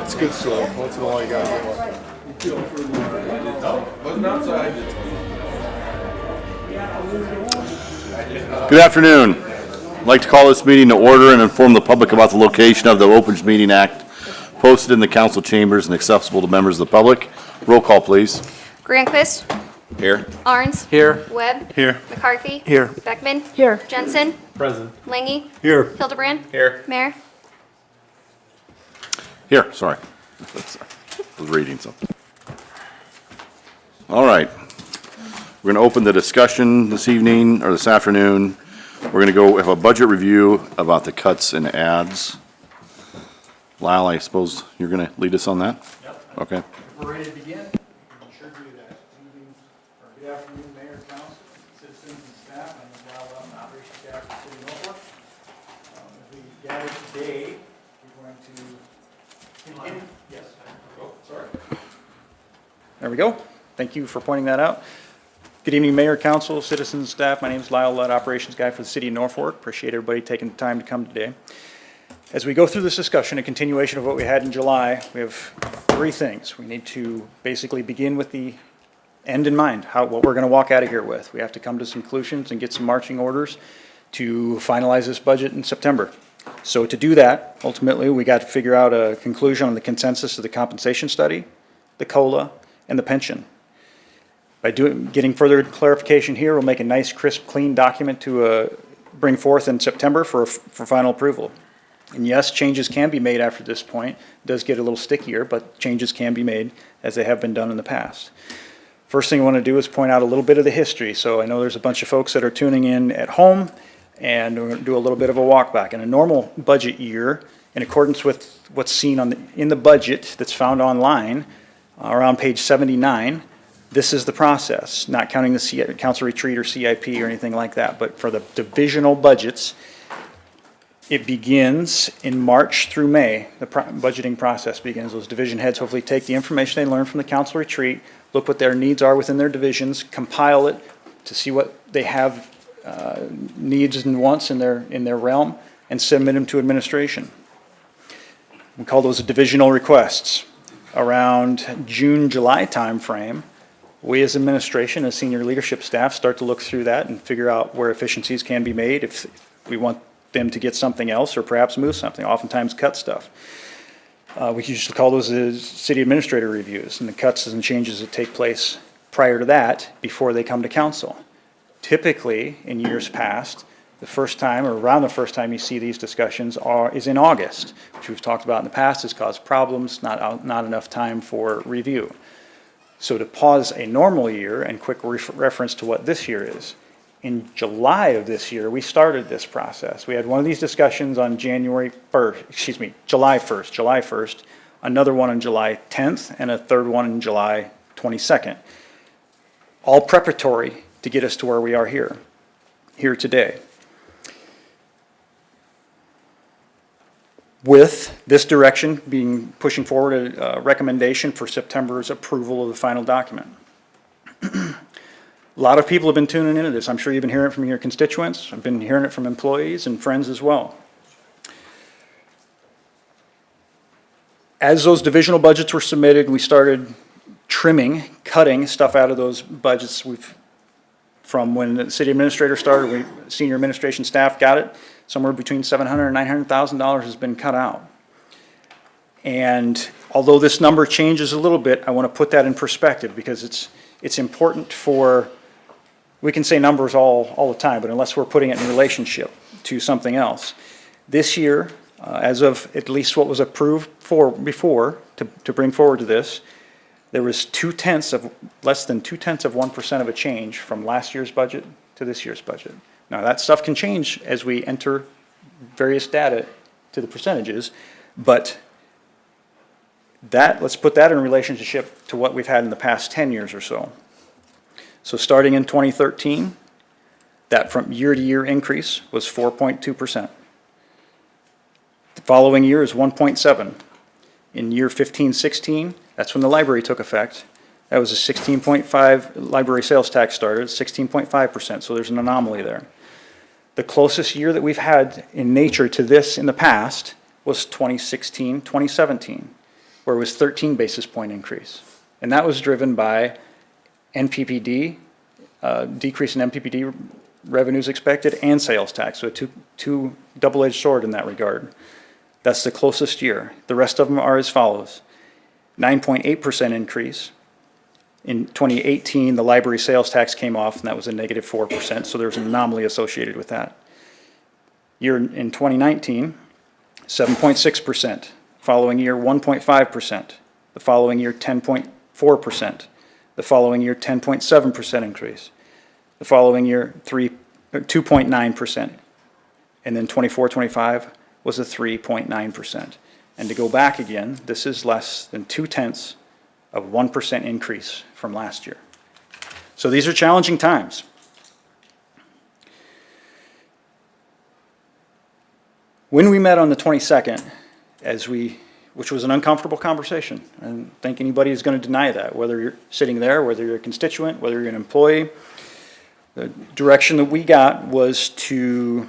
It's good stuff. Once in a while you gotta get one. Good afternoon. I'd like to call this meeting to order and inform the public about the location of the Open Meeting Act posted in the council chambers and accessible to members of the public. Roll call, please. Granquist. Here. Arns. Here. Webb. Here. McCarthy. Here. Beckman. Here. Jensen. Present. Langy. Here. Hildebrand. Here. Mayor. Here, sorry. I was reading something. All right. We're going to open the discussion this evening, or this afternoon. We're going to go have a budget review about the cuts and ads. Lyle, I suppose you're going to lead us on that? Yep. Okay. We're ready to begin. We should do that. Good afternoon, Mayor, Council, citizens, and staff. My name is Lyle Lutton, Operations Staff for the City of Norfolk. As we gather today, we're going to continue. Yes. Oh, sorry. There we go. Thank you for pointing that out. Good evening, Mayor, Council, citizens, and staff. My name is Lyle Lutt, Operations Guy for the City of Norfolk. Appreciate everybody taking the time to come today. As we go through this discussion, a continuation of what we had in July, we have three things. We need to basically begin with the end in mind, what we're going to walk out of here with. We have to come to some conclusions and get some marching orders to finalize this budget in September. So to do that, ultimately, we got to figure out a conclusion on the consensus of the compensation study, the COLA, and the pension. By getting further clarification here, we'll make a nice, crisp, clean document to bring forth in September for final approval. And yes, changes can be made after this point. It does get a little stickier, but changes can be made as they have been done in the past. First thing I want to do is point out a little bit of the history. So I know there's a bunch of folks that are tuning in at home, and we're going to do a little bit of a walk back. In a normal budget year, in accordance with what's seen in the budget that's found online, around page 79, this is the process, not counting the council retreat or CIP or anything like that, but for the divisional budgets, it begins in March through May. The budgeting process begins. Those division heads hopefully take the information they learned from the council retreat, look what their needs are within their divisions, compile it to see what they have needs and wants in their realm, and submit them to administration. We call those divisional requests. Around June, July timeframe, we as administration, as senior leadership staff, start to look through that and figure out where efficiencies can be made, if we want them to get something else or perhaps move something, oftentimes cut stuff. We usually call those the city administrator reviews, and the cuts and changes that take place prior to that before they come to council. Typically, in years past, the first time or around the first time you see these discussions is in August, which we've talked about in the past has caused problems, not enough time for review. So to pause a normal year and quick reference to what this year is, in July of this year, we started this process. We had one of these discussions on July 1st, another one on July 10th, and a third one on July 22nd. All preparatory to get us to where we are here today. With this direction pushing forward a recommendation for September's approval of the final document. A lot of people have been tuning into this. I'm sure you've been hearing it from your constituents. I've been hearing it from employees and friends as well. As those divisional budgets were submitted, we started cutting stuff out of those budgets. From when the city administrator started, senior administration staff got it. Somewhere between $700,000 and $900,000 has been cut out. And although this number changes a little bit, I want to put that in perspective because it's important for, we can say numbers all the time, but unless we're putting it in relationship to something else. This year, as of at least what was approved before to bring forward to this, there was less than 0.2% of a change from last year's budget to this year's budget. Now that stuff can change as we enter various data to the percentages, but let's put that in relationship to what we've had in the past 10 years or so. So starting in 2013, that from year to year increase was 4.2%. The following year is 1.7. In year 15-16, that's when the library took effect. That was a 16.5 library sales tax started, 16.5%, so there's an anomaly there. The closest year that we've had in nature to this in the past was 2016, 2017. where it was 13 basis point increase. And that was driven by NPPD, decrease in NPPD revenues expected, and sales tax. So two double-edged sword in that regard. That's the closest year. The rest of them are as follows. 9.8% increase. In 2018, the library sales tax came off, and that was a negative 4%, so there's an anomaly associated with that. In 2019, 7.6%. Following year, 1.5%. The following year, 10.4%. The following year, 10.7% increase. The following year, 2.9%. And then 24-25 was a 3.9%. And to go back again, this is less than 0.2 of 1% increase from last year. So these are challenging times. When we met on the 22nd, which was an uncomfortable conversation, I don't think anybody is going to deny that, whether you're sitting there, whether you're a constituent, whether you're an employee. The direction that we got was to,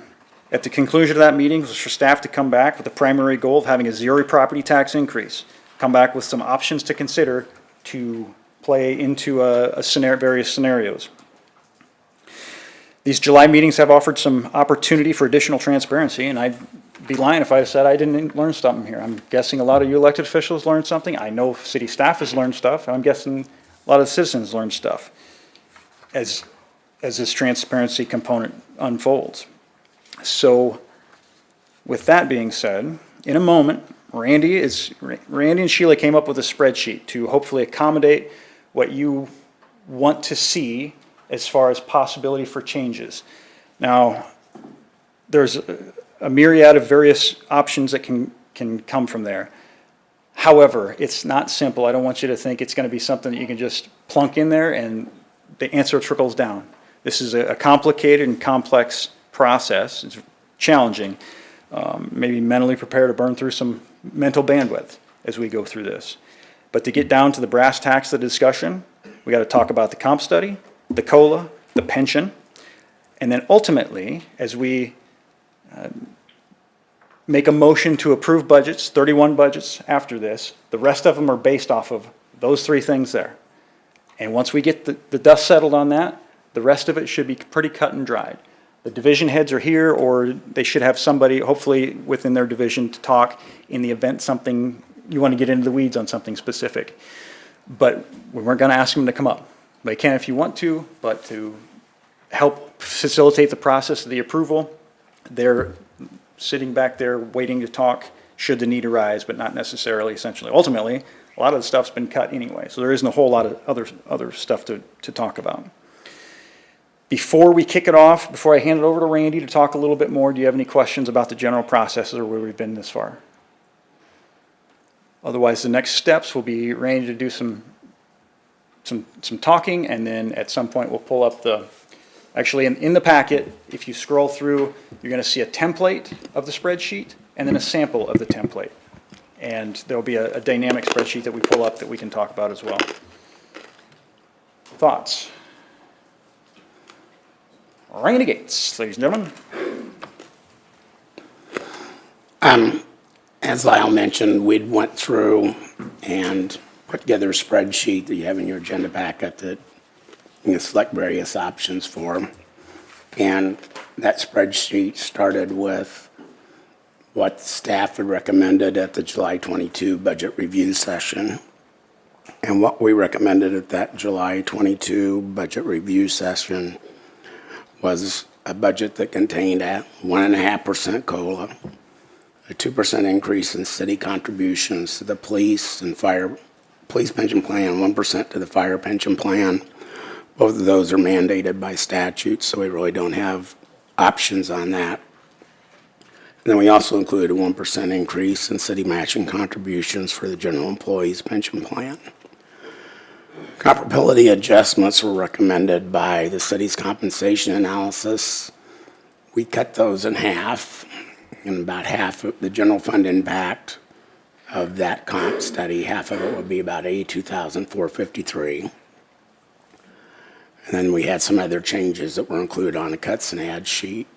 at the conclusion of that meeting, was for staff to come back with the primary goal of having a zero property tax increase. Come back with some options to consider to play into various scenarios. These July meetings have offered some opportunity for additional transparency, and I'd be lying if I said I didn't learn something here. I'm guessing a lot of you elected officials learned something. I know city staff has learned stuff. I'm guessing a lot of the citizens learned stuff as this transparency component unfolds. So with that being said, in a moment, Randy and Sheila came up with a spreadsheet to hopefully accommodate what you want to see as far as possibility for changes. Now, there's a myriad of various options that can come from there. However, it's not simple. I don't want you to think it's going to be something that you can just plunk in there and the answer trickles down. This is a complicated and complex process. It's challenging. Maybe mentally prepare to burn through some mental bandwidth as we go through this. But to get down to the brass tacks of the discussion, we got to talk about the comp study, the COLA, the pension, and then ultimately, as we make a motion to approve budgets, 31 budgets after this, the rest of them are based off of those three things there. And once we get the dust settled on that, the rest of it should be pretty cut and dried. The division heads are here, or they should have somebody, hopefully within their division, to talk in the event something, you want to get into the weeds on something specific. But we weren't going to ask them to come up. They can if you want to, but to help facilitate the process of the approval, they're sitting back there waiting to talk should the need arise, but not necessarily essentially. Ultimately, a lot of the stuff's been cut anyway, so there isn't a whole lot of other stuff to talk about. Before we kick it off, before I hand it over to Randy to talk a little bit more, do you have any questions about the general process or where we've been this far? Otherwise, the next steps will be Randy to do some talking, and then at some point we'll pull up actually in the packet, if you scroll through, you're going to see a template of the spreadsheet and then a sample of the template. And there'll be a dynamic spreadsheet that we pull up that we can talk about as well. Thoughts? Randy Gates, ladies and gentlemen. As Lyle mentioned, we went through and put together a spreadsheet that you have in your agenda packet that you can select various options for. And that spreadsheet started with what staff had recommended at the July 22 budget review session. And what we recommended at that July 22 budget review session was a budget that contained a 1.5% COLA, a 2% increase in city contributions to the police and police pension plan, 1% to the fire pension plan. Both of those are mandated by statute, so we really don't have options on that. And then we also included a 1% increase in city matching contributions for the general employees pension plan. Comparability adjustments were recommended by the city's compensation analysis. We cut those in half, and about half of the general fund impact of that comp study, half of it would be about $82,453. And then we had some other changes that were included on the cuts and adds sheet.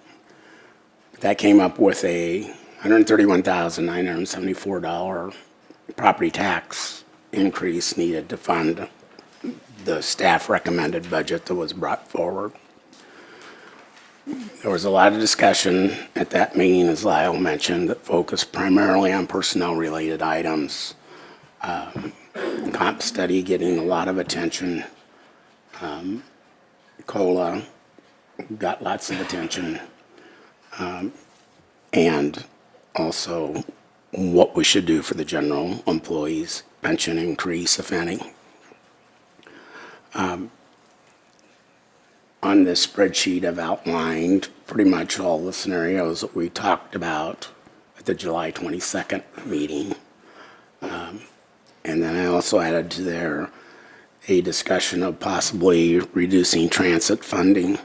That came up with a $131,974 property tax increase needed to fund the staff recommended budget that was brought forward. There was a lot of discussion at that meeting, as Lyle mentioned, that focused primarily on personnel-related items. Comp study getting a lot of attention. COLA got lots of attention. And also what we should do for the general employees, pension increase, if any. On this spreadsheet, I've outlined pretty much all the scenarios that we talked about at the July 22nd meeting. And then I also added to there a discussion of possibly reducing transit funding.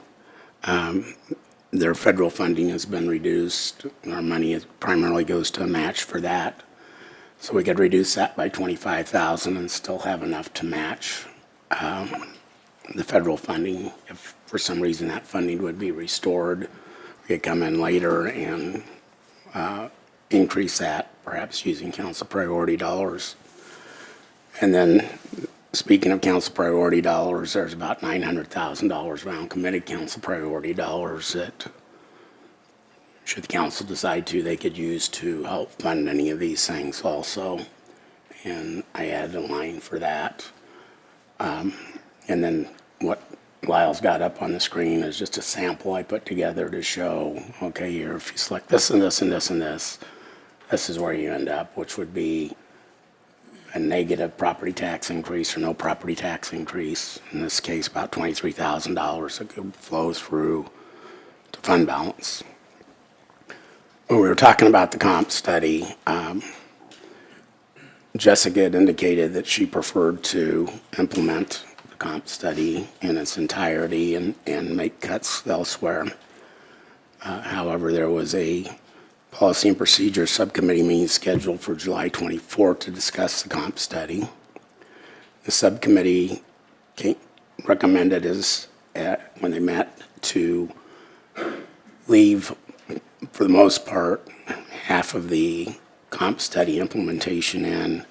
Their federal funding has been reduced. Our money primarily goes to a match for that. So we could reduce that by $25,000 and still have enough to match the federal funding. If for some reason that funding would be restored, we could come in later and increase that, perhaps using council priority dollars. And then, speaking of council priority dollars, there's about $900,000 around committed council priority dollars that, should the council decide to, they could use to help fund any of these things also. And I added a line for that. And then what Lyle's got up on the screen is just a sample I put together to show, okay, here, if you select this and this and this and this, this is where you end up, which would be a negative property tax increase or no property tax increase. In this case, about $23,000 that could flow through to fund balance. When we were talking about the comp study, Jessica had indicated that she preferred to implement the comp study in its entirety and make cuts elsewhere. However, there was a Policy and Procedure Subcommittee meeting scheduled for July 24th to discuss the comp study. The subcommittee recommended when they met to leave, for the most part, half of the comp study implementation in,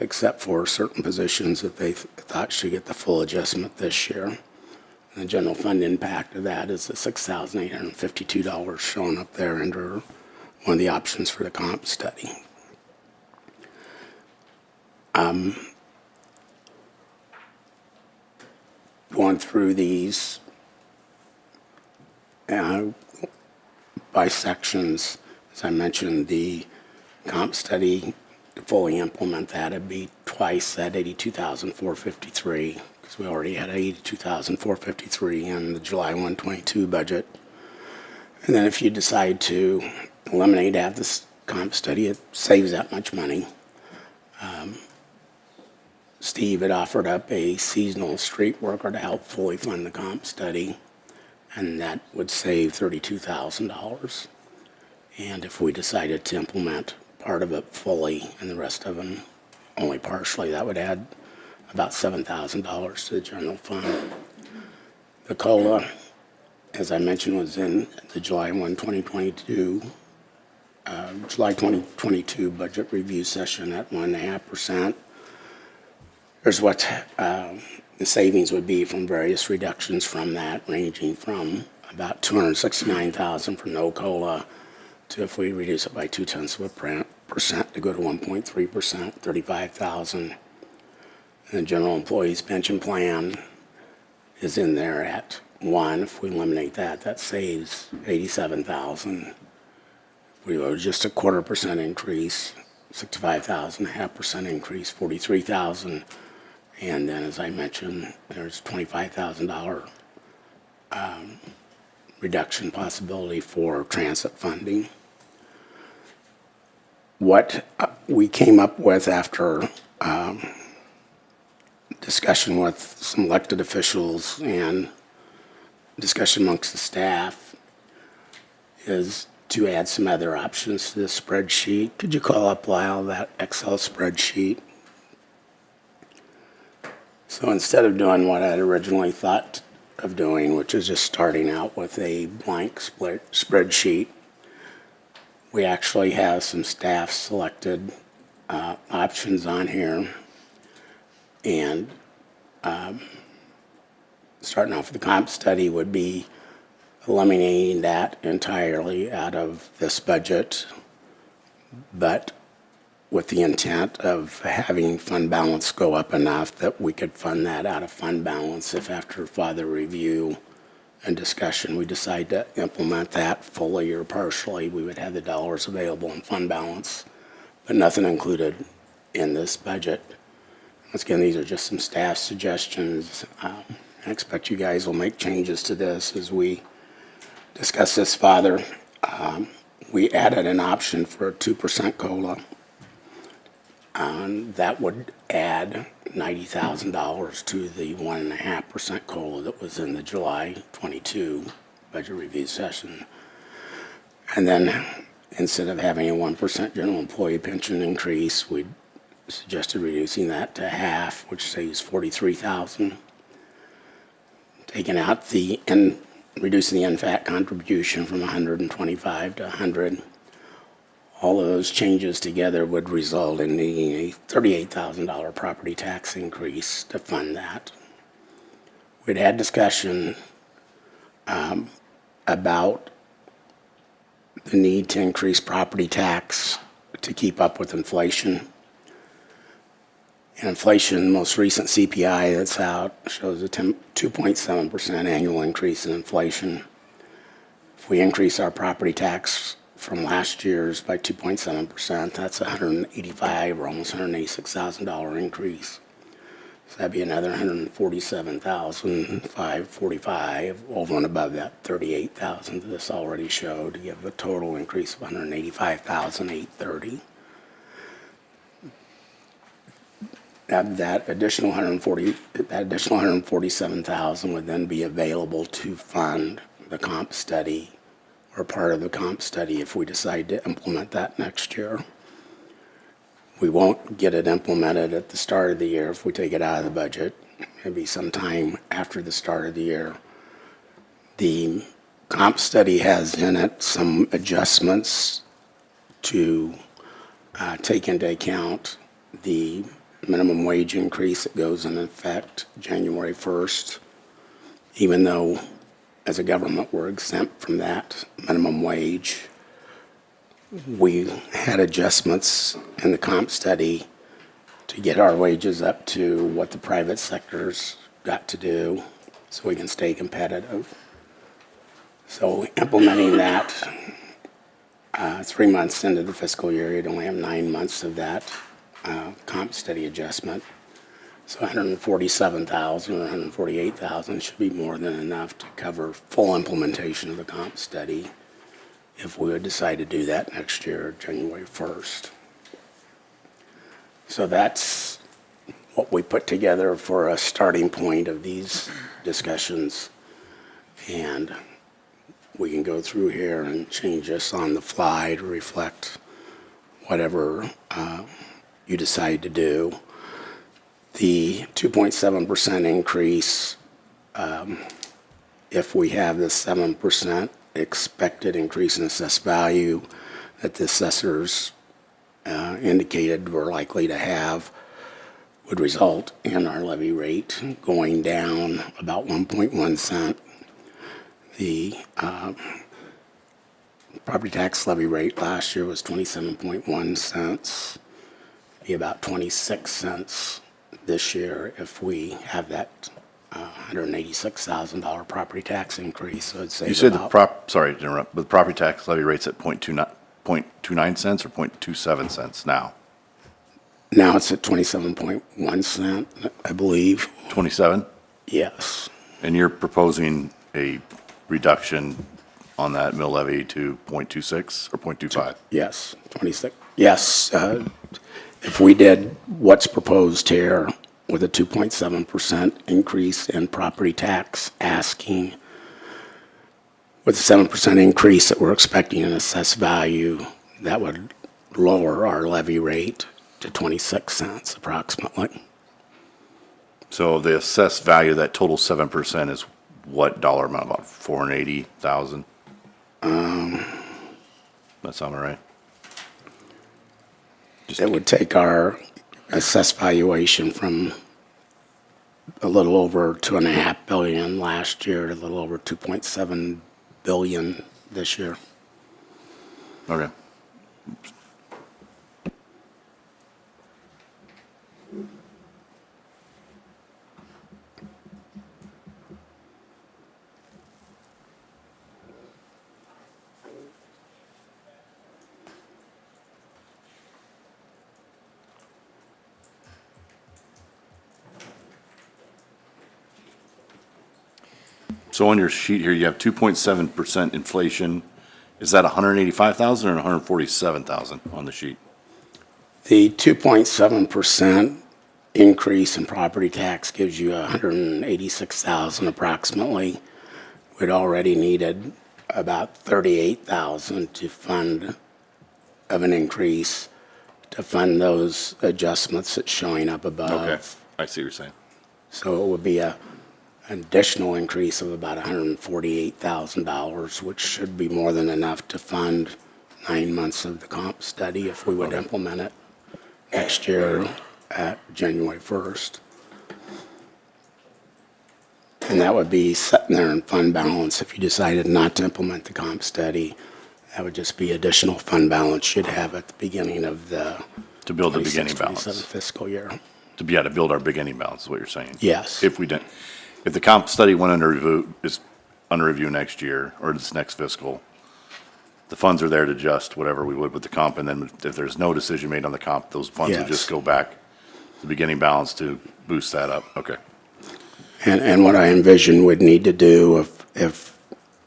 except for certain positions that they thought should get the full adjustment this year. And the general fund impact of that is the $6,852 shown up there under one of the options for the comp study. Going through these by sections, as I mentioned, the comp study, to fully implement that, it'd be twice that $82,453, because we already had $82,453 in the July 122 budget. And then if you decide to eliminate half this comp study, it saves that much money. Steve had offered up a seasonal street worker to help fully fund the comp study, and that would save $32,000. And if we decided to implement part of it fully and the rest of them only partially, that would add about $7,000 to the general fund. The COLA, as I mentioned, was in the July 1, 2022, July 2022 budget review session at 1.5%. Here's what the savings would be from various reductions from that, ranging from about $269,000 for no COLA to, if we reduce it by 0.2% to go to 1.3%, $35,000. And the general employees pension plan is in there at 1. If we eliminate that, that saves $87,000. If we go just a 0.25% increase, $65,000, 0.5% increase, $43,000. And then, as I mentioned, there's $25,000 reduction possibility for transit funding. What we came up with after discussion with some elected officials and discussion amongst the staff is to add some other options to this spreadsheet. Could you call up, Lyle, that Excel spreadsheet? So instead of doing what I'd originally thought of doing, which is just starting out with a blank spreadsheet, we actually have some staff selected options on here. And starting off with the comp study would be eliminating that entirely out of this budget, but with the intent of having fund balance go up enough that we could fund that out of fund balance if after further review and discussion we decide to implement that fully or partially, we would have the dollars available in fund balance, but nothing included in this budget. Once again, these are just some staff suggestions. I expect you guys will make changes to this as we discuss this further. We added an option for a 2% COLA. That would add $90,000 to the 1.5% COLA that was in the July 22 budget review session. And then instead of having a 1% general employee pension increase, we suggested reducing that to half, which saves $43,000. Taking out reducing the NFAC contribution from 125 to 100. All of those changes together would result in needing a $38,000 property tax increase to fund that. We'd had discussion about the need to increase property tax to keep up with inflation. And inflation, most recent CPI that's out shows a 2.7% annual increase in inflation. If we increase our property tax from last year's by 2.7%, that's $185 or almost $186,000 increase. So that'd be another $147,545 over and above that $38,000 that this already showed to give a total increase of $185,830. That additional $147,000 would then be available to fund the comp study or part of the comp study if we decide to implement that next year. We won't get it implemented at the start of the year if we take it out of the budget. Maybe sometime after the start of the year. The comp study has in it some adjustments to take into account the minimum wage increase that goes into effect January 1st, even though as a government we're exempt from that minimum wage. We had adjustments in the comp study to get our wages up to what the private sector's got to do so we can stay competitive. So implementing that 3 months into the fiscal year, you'd only have 9 months of that comp study adjustment. So $147,000 or $148,000 should be more than enough to cover full implementation of the comp study if we would decide to do that next year, January 1st. So that's what we put together for a starting point of these discussions. And we can go through here and change this on the fly to reflect whatever you decide to do. The 2.7% increase, if we have the 7% expected increase in assessed value that the assessors indicated we're likely to have, would result in our levy rate going down about 1.1 cent. The property tax levy rate last year was 27.1 cents. Be about 26 cents this year if we have that $186,000 property tax increase. So I'd say You said sorry to interrupt, but the property tax levy rate's at 0.29 cents or 0.27 cents now? Now it's at 27.1 cent, I believe. 27? Yes. And you're proposing a reduction on that mill levy to 0.26 or 0.25? Yes, 26. Yes. If we did what's proposed here with a 2.7% increase in property tax asking, with a 7% increase that we're expecting in assessed value, that would lower our levy rate to 26 cents approximately. So the assessed value, that total 7% is what dollar amount, about 480,000? That sound all right? It would take our assessed valuation from a little over 2.5 billion last year to a little over 2.7 billion this year. Okay. So on your sheet here, you have 2.7% inflation. Is that 185,000 or 147,000 on the sheet? The 2.7% increase in property tax gives you 186,000 approximately. We'd already needed about 38,000 to fund of an increase to fund those adjustments that's showing up above. Okay, I see what you're saying. So it would be an additional increase of about $148,000, which should be more than enough to fund 9 months of the comp study if we would implement it next year at January 1st. And that would be sitting there in fund balance if you decided not to implement the comp study. That would just be additional fund balance you'd have at the beginning of the To build the beginning 26-27 balance. fiscal year. To build our beginning balance is what you're saying. Yes. If we didn't, if the comp study went under review, is under review next year, or this next fiscal, the funds are there to adjust whatever we would with the comp, and then if there's no decision made on the comp, those funds would Yes. just go back to the beginning balance to boost that up. Okay. And what I envision we'd need to do if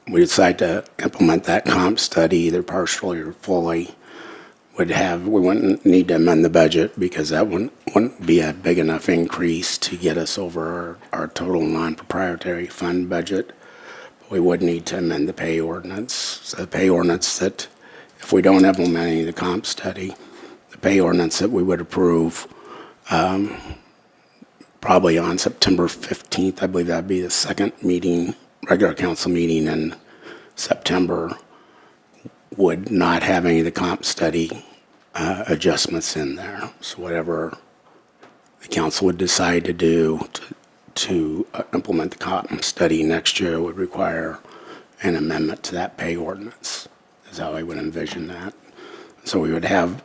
we decide to implement that comp study, either partially or fully, we wouldn't need to amend the budget because that wouldn't be a big enough increase to get us over our total non-proprietary fund budget. We would need to amend the pay ordinance. So the pay ordinance that, if we don't implement any of the comp study, the pay ordinance that we would approve probably on September 15th, I believe that'd be the second meeting, regular council meeting in September, would not have any of the comp study adjustments in there. So whatever the council would decide to do to implement the comp study next year would require an amendment to that pay ordinance, is how I would envision that. So we would have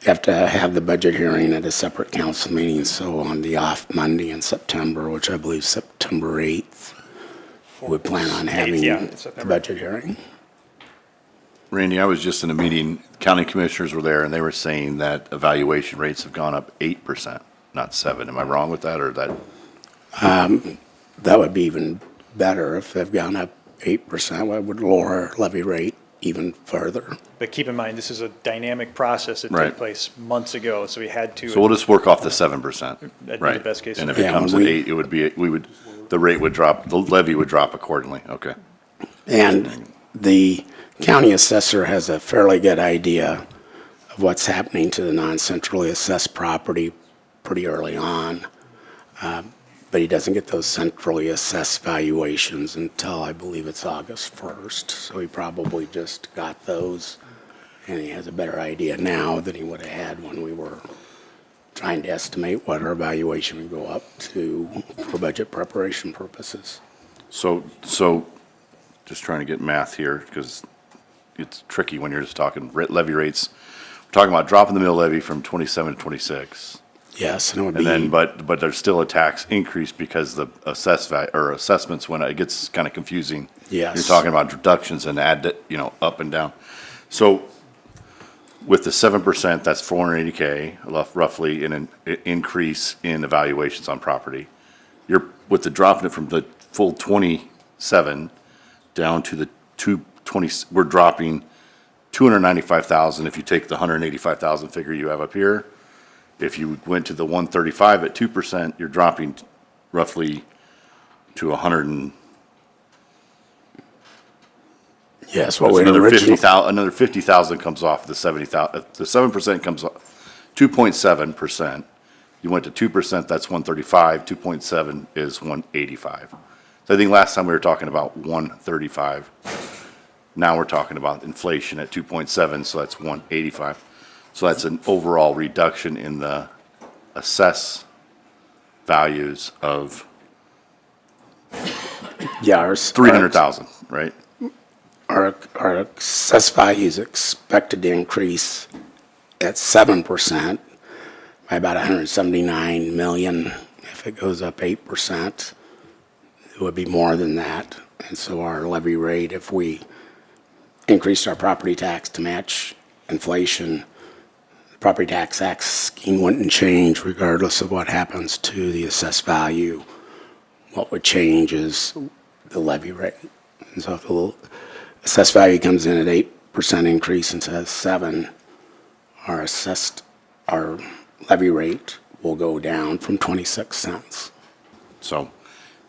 to have the budget hearing at a separate council meeting, so on the off Monday in September, which I believe September 8th, we plan on having yeah, the September. budget hearing. Randy, I was just in a meeting, county commissioners were there, and they were saying that evaluation rates have gone up 8%, not 7. Am I wrong with that, or that? That would be even better if they've gone up 8%. That would lower our levy rate even further. But keep in mind, this is a dynamic process that Right. took place months ago, so we had to. So we'll just work off the 7%, That'd be the right? best case And if it scenario. comes Yeah, at we- 8, it would be, the rate would drop, the levy would drop accordingly, okay. And the county assessor has a fairly good idea of what's happening to the non-centrally assessed property pretty early on. But he doesn't get those centrally assessed valuations until, I believe it's August 1st. So he probably just got those, and he has a better idea now than he would have had when we were trying to estimate what our valuation would go up to for budget preparation purposes. So, just trying to get math here, because it's tricky when you're just talking levy rates. We're talking about dropping the mill levy from 27 to 26. Yes, and it would And then, be, but there's still a tax increase because the assessments, when it gets kind of confusing. Yes. You're talking about reductions and up and down. So with the 7%, that's 480K roughly in an increase in evaluations on property. With the dropping it from the full 27 down to the 220, we're dropping 295,000 if you take the 185,000 figure you have up here. If you went to the 135 at 2%, you're dropping roughly to 100 and, yes, what that's we another originally. 50,000, another 50,000 comes off the 70,000. The 7% comes off, 2.7%. You went to 2%, that's 135. 2.7 is 185. So I think last time we were talking about 135. Now we're talking about inflation at 2.7, so that's 185. So that's an overall reduction in the assess values of Yeah, our. 300,000, right? Our assessed value is expected to increase at 7% by about 179 million. If it goes up 8%, it would be more than that. And so our levy rate, if we increased our property tax to match inflation, the property tax scheme wouldn't change regardless of what happens to the assessed value. What would change is the levy rate. And so if the assessed value comes in at 8% increase instead of 7, our levy rate will go down from 26 cents. So,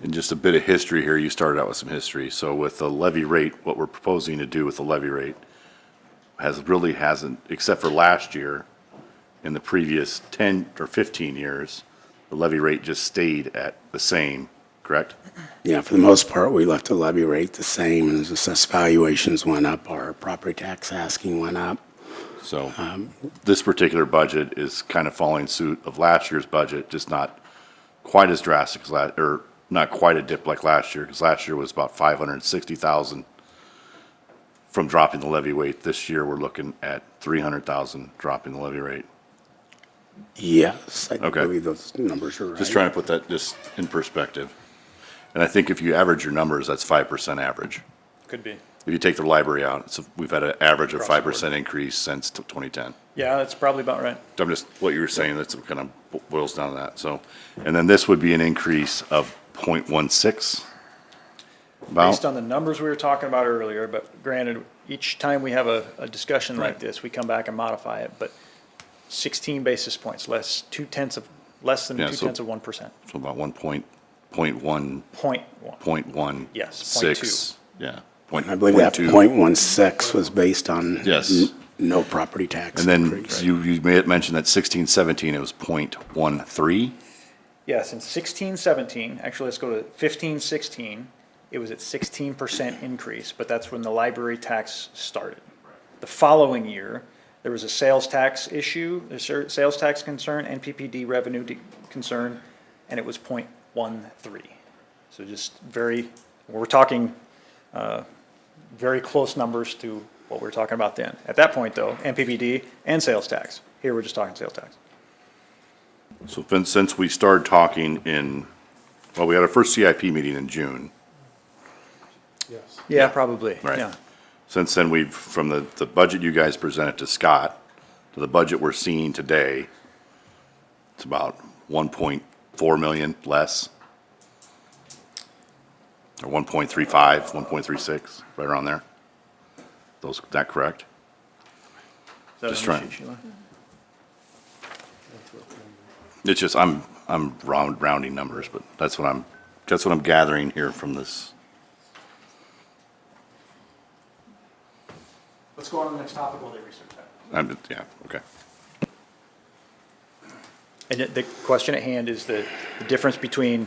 in just a bit of history here, you started out with some history. So with the levy rate, what we're proposing to do with the levy rate hasn't, except for last year, in the previous 10 or 15 years, the levy rate just stayed at the same, correct? Yeah, for the most part, we left the levy rate the same, and as assessed valuations went up, our property tax asking went up. So this particular budget is kind of following suit of last year's budget, just not quite as drastic as or not quite a dip like last year, because last year was about 560,000 from dropping the levy rate. This year, we're looking at 300,000 dropping the levy rate. Yes, I Okay. believe those numbers are right. Just trying to put that just in perspective. And I think if you average your numbers, that's 5% average. Could be. If you take the library out, we've had an average of Across the board. 5% increase since 2010. Yeah, that's probably about right. I'm just, what you were saying, that's kind of boils down to that, so. And then this would be an increase of 0.16. About, Based on the numbers we were talking about earlier, but granted, each time we have a discussion like Right. this, we come back and modify it, but 16 basis points, less than Yeah, so- 2/10 of 1%. so about 1.1, Point one. 0.16. Yes, 0.2. Yeah. I believe that 0.2. .16 was based on Yes. no property tax And then increase. you may have mentioned that 16-17, it was 0.13. Yes, in 16-17, actually, let's go to 15-16, it was at 16% increase, but that's when the library tax started. The following year, there was a sales tax issue, a sales tax concern, NPPD revenue concern, and it was 0.13. So just we're talking very close numbers to what we were talking about then. At that point, though, NPPD and sales tax. Here, we're just talking sales tax. So since we started talking we had our first CIP meeting in June. Yes. Yeah, probably, Right. yeah. Since then, from the budget you guys presented to Scott to the budget we're seeing today, it's about 1.4 million less. Or 1.35, 1.36, right around there. Is that correct? Is that Just an issue, trying. Sheila? It's just, I'm rounding numbers, but that's what I'm gathering here from this. Let's go on to the next topic while they research that. Yeah, okay. And the question at hand is the difference between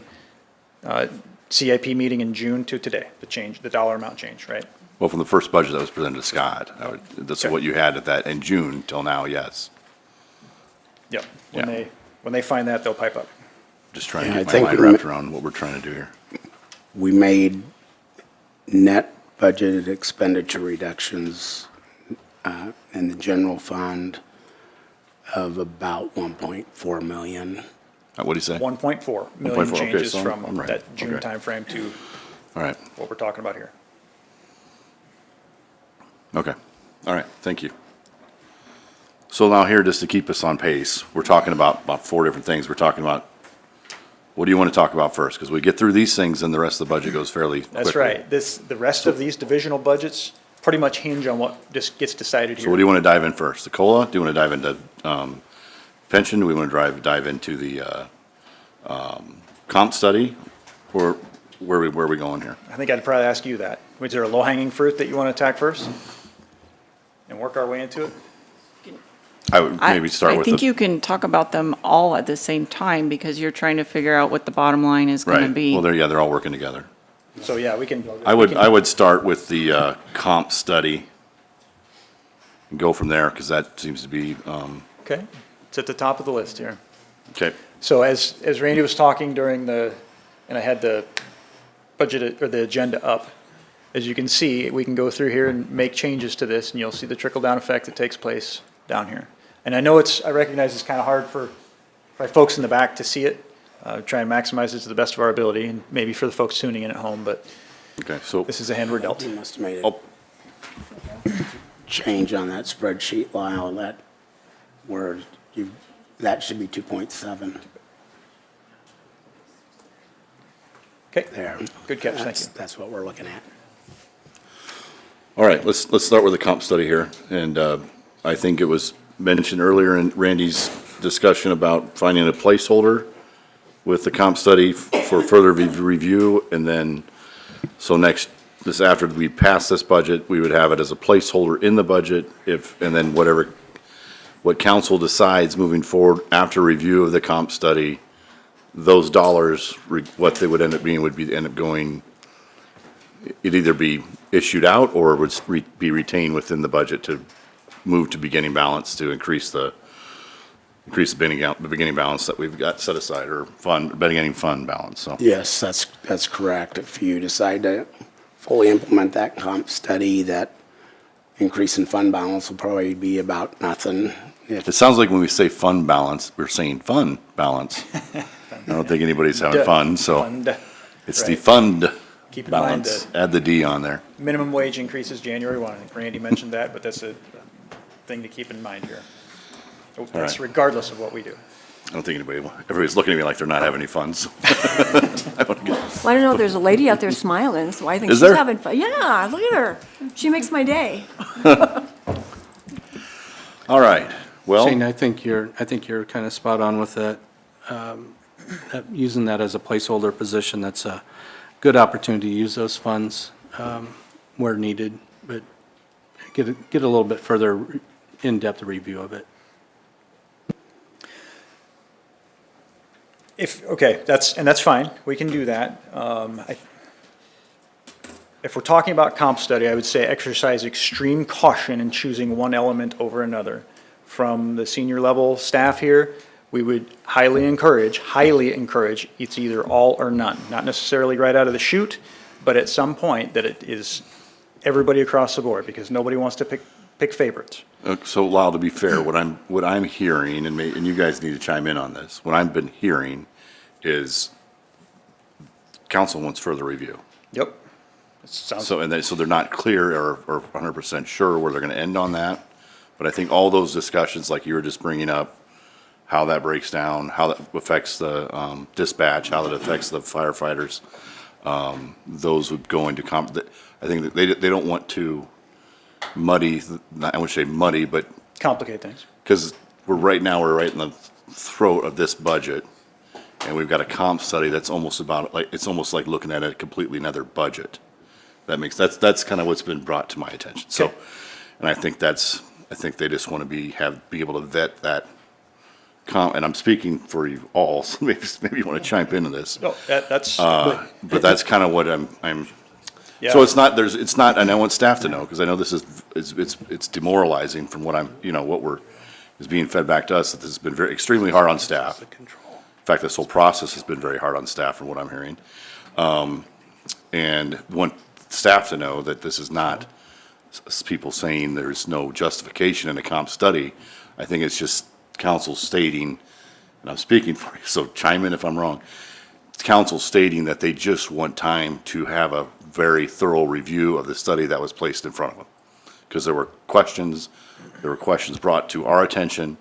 CIP meeting in June to today, the dollar amount change, right? Well, from the first budget that was presented to Scott, that's Okay. what you had at that in June till now, yes. Yep. Yeah. When they find that, they'll pipe up. Just trying Yeah, to I get my think mind wrapped around what we're trying to do here. We made net budgeted expenditure reductions in the general fund of about 1.4 million. What do you say? 1.4 million 1.4, okay, changes so from I'm right. that June Okay. timeframe to All right, what we're talking about here. okay, all right, thank you. So now here, just to keep us on pace, we're talking about 4 different things. We're talking about, what do you want to talk about first? Because we get through these things and the rest of the budget goes fairly quickly. That's right. The rest of these divisional budgets pretty much hinge on what just gets decided So what do here. you want to dive in first? The COLA? Do you want to dive into pension? Do we want to dive into the comp study? Or where are we going here? I think I'd probably ask you that. Was there a low-hanging fruit that you want to attack first? And work our way into it? I would maybe start I with think the, you can talk about them all at the same time because you're trying to figure out what the bottom line is going to right, be. well, they're all working together. So, yeah, we can. I would start with the comp study. and go from there, because that seems to be, Okay, it's at the top of the list here. okay. So as Randy was talking during and I had the budget or the agenda up, as you can see, we can go through here and make changes to this, and you'll see the trickle-down effect that takes place down here. And I know I recognize it's kind of hard for folks in the back to see it. Try and maximize it to the best of our ability, and maybe for the folks tuning in at home, but Okay, so, this is the hand we're dealt. You must have made oh, a change on that spreadsheet, Lyle, that should be 2.7 Okay, there. good catch, thank you. That's what we're looking at. all right, let's start with the comp study here. And I think it was mentioned earlier in Randy's discussion about finding a placeholder with the comp study for further review, and then, so this after we pass this budget, we would have it as a placeholder in the budget and then what council decides moving forward after review of the comp study, those dollars, what they would end up being would end up going, it'd either be issued out or would be retained within the budget to move to beginning balance to increase the beginning balance that we've got set aside, or beginning fund balance, so. Yes, that's correct. If you decide to fully implement that comp study, that increase in fund balance will probably be about nothing. It sounds like when we say fund balance, we're saying fund balance. I don't think anybody's having fun, so Fund. it's the right. fund Keep in mind balance. that Add the D on there. minimum wage increases January 1. I think Randy mentioned that, but that's a thing to keep in mind here. That's right. regardless of what we do. I don't think everybody's looking at me like they're not having any fun, so. Well, I don't know, there's a lady out there smiling, so I think Is she's there? having fun. Yeah, look at her. She makes my day. All right, Shane, well, I think you're kind of spot on with that. Using that as a placeholder position, that's a good opportunity to use those funds where needed, but get a little bit further in-depth review of it. Okay, that's fine, we can do that. If we're talking about comp study, I would say exercise extreme caution in choosing one element over another. From the senior level staff here, we would highly encourage, it's either all or none. Not necessarily right out of the chute, but at some point that it is everybody across the board, because nobody wants to pick favorites. so Lyle, to be fair, what I'm hearing, and you guys need to chime in on this, what I've been hearing is council wants further review. Yep. Sounds, So they're not clear or 100% sure where they're gonna end on that. But I think all those discussions, like you were just bringing up, how that breaks down, how that affects the dispatch, how that affects the firefighters, those would go into I think that they don't want to muddy, I wouldn't say muddy, but, complicate things. because we're right in the throat of this budget, and we've got a comp study that's almost it's almost like looking at a completely another budget. That's kind of what's been brought to my attention, so, Okay. and I think they just want to be able to vet that and I'm speaking for you all, so maybe you want to chime into this. No, that's, But that's kind of what I'm, yeah. so it's not, and I want staff to know, because I know this it's demoralizing from what is being fed back to us, that this has been extremely hard on staff. In fact, this whole process has been very hard on staff from what I'm hearing. And want staff to know that this is not people saying there's no justification in a comp study. I think it's just council stating, and I'm speaking for you, so chime in if I'm wrong. It's council stating that they just want time to have a very thorough review of the study that was placed in front of them. Because there were questions brought to our attention,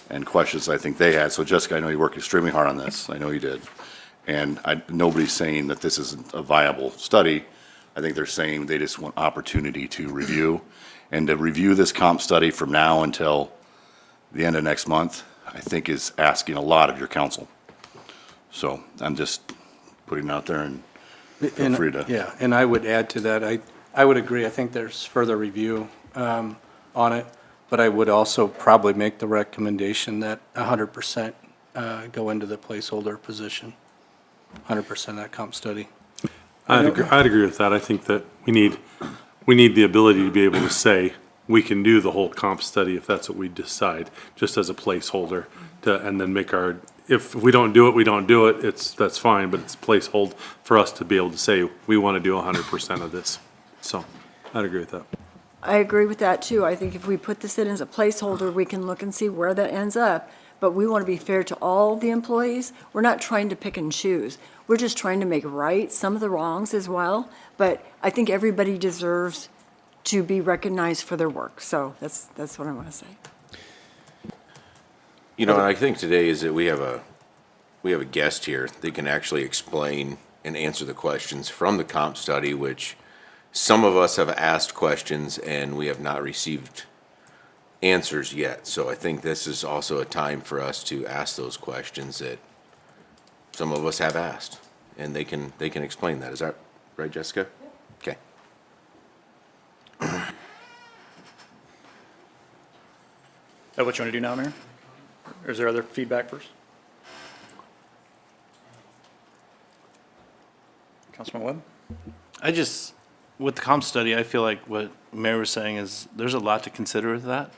and questions I think they had. So Jessica, I know you worked extremely hard on this. I know you did. And nobody's saying that this isn't a viable study. I think they're saying they just want opportunity to review. And to review this comp study from now until the end of next month, I think is asking a lot of your council. So I'm just putting it out there, and feel free to. Yeah, and I would add to that, I would agree, I think there's further review on it, but I would also probably make the recommendation that 100% go into the placeholder position, 100% of that comp study. I'd agree with that. I think that we need the ability to be able to say, we can do the whole comp study if that's what we decide, just as a placeholder and then make our, if we don't do it, we don't do it, that's fine, but it's placehold for us to be able to say, we want to do 100% of this. So I'd agree with that. I agree with that too. I think if we put this in as a placeholder, we can look and see where that ends up. But we want to be fair to all the employees. We're not trying to pick and choose. We're just trying to make right some of the wrongs as well. But I think everybody deserves to be recognized for their work. So that's what I want to say. You know, and I think today is that we have a guest here that can actually explain and answer the questions from the comp study, which some of us have asked questions and we have not received answers yet. So I think this is also a time for us to ask those questions that some of us have asked, and they can explain that. Is that right, Jessica? Okay. That what you want to do now, Mayor? Or is there other feedback first? Councilman Webb? With the comp study, I feel like what Mayor was saying is there's a lot to consider with that.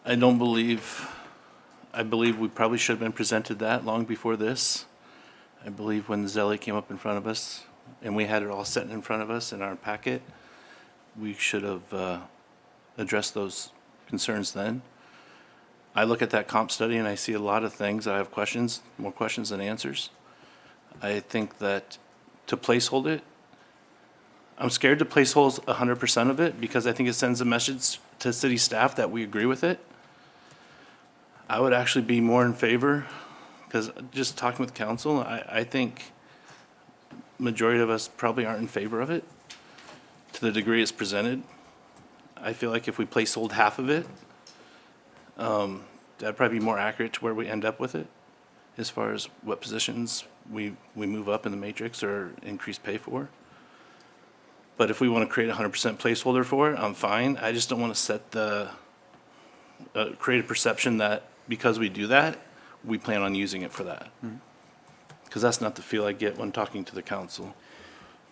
I believe we probably should have been presented that long before this. I believe when Zelly came up in front of us and we had it all set in front of us in our packet, we should have addressed those concerns then. I look at that comp study and I see a lot of things. I have questions, more questions than answers. I think that to placehold it, I'm scared to placehold 100% of it because I think it sends a message to city staff that we agree with it. I would actually be more in favor, because just talking with council, I think majority of us probably aren't in favor of it to the degree it's presented. I feel like if we placehold half of it, that'd probably be more accurate to where we end up with it as far as what positions we move up in the matrix or increase pay for. But if we want to create a 100% placeholder for it, I'm fine. I just don't want to set create a perception that because we do that, we plan on using it for that. Because that's not the feel I get when talking to the council.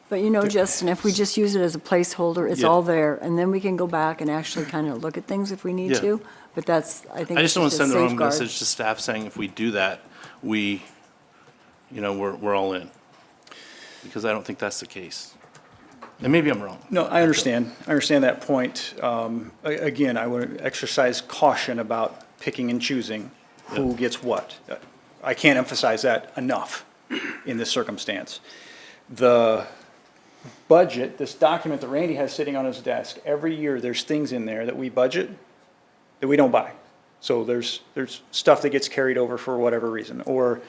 But you know, Justin, if we just use it as a placeholder, it's Yeah. all there. And then we can go back and actually kind of look at things if we need Yeah. to. But that's, I think I it's just don't want just to a send the wrong safeguard. message to staff saying if we do that, we're all in. Because I don't think that's the case. And maybe I'm wrong. No, I understand. I understand that point. Again, I would exercise caution about picking and choosing who gets what. I can't emphasize that enough in this circumstance. The budget, this document that Randy has sitting on his desk, every year there's things in there that we budget that we don't buy. So there's stuff that gets carried over for whatever reason. Or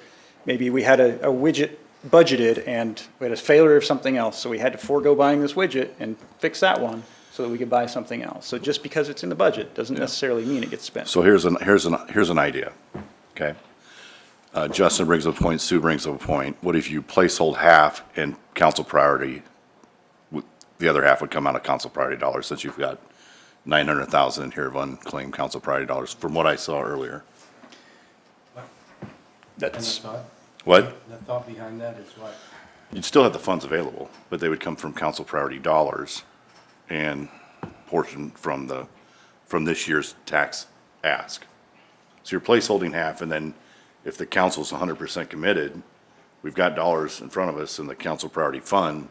maybe we had a widget budgeted and we had a failure of something else, so we had to forego buying this widget and fix that one so that we could buy something else. So just because it's in the budget doesn't necessarily mean it gets spent. So here's an idea, okay? Justin brings up a point, Sue brings up a point. What if you placehold half and council priority, the other half would come out of council priority dollars, since you've got 900,000 in here of unclaimed council priority dollars, from what I saw earlier. That's, What? The thought behind that is what? You'd still have the funds available, but they would come from council priority dollars and portion from this year's tax ask. So you're placeholding half, and then if the council's 100% committed, we've got dollars in front of us in the council priority fund,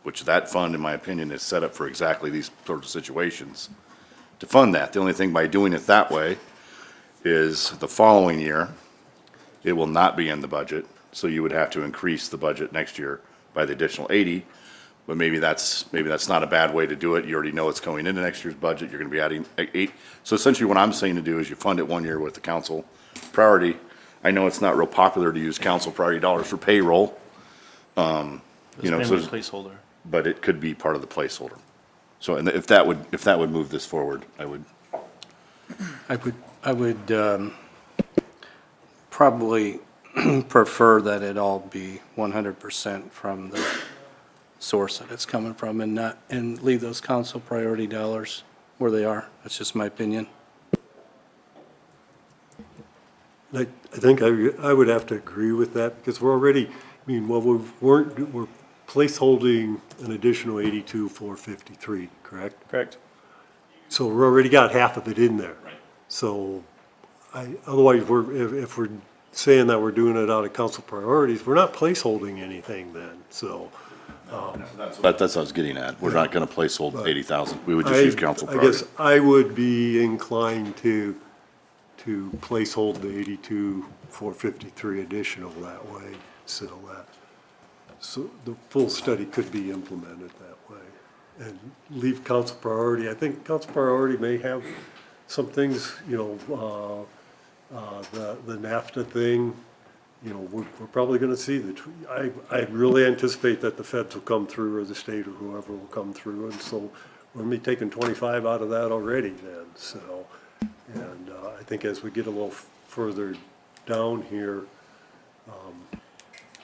which that fund, in my opinion, is set up for exactly these sorts of situations to fund that. The only thing by doing it that way is the following year, it will not be in the budget, so you would have to increase the budget next year by the additional 80. But maybe that's not a bad way to do it. You already know it's going into next year's budget. You're gonna be adding 8. So essentially what I'm saying to do is you fund it 1 year with the council priority. I know it's not real popular to use council priority dollars for payroll. It's So, mainly a placeholder. but it could be part of the placeholder. So, and if that would move this forward, I would. I would probably prefer that it all be 100% from the source that it's coming from and leave those council priority dollars where they are. That's just my opinion. I think I would have to agree with that, because we're already, we're placeholding an additional 82,453, correct? correct. So we're already got half of it in there. Right. So otherwise, if we're saying that we're doing it out of council priorities, we're not placeholding anything then, so. That's what I was getting at. We're not gonna placehold 80,000. We would just use council I priority. guess I would be inclined to placehold the 82,453 additional that way, so the full study could be implemented that way. And leave council priority, I think council priority may have some things, the NAFTA thing, we're probably gonna see I really anticipate that the feds will come through, or the state, or whoever will come through, and so we're gonna be taking 25 out of that already then, so. And I think as we get a little further down here,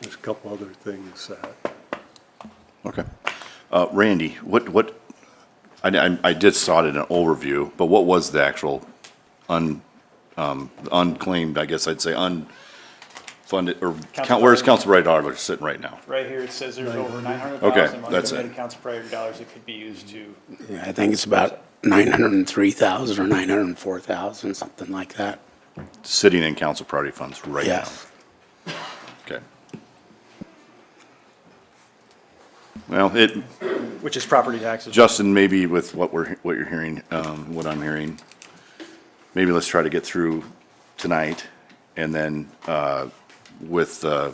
there's a couple other things that. Okay. Randy, I did saw it in an overview, but what was the actual unclaimed, I guess I'd say unfunded, or where's council priority dollars sitting right now? Right here, it says there's over 900,000 Okay, that's it. uncommitted council priority dollars that could be used to. Yeah, I think it's about 903,000 or 904,000, something like that. Sitting in council priority funds right now? Yes. Okay. Well, Which is property taxes. Justin, maybe with what you're hearing, what I'm hearing, maybe let's try to get through tonight, and then, with the,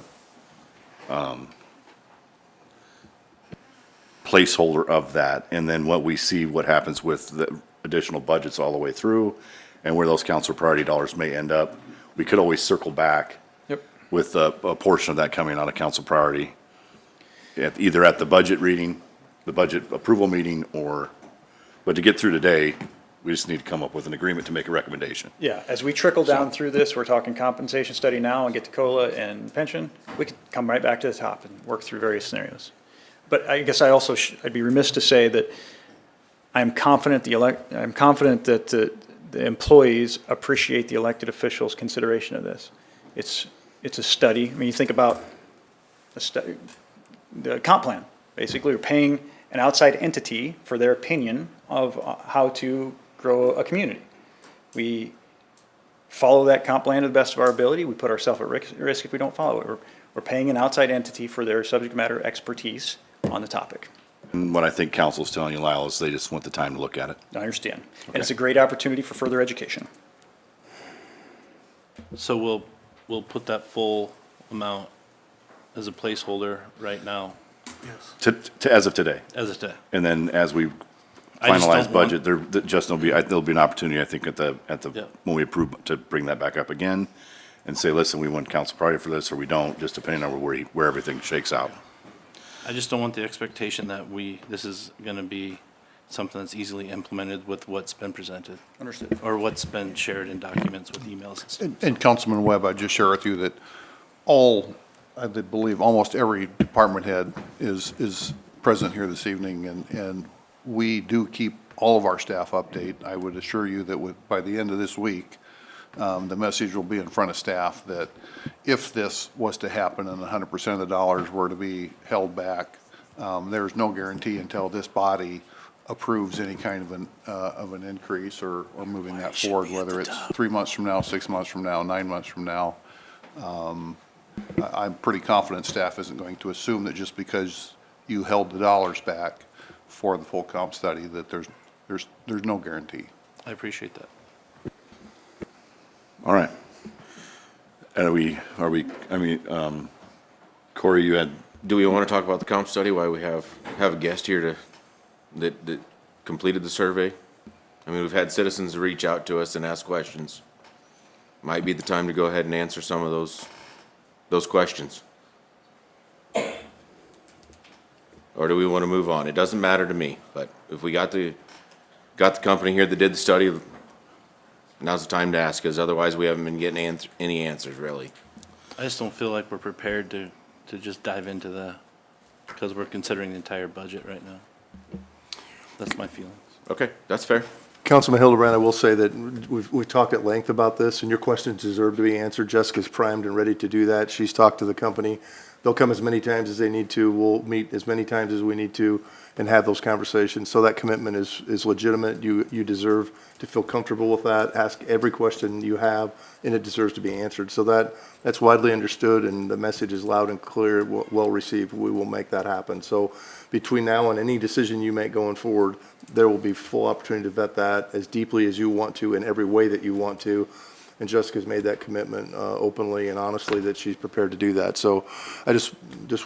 placeholder of that, and then what we see, what happens with the additional budgets all the way through, and where those council priority dollars may end up. We could always circle back. Yep. With a portion of that coming out of council priority, either at the budget reading, the budget approval meeting, but to get through today, we just need to come up with an agreement to make a recommendation. Yeah, as we trickle down through this, we're talking compensation study now and get to COLA and pension, we could come right back to the top and work through various scenarios. But I guess I also, I'd be remiss to say that I'm confident that the employees appreciate the elected officials' consideration of this. It's a study. I mean, you think about the comp plan. Basically, we're paying an outside entity for their opinion of how to grow a community. We follow that comp plan to the best of our ability. We put ourselves at risk if we don't follow it. We're paying an outside entity for their subject matter expertise on the topic. And what I think council's telling you, Lyle, is they just want the time to look at it. I understand. And it's a great opportunity for further education. So we'll put that full amount as a placeholder right now, As of today. as of today. And then as we I just finalize don't budget, there'll be an opportunity, I think, Yeah. when we approve, to bring that back up again and say, listen, we want council priority for this, or we don't, just depending on where everything shakes out. I just don't want the expectation that this is gonna be something that's easily implemented with what's been presented. Understood. Or what's been shared in documents with emails and stuff. And Councilman Webb, I'd just share with you that I believe almost every department head is present here this evening, and we do keep all of our staff update. I would assure you that by the end of this week, the message will be in front of staff that if this was to happen and 100% of the dollars were to be held back, there's no guarantee until this body approves any kind of an increase or moving that forward, whether it's 3 months from now, 6 months from now, 9 months from now. I'm pretty confident staff isn't going to assume that just because you held the dollars back for the full comp study, that there's no guarantee. I appreciate that. All right. Corey, you had, Do we want to talk about the comp study, why we have a guest here that completed the survey? I mean, we've had citizens reach out to us and ask questions. Might be the time to go ahead and answer some of those questions. Or do we want to move on? It doesn't matter to me, but if we got the company here that did the study, now's the time to ask, because otherwise we haven't been getting any answers, really. I just don't feel like we're prepared to just dive into because we're considering the entire budget right now. That's my feelings. Okay, that's fair. Councilman Hildebrand, I will say that we've talked at length about this, and your questions deserve to be answered. Jessica's primed and ready to do that. She's talked to the company. they'll come as many times as they need to. We'll meet as many times as we need to and have those conversations. So that commitment is legitimate. You deserve to feel comfortable with that. Ask every question you have, and it deserves to be answered. So that's widely understood, and the message is loud and clear, well received. We will make that happen. So between now and any decision you make going forward, there will be full opportunity to vet that as deeply as you want to in every way that you want to. And Jessica's made that commitment openly and honestly that she's prepared to do that. So I just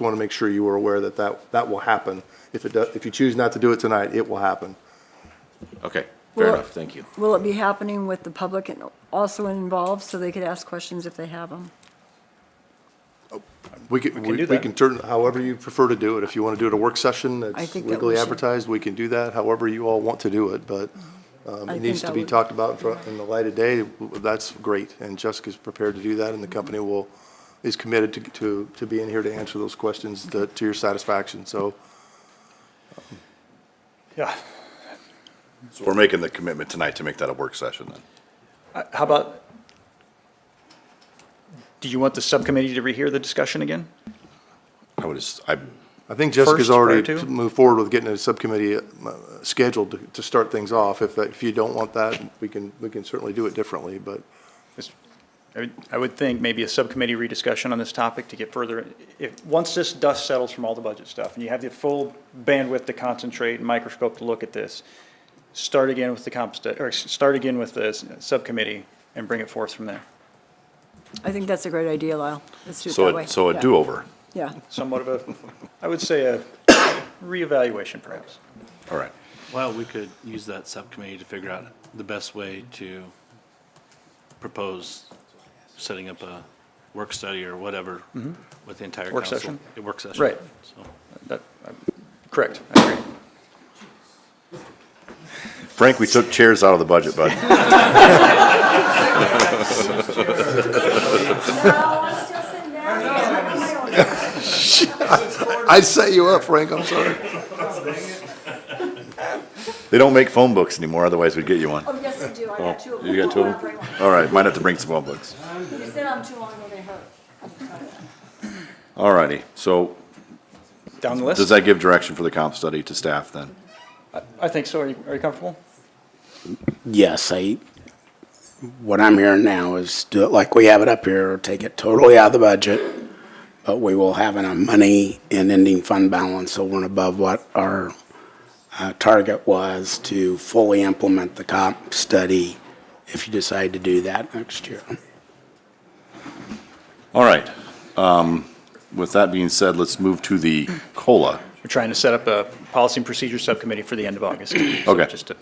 want to make sure you are aware that will happen. If you choose not to do it tonight, it will happen. Okay, fair Well- enough, thank you. Will it be happening with the public and also involved, so they could ask questions if they have them? We can turn, however you prefer to do it. If you want to do it a work session I that's think that legally we should. advertised, we can do that, however you all want to do it. But I it needs think to that be would- talked about in the light of day. That's great. And Jessica's prepared to do that, and the company is committed to being here to answer those questions to your satisfaction. So Yeah. So we're making the commitment tonight to make that a work session then. How about, do you want the subcommittee to rehear the discussion again? I think Jessica's First, already prior to? moved forward with getting a subcommittee scheduled to start things off. If you don't want that, we can certainly do it differently, but I would think maybe a subcommittee rediscussion on this topic to get further, once this dust settles from all the budget stuff, and you have the full bandwidth to concentrate and microscope to look at this, start again with start again with the subcommittee and bring it forth from there. I think that's a great idea, Lyle. Let's do it that way. So a Yeah. do-over. Yeah. Somewhat of a, I would say a reevaluation perhaps. All right. Well, we could use that subcommittee to figure out the best way to propose setting up a work study or whatever with the entire Work council. session? A work session. Right. So, Correct, I agree. Frank, we took chairs out of the budget, bud. No, I'm still sitting down. I set you up, Frank, I'm sorry. They don't make phone books anymore, otherwise we'd get you one. Oh, yes, I do. I got two of them. You got two of them? All right, might have to bring some phone books. You sit on them too long, they hurt. All righty, so Down the does list? that give direction for the comp study to staff then? I think so. Are you comfortable? Yes, what I'm hearing now is do it like we have it up here, or take it totally out of the budget, but we will have enough money in ending fund balance over and above what our target was to fully implement the comp study if you decide to do that next year. All right. With that being said, let's move to the COLA. We're trying to set up a policy and procedure subcommittee for the end of August. So Okay. just to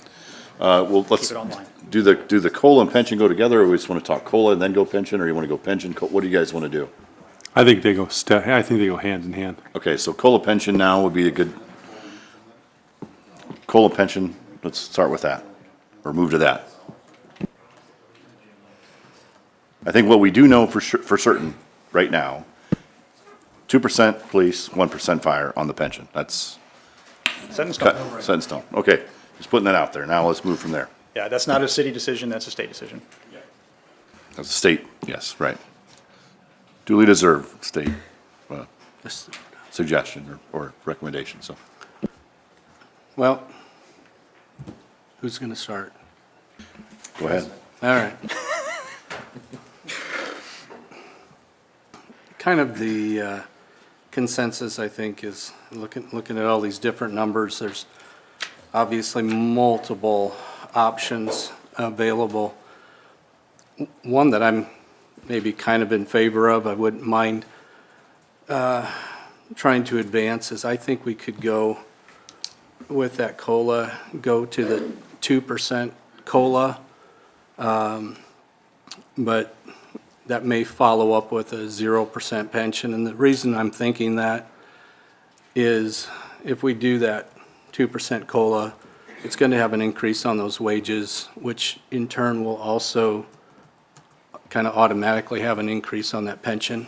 Well, let's keep it online. do the COLA and pension go together, or we just want to talk COLA and then go pension, or you want to go pension? What do you guys want to do? I think they go hand in hand. Okay, so COLA pension now would be a good, COLA pension, let's start with that, or move to that. I think what we do know for certain right now, 2% police, 1% fire on the pension. That's Set in cut, stone. set in stone. Okay, just putting that out there. Now let's move from there. Yeah, that's not a city decision, that's a state decision. That's a state, yes, right. Duly deserved state this- suggestion or recommendation, so. Well, who's going to start? Go ahead. All right. Kind of the consensus, I think, is looking at all these different numbers. There's obviously multiple options available. One that I'm maybe kind of in favor of, I wouldn't mind trying to advance, is I think we could go with that COLA, go to the 2% COLA, but that may follow up with a 0% pension. And the reason I'm thinking that is if we do that 2% COLA, it's going to have an increase on those wages, which in turn will also kind of automatically have an increase on that pension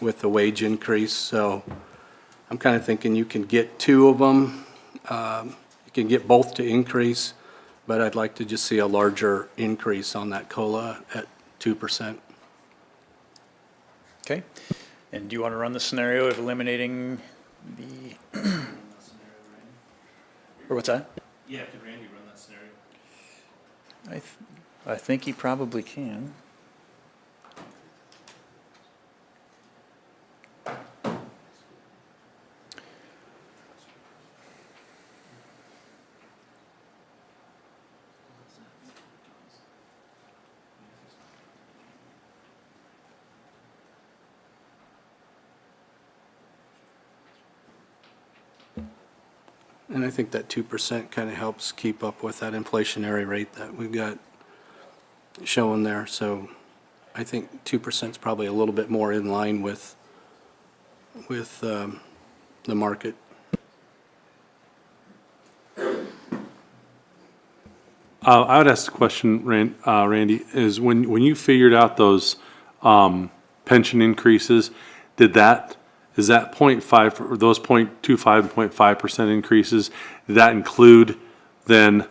with the wage increase. So I'm kind of thinking you can get two of them. You can get both to increase, but I'd like to just see a larger increase on that COLA at 2%. Okay. And do you want to run the scenario of eliminating the, or what's that? Yeah, could Randy run that scenario? I think he probably can. And I think that 2% kind of helps keep up with that inflationary rate that we've got showing there. So I think 2% is probably a little bit more in line with the market. I would ask the question, Randy, is when you figured out those pension increases, is that 0.5, or those 0.25 and 0.5% increases, did that include then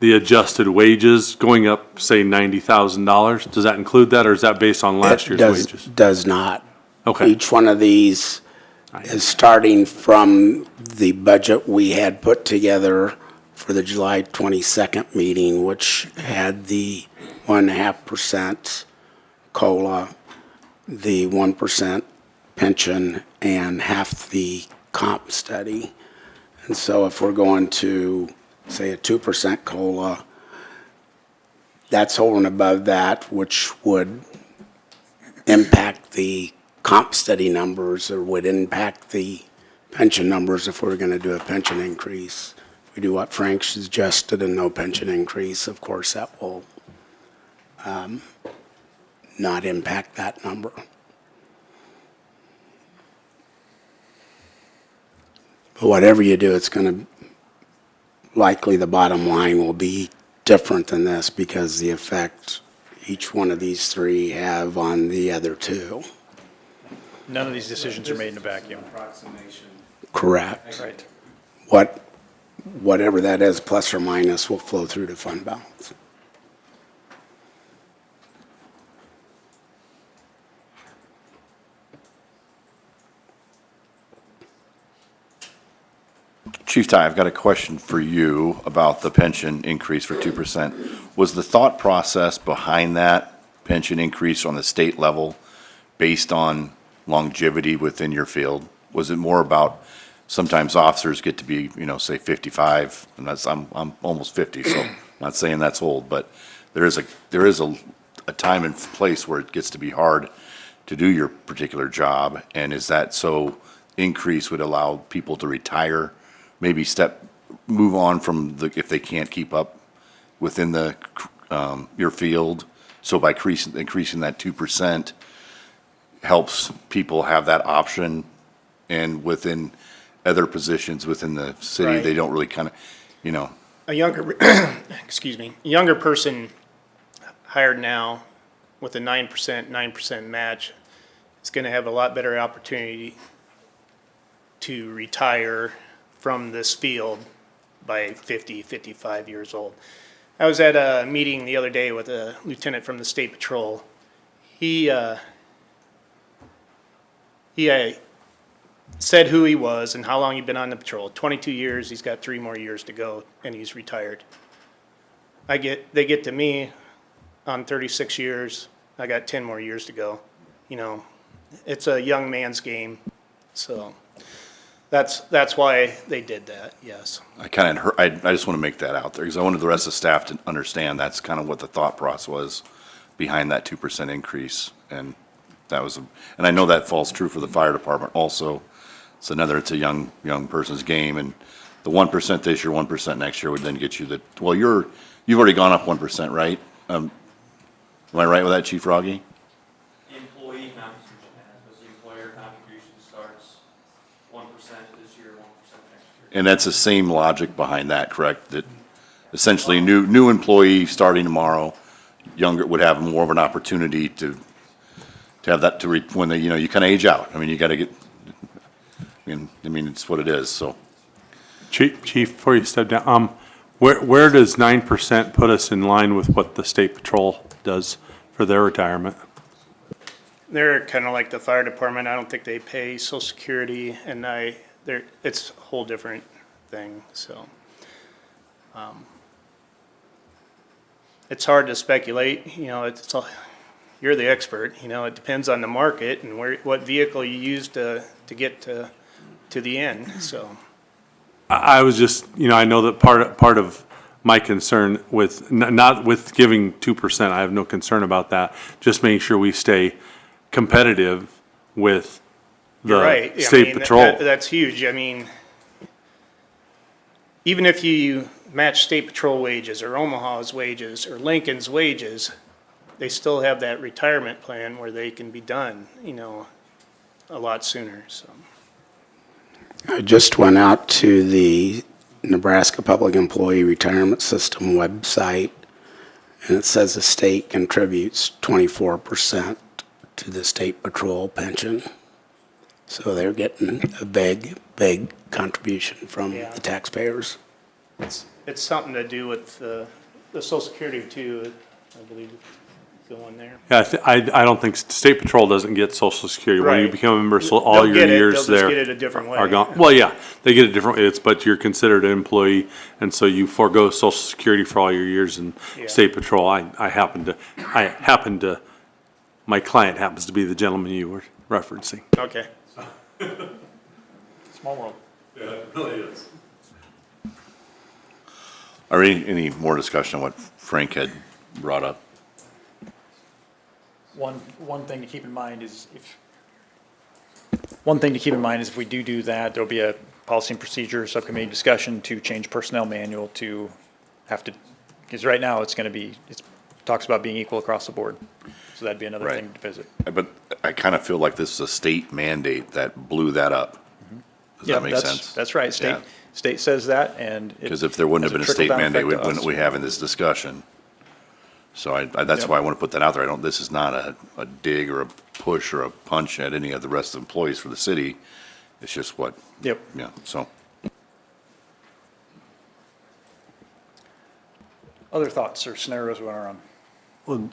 the adjusted wages going up, say, $90,000? Does that include that, or is that based on last year's wages? Does not. Okay. Each one of these is starting from the budget we had put together for the July 22nd meeting, which had the 1.5% COLA, the 1% pension, and half the comp study. And so if we're going to, say, a 2% COLA, that's over and above that, which would impact the comp study numbers or would impact the pension numbers if we're going to do a pension increase. If we do what Frank suggested and no pension increase, of course, that will not impact that number. But whatever you do, it's going to, likely the bottom line will be different than this because the effect each one of these three have on the other two. None of these decisions are made in a vacuum. Correct. Right. Whatever that is, plus or minus, will flow through to fund balance. Chief Ty, I've got a question for you about the pension increase for 2%. Was the thought process behind that pension increase on the state level based on longevity within your field? Was it more about sometimes officers get to be, say 55, and I'm almost 50, so I'm not saying that's old, but there is a time and place where it gets to be hard to do your particular job, and is that so increase would allow people to retire, maybe move on from if they can't keep up within your field, so by increasing that 2% helps people have that option, and within other positions within the city, Right. they don't really kind of, A younger, excuse me, a younger person hired now with a 9% match is going to have a lot better opportunity to retire from this field by 50, 55 years old. I was at a meeting the other day with a lieutenant from the State Patrol. He said who he was and how long he'd been on the patrol. 22 years, he's got 3 more years to go, and he's retired. They get to me on 36 years, I got 10 more years to go. It's a young man's game, so that's why they did that, yes. I just want to make that out there, because I wanted the rest of the staff to understand that's kind of what the thought process was behind that 2% increase, and that was, and I know that falls true for the fire department also. So it's a young person's game, and the 1% this year, 1% next year would then get you you've already gone up 1%, right? Am I right with that, Chief Froggy? Employee contribution has, but the employer contribution starts 1% this year, 1% next year. And that's the same logic behind that, correct? That essentially new employee starting tomorrow, younger, would have more of an opportunity to have that when they, you kind of age out. I mean, you got to get, it's what it is, so. Chief, before you step down, where does 9% put us in line with what the State Patrol does for their retirement? They're kind of like the fire department. I don't think they pay social security, and it's a whole different thing, so. It's hard to speculate, you're the expert, it depends on the market and what vehicle you use to get to the end, so. I was just, I know that part of my concern with, not with giving 2%, I have no concern about that. Just making sure we stay competitive with You're right. the I state mean, patrol. That's huge. I mean, even if you match state patrol wages or Omaha's wages or Lincoln's wages, they still have that retirement plan where they can be done, a lot sooner, so. I just went out to the Nebraska Public Employee Retirement System website, and it says the state contributes 24% to the state patrol pension. So they're getting a big, big contribution from Yeah. the taxpayers. It's something to do with the social security too, I believe, going there. Yeah, I don't think, state patrol doesn't get social security. When you Right. become a member, so all They'll your get it, years they'll just there get it a different way. are gone. Well, yeah, they get a different, but you're considered an employee, and so you forego social security for all your years in Yeah. state patrol. I happen to, my client happens to be the gentleman you were referencing. Okay. Small world. Yeah, it really is. Are any more discussion on what Frank had brought up? One thing to keep in mind is if we do that, there'll be a policy and procedure subcommittee discussion to change personnel manual to have to, because right now it's gonna be, it talks about being equal across the board. So that'd be another Right. thing to visit. But I kind of feel like this is a state mandate that blew that up. Does Yeah, that make that's- sense? That's right. Yeah. State says that, and. Because if there wouldn't have been a state trickle-down mandate, effect to wouldn't us. we having this discussion? So that's Yep. why I want to put that out there. This is not a dig or a push or a punch at any of the rest of the employees for the city. It's just what, Yep. yeah, so. Other thoughts or scenarios we want to run? Well,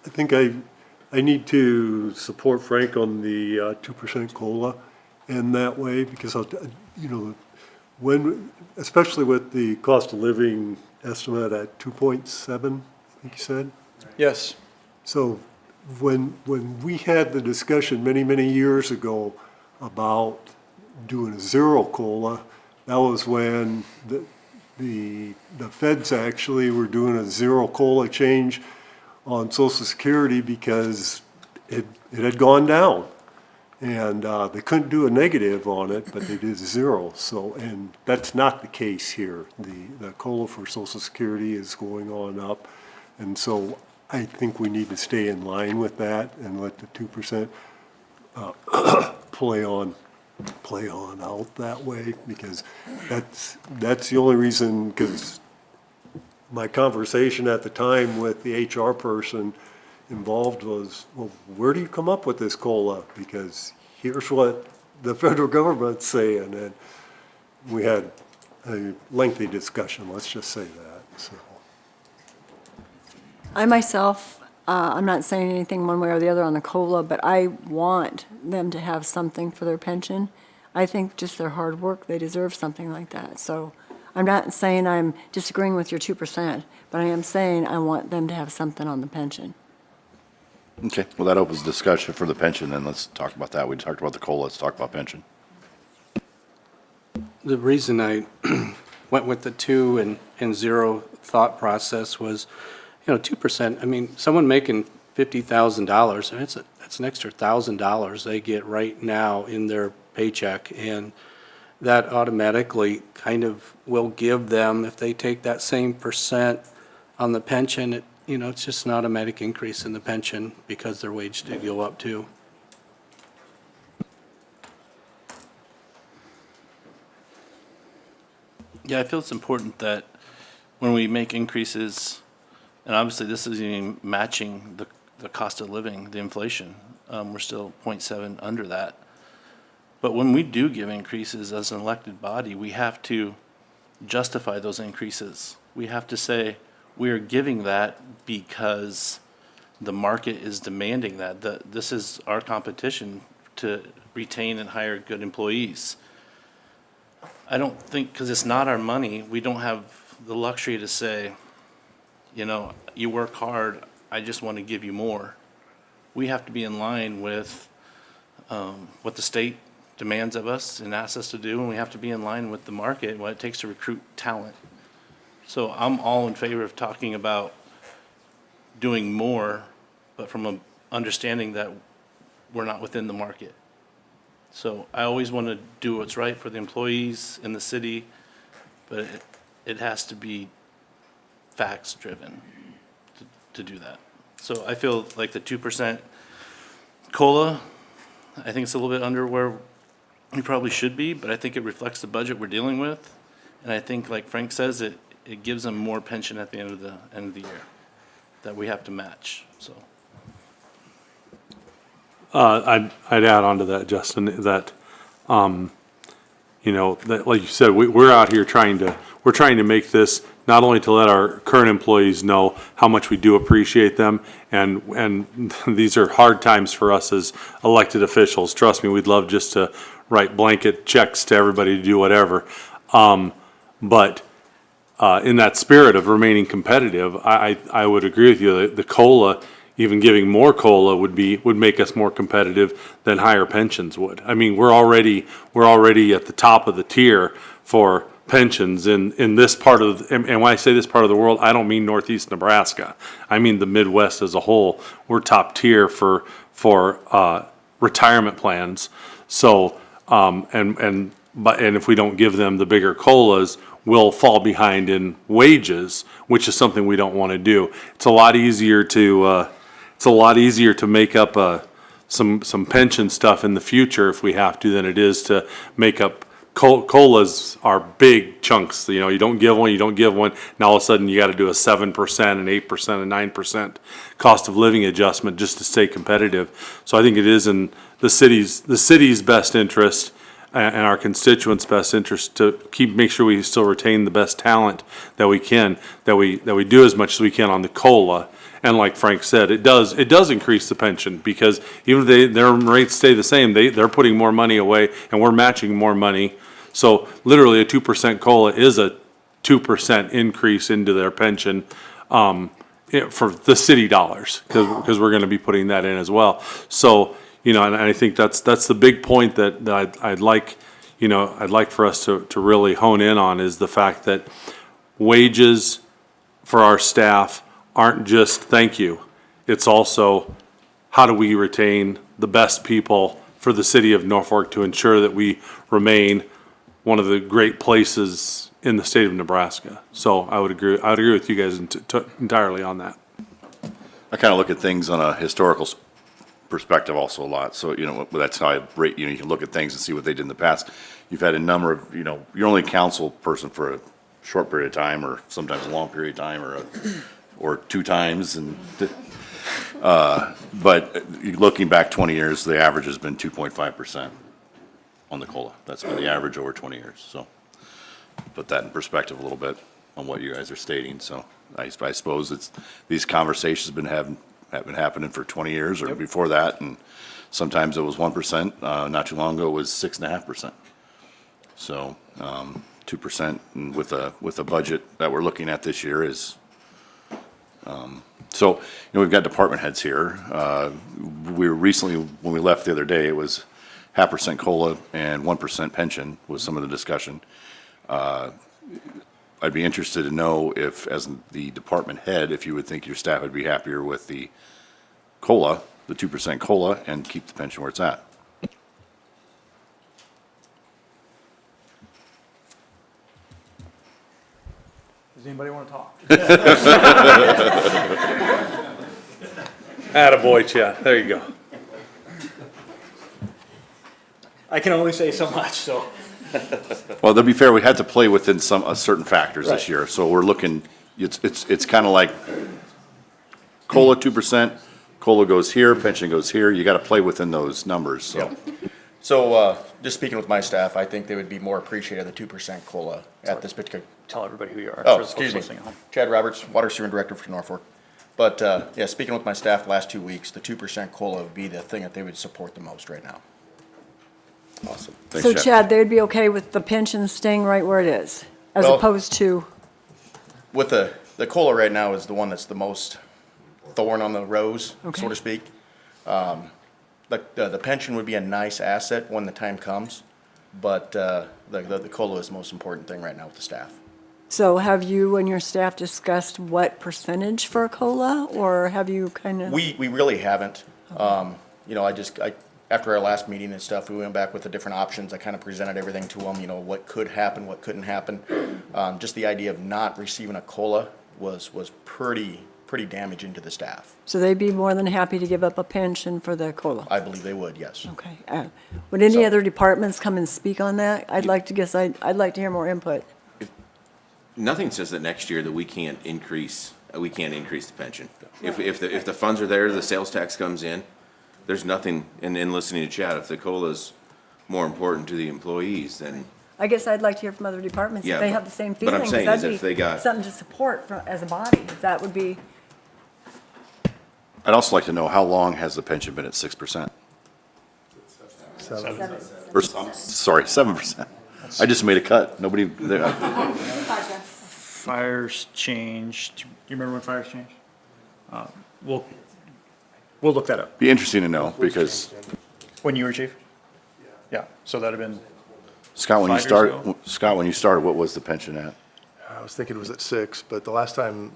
I think I need to support Frank on the 2% COLA in that way, because when, especially with the cost of living estimate at 2.7, I think you said. Yes. So when we had the discussion many, many years ago about doing a zero COLA, that was when the feds actually were doing a zero COLA change on Social Security because it had gone down. And they couldn't do a negative on it, but they did zero. So, and that's not the case here. The COLA for Social Security is going on up. And so I think we need to stay in line with that and let the 2% play on out that way, because that's the only reason, because my conversation at the time with the HR person involved was, well, where do you come up with this COLA? Because here's what the federal government's saying, and we had a lengthy discussion, let's just say that, so. I myself, I'm not saying anything one way or the other on the COLA, but I want them to have something for their pension. I think just their hard work, they deserve something like that. So I'm not saying I'm disagreeing with your 2%, but I am saying I want them to have something on the pension. Okay, well, that opens discussion for the pension, then let's talk about that. We talked about the COLA, let's talk about pension. The reason I went with the 2 and 0 thought process was, 2%, I mean, someone making $50,000, and that's an extra $1,000 they get right now in their paycheck, and that automatically kind of will give them, if they take that same percent on the pension, it's just an automatic increase in the pension because their wage did go up too. Yeah, I feel it's important that when we make increases, and obviously this isn't even matching the cost of living, the inflation, we're still 0.7 under that. But when we do give increases as an elected body, we have to justify those increases. We have to say, we are giving that because the market is demanding that. This is our competition to retain and hire good employees. I don't think, because it's not our money, we don't have the luxury to say, you know, you work hard, I just want to give you more. We have to be in line with what the state demands of us and asks us to do, and we have to be in line with the market, what it takes to recruit talent. So I'm all in favor of talking about doing more, but from an understanding that we're not within the market. So I always want to do what's right for the employees in the city, but it has to be facts-driven to do that. So I feel like the 2% COLA, I think it's a little bit under where we probably should be, but I think it reflects the budget we're dealing with. And I think, like Frank says, it gives them more pension at the end of the year that we have to match, so. I'd add on to that, Justin, that, you know, that, like you said, we're out here we're trying to make this not only to let our current employees know how much we do appreciate them, and these are hard times for us as elected officials. Trust me, we'd love just to write blanket checks to everybody to do whatever. But in that spirit of remaining competitive, I would agree with you that the COLA, even giving more COLA would make us more competitive than higher pensions would. I mean, we're already at the top of the tier for pensions in this part of, and when I say this part of the world, I don't mean Northeast Nebraska. I mean the Midwest as a whole. We're top tier for retirement plans. So, and if we don't give them the bigger COLAs, we'll fall behind in wages, which is something we don't want to do. It's a lot easier to make up some pension stuff in the future if we have to than it is to make up COLAs are big chunks. You know, you don't give one. Now all of a sudden you got to do a 7%, an 8%, and 9% cost of living adjustment just to stay competitive. So I think it is in the city's best interest and our constituents' best interest to make sure we still retain the best talent that we can, that we do as much as we can on the COLA. And like Frank said, it does increase the pension, because even if their rates stay the same, they're putting more money away and we're matching more money. So literally a 2% COLA is a 2% increase into their pension for the city dollars, because we're going to be putting that in as well. So, you know, and I think that's the big point that I'd like for us to really hone in on, is the fact that wages for our staff aren't just thank you. It's also, how do we retain the best people for the city of Norfolk to ensure that we remain one of the great places in the state of Nebraska. So I would agree with you guys entirely on that. I kind of look at things on a historical perspective also a lot. So, you know, that's how I rate, you know, you can look at things and see what they did in the past. You've had a number of, you know, you're only a council person for a short period of time, or sometimes a long period of time, or two times. But looking back 20 years, the average has been 2.5% on the COLA. That's been the average over 20 years. So put that in perspective a little bit on what you guys are stating. So I suppose these conversations have been happening for 20 years or before that, and sometimes it was 1%. Not too long ago, it was 6.5%. So 2%, and with a budget that we're looking at this year is. So, you know, we've got department heads here. We were recently, when we left the other day, it was 0.5% COLA and 1% pension was some of the discussion. I'd be interested to know if, as the department head, if you would think your staff would be happier with the COLA, the 2% COLA, and keep the pension where it's at. Does anybody want to talk? Attaboy, Chad. There you go. I can only say so much, so. Well, to be fair, we had to play within some certain factors this year, so we're looking. It's kind of like COLA 2%, COLA goes here, pension goes here. You got to play within those numbers. So, So, just speaking with my staff, I think they would be more appreciative of the 2% COLA at this particular. Tell everybody who you are. Oh, for the folks excuse me. listening at home. Chad Roberts, Water Sewer Director for Norfolk. But, yeah, speaking with my staff the last 2 weeks, the 2% COLA would be the thing that they would support the most right now. Awesome. Thanks, So Chad, they'd be okay with the pension staying right where it is, as Well- opposed to, With the COLA right now is the one that's the most thorn on the rose, so Okay. to speak. The pension would be a nice asset when the time comes, but the COLA is the most important thing right now with the staff. so have you and your staff discussed what percentage for a COLA, or have you kind of? We really haven't. You know, after our last meeting and stuff, we went back with the different options. I kind of presented everything to them, you know, what could happen, what couldn't happen. Just the idea of not receiving a COLA was pretty damaging to the staff. So they'd be more than happy to give up a pension for the COLA? I believe they would, yes. Okay. Would any So- other departments come and speak on that? I'd like to hear more input. Nothing says that next year that we can't increase the pension. If the funds are there, the sales tax comes in, there's nothing, and listening to Chad, if the COLA's more important to the employees, then I guess I'd like to hear from other departments Yeah, if they but- have the same but feeling. I'm 'cause saying that'd is be if they got- something to support as a body. That would be, I'd also like to know, how long has the pension been at 6%? Or, sorry, 7%. I just made a cut. Nobody, Fires changed, do you remember when fires changed? We'll look that up. be interesting to know, because When you were chief? Yeah, so that'd have been, Scott, when you 5 years ago? started, what was the pension at? I was thinking it was at 6, but the last time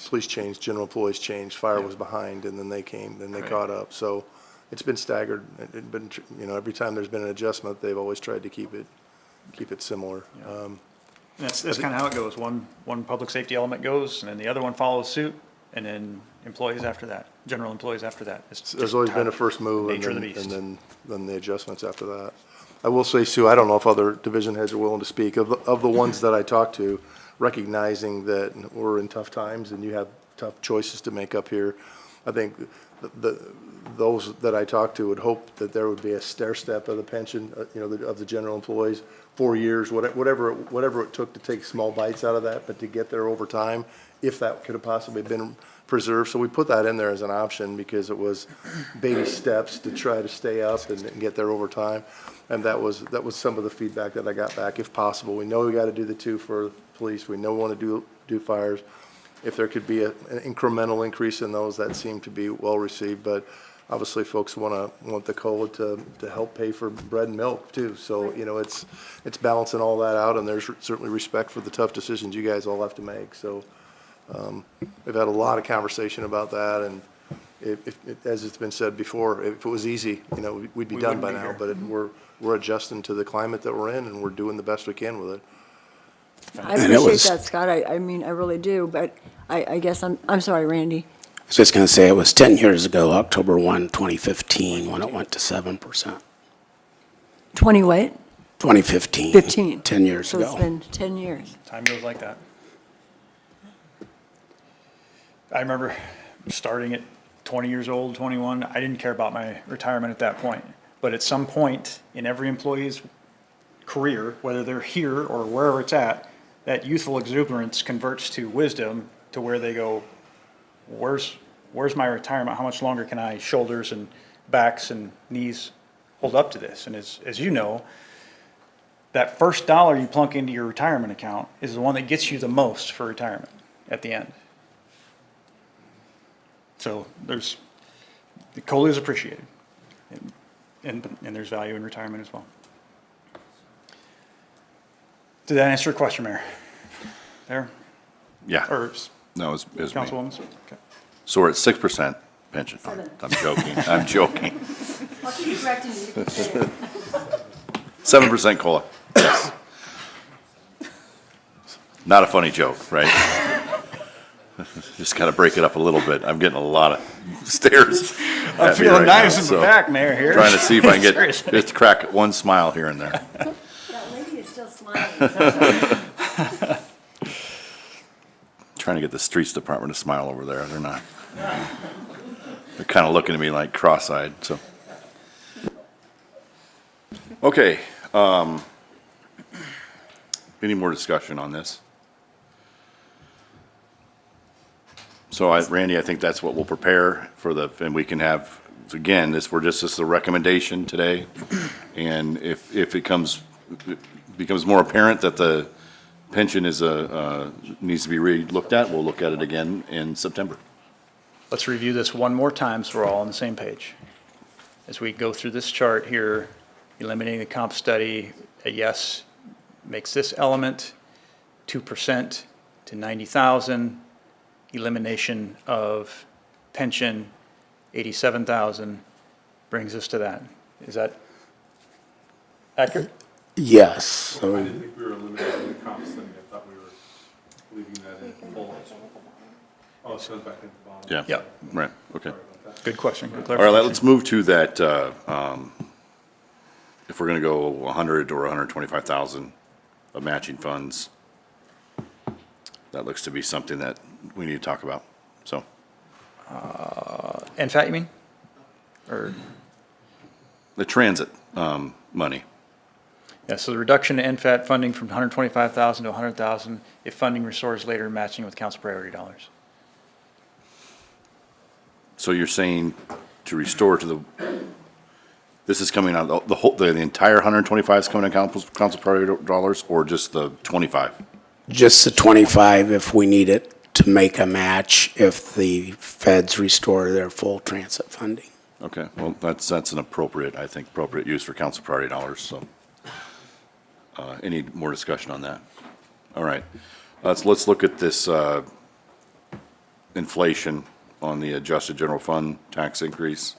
police changed, general employees changed, fire was behind, and then they came, then they caught up. So it's been staggered. It's been, you know, every time there's been an adjustment, they've always tried to keep it similar. that's kind of how it goes. One public safety element goes, and then the other one follows suit, and then employees after that, general employees after that. It's There's just always been how- a first move and nature of the then, beast. then the adjustments after that. I will say, Sue, I don't know if other division heads are willing to speak. Of the ones that I talked to, recognizing that we're in tough times and you have tough choices to make up here, I think those that I talked to would hope that there would be a stair step of the pension, you know, of the general employees, 4 years, whatever it took to take small bites out of that, but to get there over time, if that could have possibly been preserved. So we put that in there as an option because it was baby steps to try to stay up and get there over time. And that was some of the feedback that I got back, if possible. We know we got to do the 2 for police. We know we want to do fires. If there could be an incremental increase in those, that seemed to be well received. But obviously, folks want the COLA to help pay for bread and milk too. So, you know, it's balancing all that out, and there's certainly respect for the tough decisions you guys all have to make. So we've had a lot of conversation about that, and as it's been said before, if it was easy, you know, we'd be done by now. But we're adjusting to the climate that we're in, and we're doing the best we can with it. I And it appreciate was- that, Scott. I mean, I really do, but I guess I'm sorry, Randy. I was just going to say, it was 10 years ago, October 1, 2015, when it went to 7%. 20 what? 2015. 15. 10 years So ago. it's been 10 years. Time goes like that. I remember starting at 20 years old, 21. I didn't care about my retirement at that point. But at some point in every employee's career, whether they're here or wherever it's at, that youthful exuberance converts to wisdom to where they go, where's my retirement? How much longer can I shoulders and backs and knees hold up to this? And as you know, that first dollar you plunk into your retirement account is the one that gets you the most for retirement at the end. So the COLA is appreciated, and there's value in retirement as well. Did that answer your question, Mayor? There? Yeah. Or No, it was me. Councilwoman's? Okay. So we're at 6% pension fund. I'm joking. I'm joking. I'll keep correcting you. You can say it. 7% COLA. Yes. Not a funny joke, right? Just gotta break it up a little bit. I'm getting a lot of stares. I'm feeling nice in the back, Mayor, here. Trying to see if I can get, Seriously. just crack one smile here and there. That lady is still smiling. Trying to get the streets department to smile over there. They're not. They're kind of looking at me like cross-eyed, so. Okay, any more discussion on this? So Randy, I think that's what we'll prepare for and we can have, again, this is a recommendation today. And if it becomes more apparent that the pension needs to be re-looked at, we'll look at it again in September. Let's review this one more time so we're all on the same page. As we go through this chart here, eliminating the comp study, a yes makes this element 2% to 90,000. Elimination of pension, 87,000, brings us to that. Is that accurate? Yes. I So didn't think we were eliminating the comp study. I thought we were leaving that in full. Oh, it goes back in the bottom. Yeah. Yeah. Right, okay. Good question, good All right, clarification. let's move to that, if we're gonna go 100 or 125,000 of matching funds. That looks to be something that we need to talk about, so. NFAT, you mean? Or, The transit, money. yeah, so the reduction in NFAT funding from 125,000 to 100,000 if funding restores later matching with council priority dollars. So you're saying to restore to the, this is coming out, the entire 125 is coming out of council priority dollars, or just the 25? just the 25 if we need it to make a match if the feds restore their full transit funding. Okay, well, that's an appropriate use for council priority dollars, so. Any more discussion on that? All right, let's look at this, inflation on the adjusted general fund tax increase.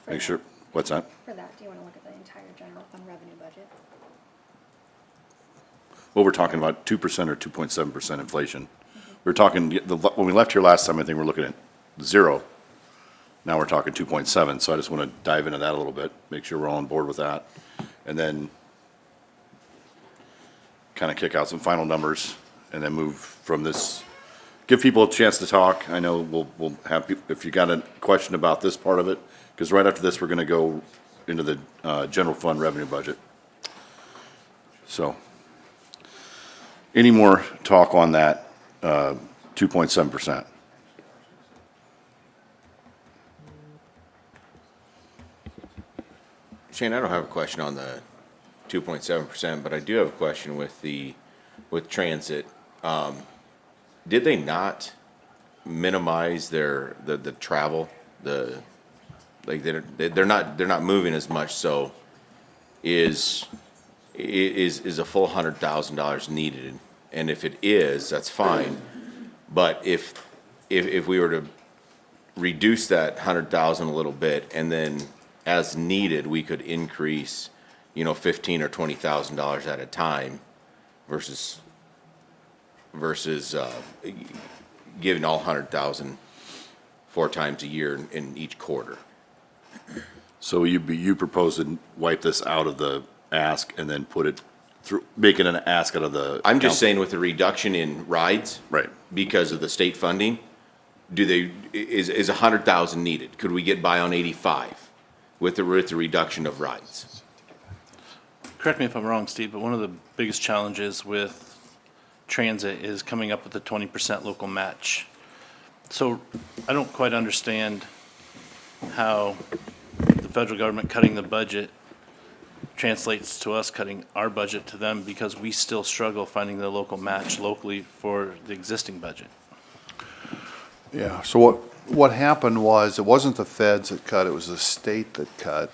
Make sure, what's that? For that, do you want to look at the entire general fund revenue budget? Well, we're talking about 2% or 2.7% inflation. We're talking, when we left here last time, I think we're looking at 0. Now we're talking 2.7, so I just want to dive into that a little bit, make sure we're all on board with that. And then kind of kick out some final numbers and then move from this, give people a chance to talk. I know we'll have people, if you got a question about this part of it, because right after this, we're going to go into the general fund revenue budget. So, any more talk on that 2.7%? Shane, I don't have a question on the 2.7%, but I do have a question with transit. Did they not minimize the travel? Like they're not moving as much, so is a full $100,000 needed? And if it is, that's fine. But if we were to reduce that 100,000 a little bit, and then as needed, we could increase, $15,000 or $20,000 at a time, versus giving all 100,000 4 times a year in each quarter. So you propose to wipe this out of the ask and then put it through, making an ask out of the. I'm just saying with the reduction in rides. Right. Because of the state funding, is 100,000 needed? Could we get by on 85 with the reduction of rides? Correct me if I'm wrong, Steve, but one of the biggest challenges with transit is coming up with a 20% local match. So I don't quite understand how the federal government cutting the budget translates to us cutting our budget to them, because we still struggle finding the local match locally for the existing budget. Yeah, so what happened was, it wasn't the feds that cut, it was the state that cut,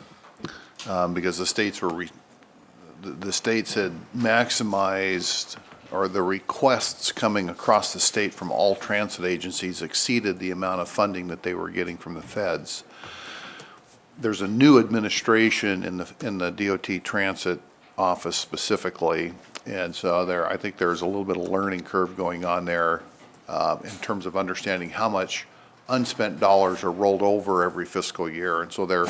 because the states the states had maximized, or the requests coming across the state from all transit agencies exceeded the amount of funding that they were getting from the feds. There's a new administration in the DOT transit office specifically, and so I think there's a little bit of learning curve going on there in terms of understanding how much unspent dollars are rolled over every fiscal year. And so they're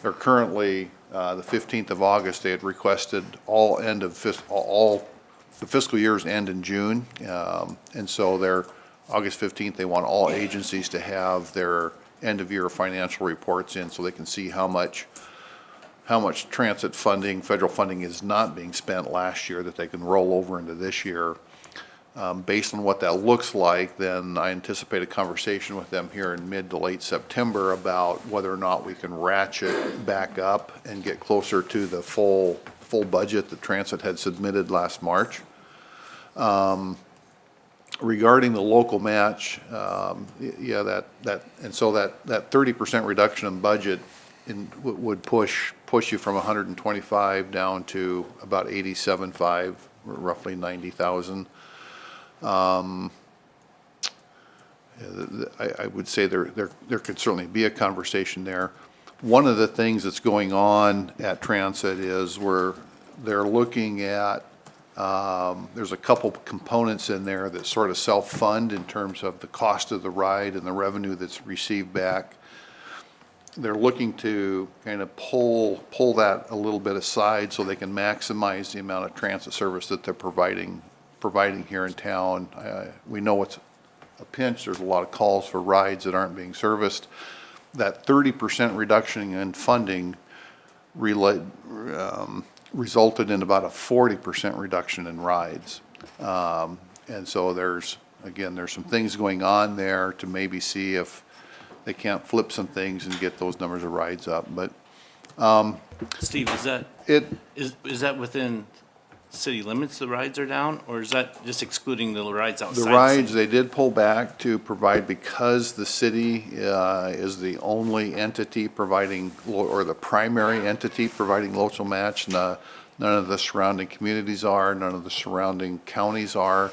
currently, the 15th of August, they had requested all the fiscal years end in June. And so they're, August 15th, they want all agencies to have their end of year financial reports in so they can see how much transit funding, federal funding is not being spent last year that they can roll over into this year. Based on what that looks like, then I anticipate a conversation with them here in mid to late September about whether or not we can ratchet back up and get closer to the full budget that Transit had submitted last March. Regarding the local match, yeah, and so that 30% reduction in budget would push you from 125 down to about 87.5, roughly 90,000. I would say there could certainly be a conversation there. One of the things that's going on at Transit is they're looking at, there's a couple components in there that sort of self-fund in terms of the cost of the ride and the revenue that's received back. They're looking to kind of pull that a little bit aside so they can maximize the amount of transit service that they're providing here in town. We know it's a pinch. There's a lot of calls for rides that aren't being serviced. That 30% reduction in funding resulted in about a 40% reduction in rides. And so there's some things going on there to maybe see if they can't flip some things and get those numbers of rides up. But Steve, is that within city limits the rides are down, or is that just excluding the rides outside? the rides, they did pull back to provide, because the city is the only entity providing, or the primary entity providing local match. None of the surrounding communities are, none of the surrounding counties are.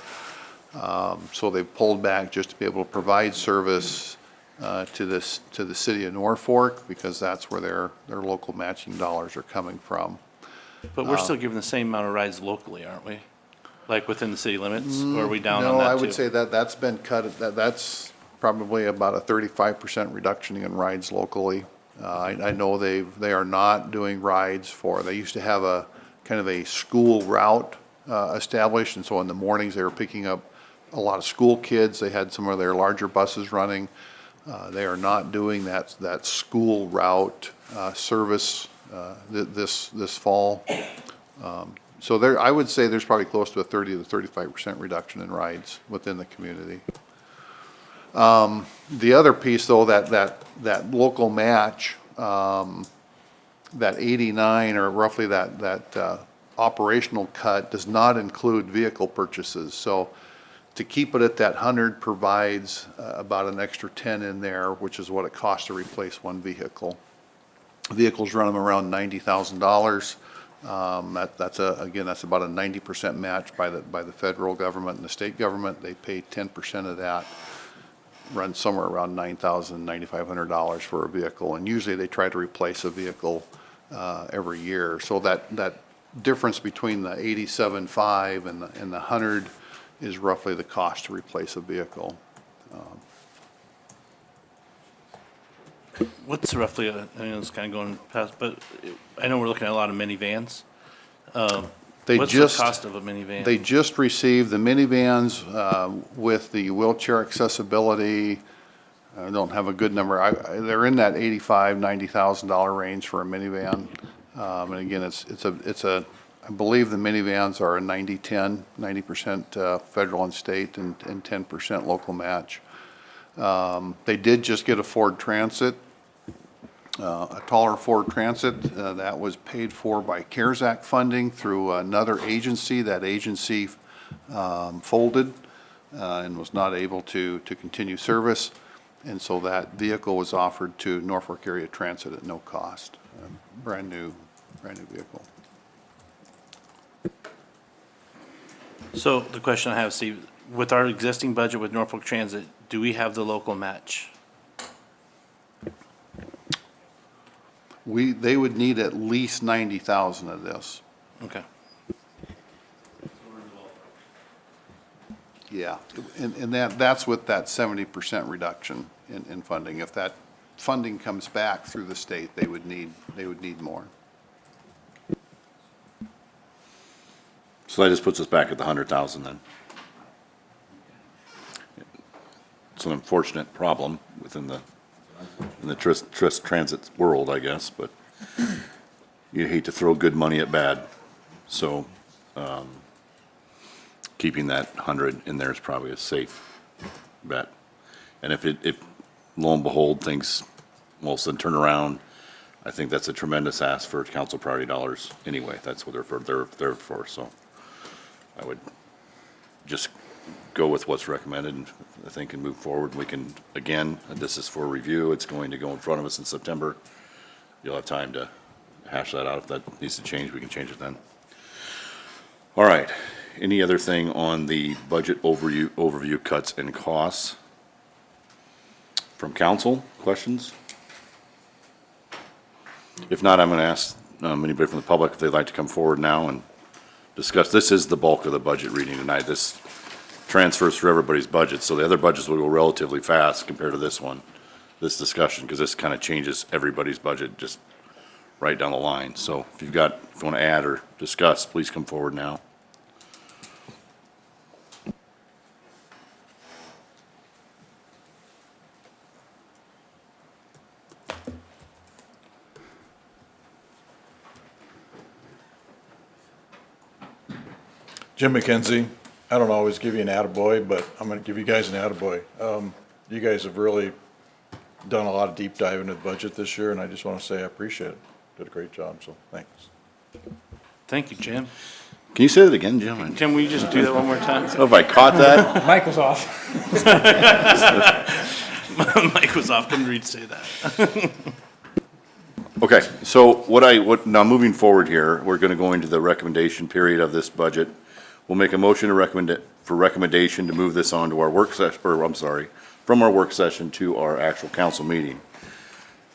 So they pulled back just to be able to provide service to the city of Norfolk, because that's where their local matching dollars are coming from. But we're still giving the same amount of rides locally, aren't we? Like within the city limits, or are we down on that No, too? I would say that's been cut, that's probably about a 35% reduction in rides locally. I know they are not doing rides they used to have a kind of a school route established, and so in the mornings they were picking up a lot of school kids. They had some of their larger buses running. They are not doing that school route service this fall. So I would say there's probably close to a 30 to 35% reduction in rides within the community. The other piece, though, that local match, that 89, or roughly that operational cut, does not include vehicle purchases. So to keep it at that 100 provides about an extra 10 in there, which is what it costs to replace one vehicle. Vehicles run them around $90,000. That's about a 90% match by the federal government and the state government. They pay 10% of that, runs somewhere around $9,000, $9,500 for a vehicle, and usually they try to replace a vehicle every year. So that difference between the 87.5 and the 100 is roughly the cost to replace a vehicle. What's roughly, I mean, it's kind of going past, but I know we're looking at a lot of minivans. What's the cost of a minivan? They just received the minivans with the wheelchair accessibility. I don't have a good number. They're in that $85,000, $90,000 range for a minivan. And again, I believe the minivans are a 90-10, 90% federal and state and 10% local match. They did just get a Ford Transit, a taller Ford Transit that was paid for by CARES Act funding through another agency. That agency folded and was not able to continue service. And so that vehicle was offered to Norfolk Area Transit at no cost. Brand new vehicle. So the question I have, Steve, with our existing budget with Norfolk Transit, do we have the local match? They would need at least 90,000 of this. Okay. Yeah, and that's with that 70% reduction in funding. If that funding comes back through the state, they would need more. So that just puts us back at the 100,000 then. It's an unfortunate problem within the transit world, I guess, but you hate to throw good money at bad. So, keeping that 100 in there is probably a safe bet. And if lo and behold, things will then turn around, I think that's a tremendous ask for council priority dollars anyway. That's what they're for, so I would just go with what's recommended, and I think, and move forward. We can, again, this is for review. It's going to go in front of us in September. You'll have time to hash that out. If that needs to change, we can change it then. All right. Any other thing on the budget overview cuts and costs? From council, questions? If not, I'm going to ask anybody from the public if they'd like to come forward now and discuss. This is the bulk of the budget reading tonight. This transfers for everybody's budget, so the other budgets will go relatively fast compared to this one, this discussion, because this kind of changes everybody's budget just right down the line. So if you want to add or discuss, please come forward now. Jim McKenzie, I don't always give you an attaboy, but I'm going to give you guys an attaboy. You guys have really done a lot of deep dive into the budget this year, and I just want to say I appreciate it. Did a great job, so thanks. Thank you, Jim. Can you say that again, Jim? Can we just do that one more time? Oh, if I caught that? Mike was off. Mike was off, couldn't read say that. Okay, so now moving forward here, we're going to go into the recommendation period of this budget. We'll make a motion to recommendation to move this on to our work session, or I'm sorry, from our work session to our actual council meeting.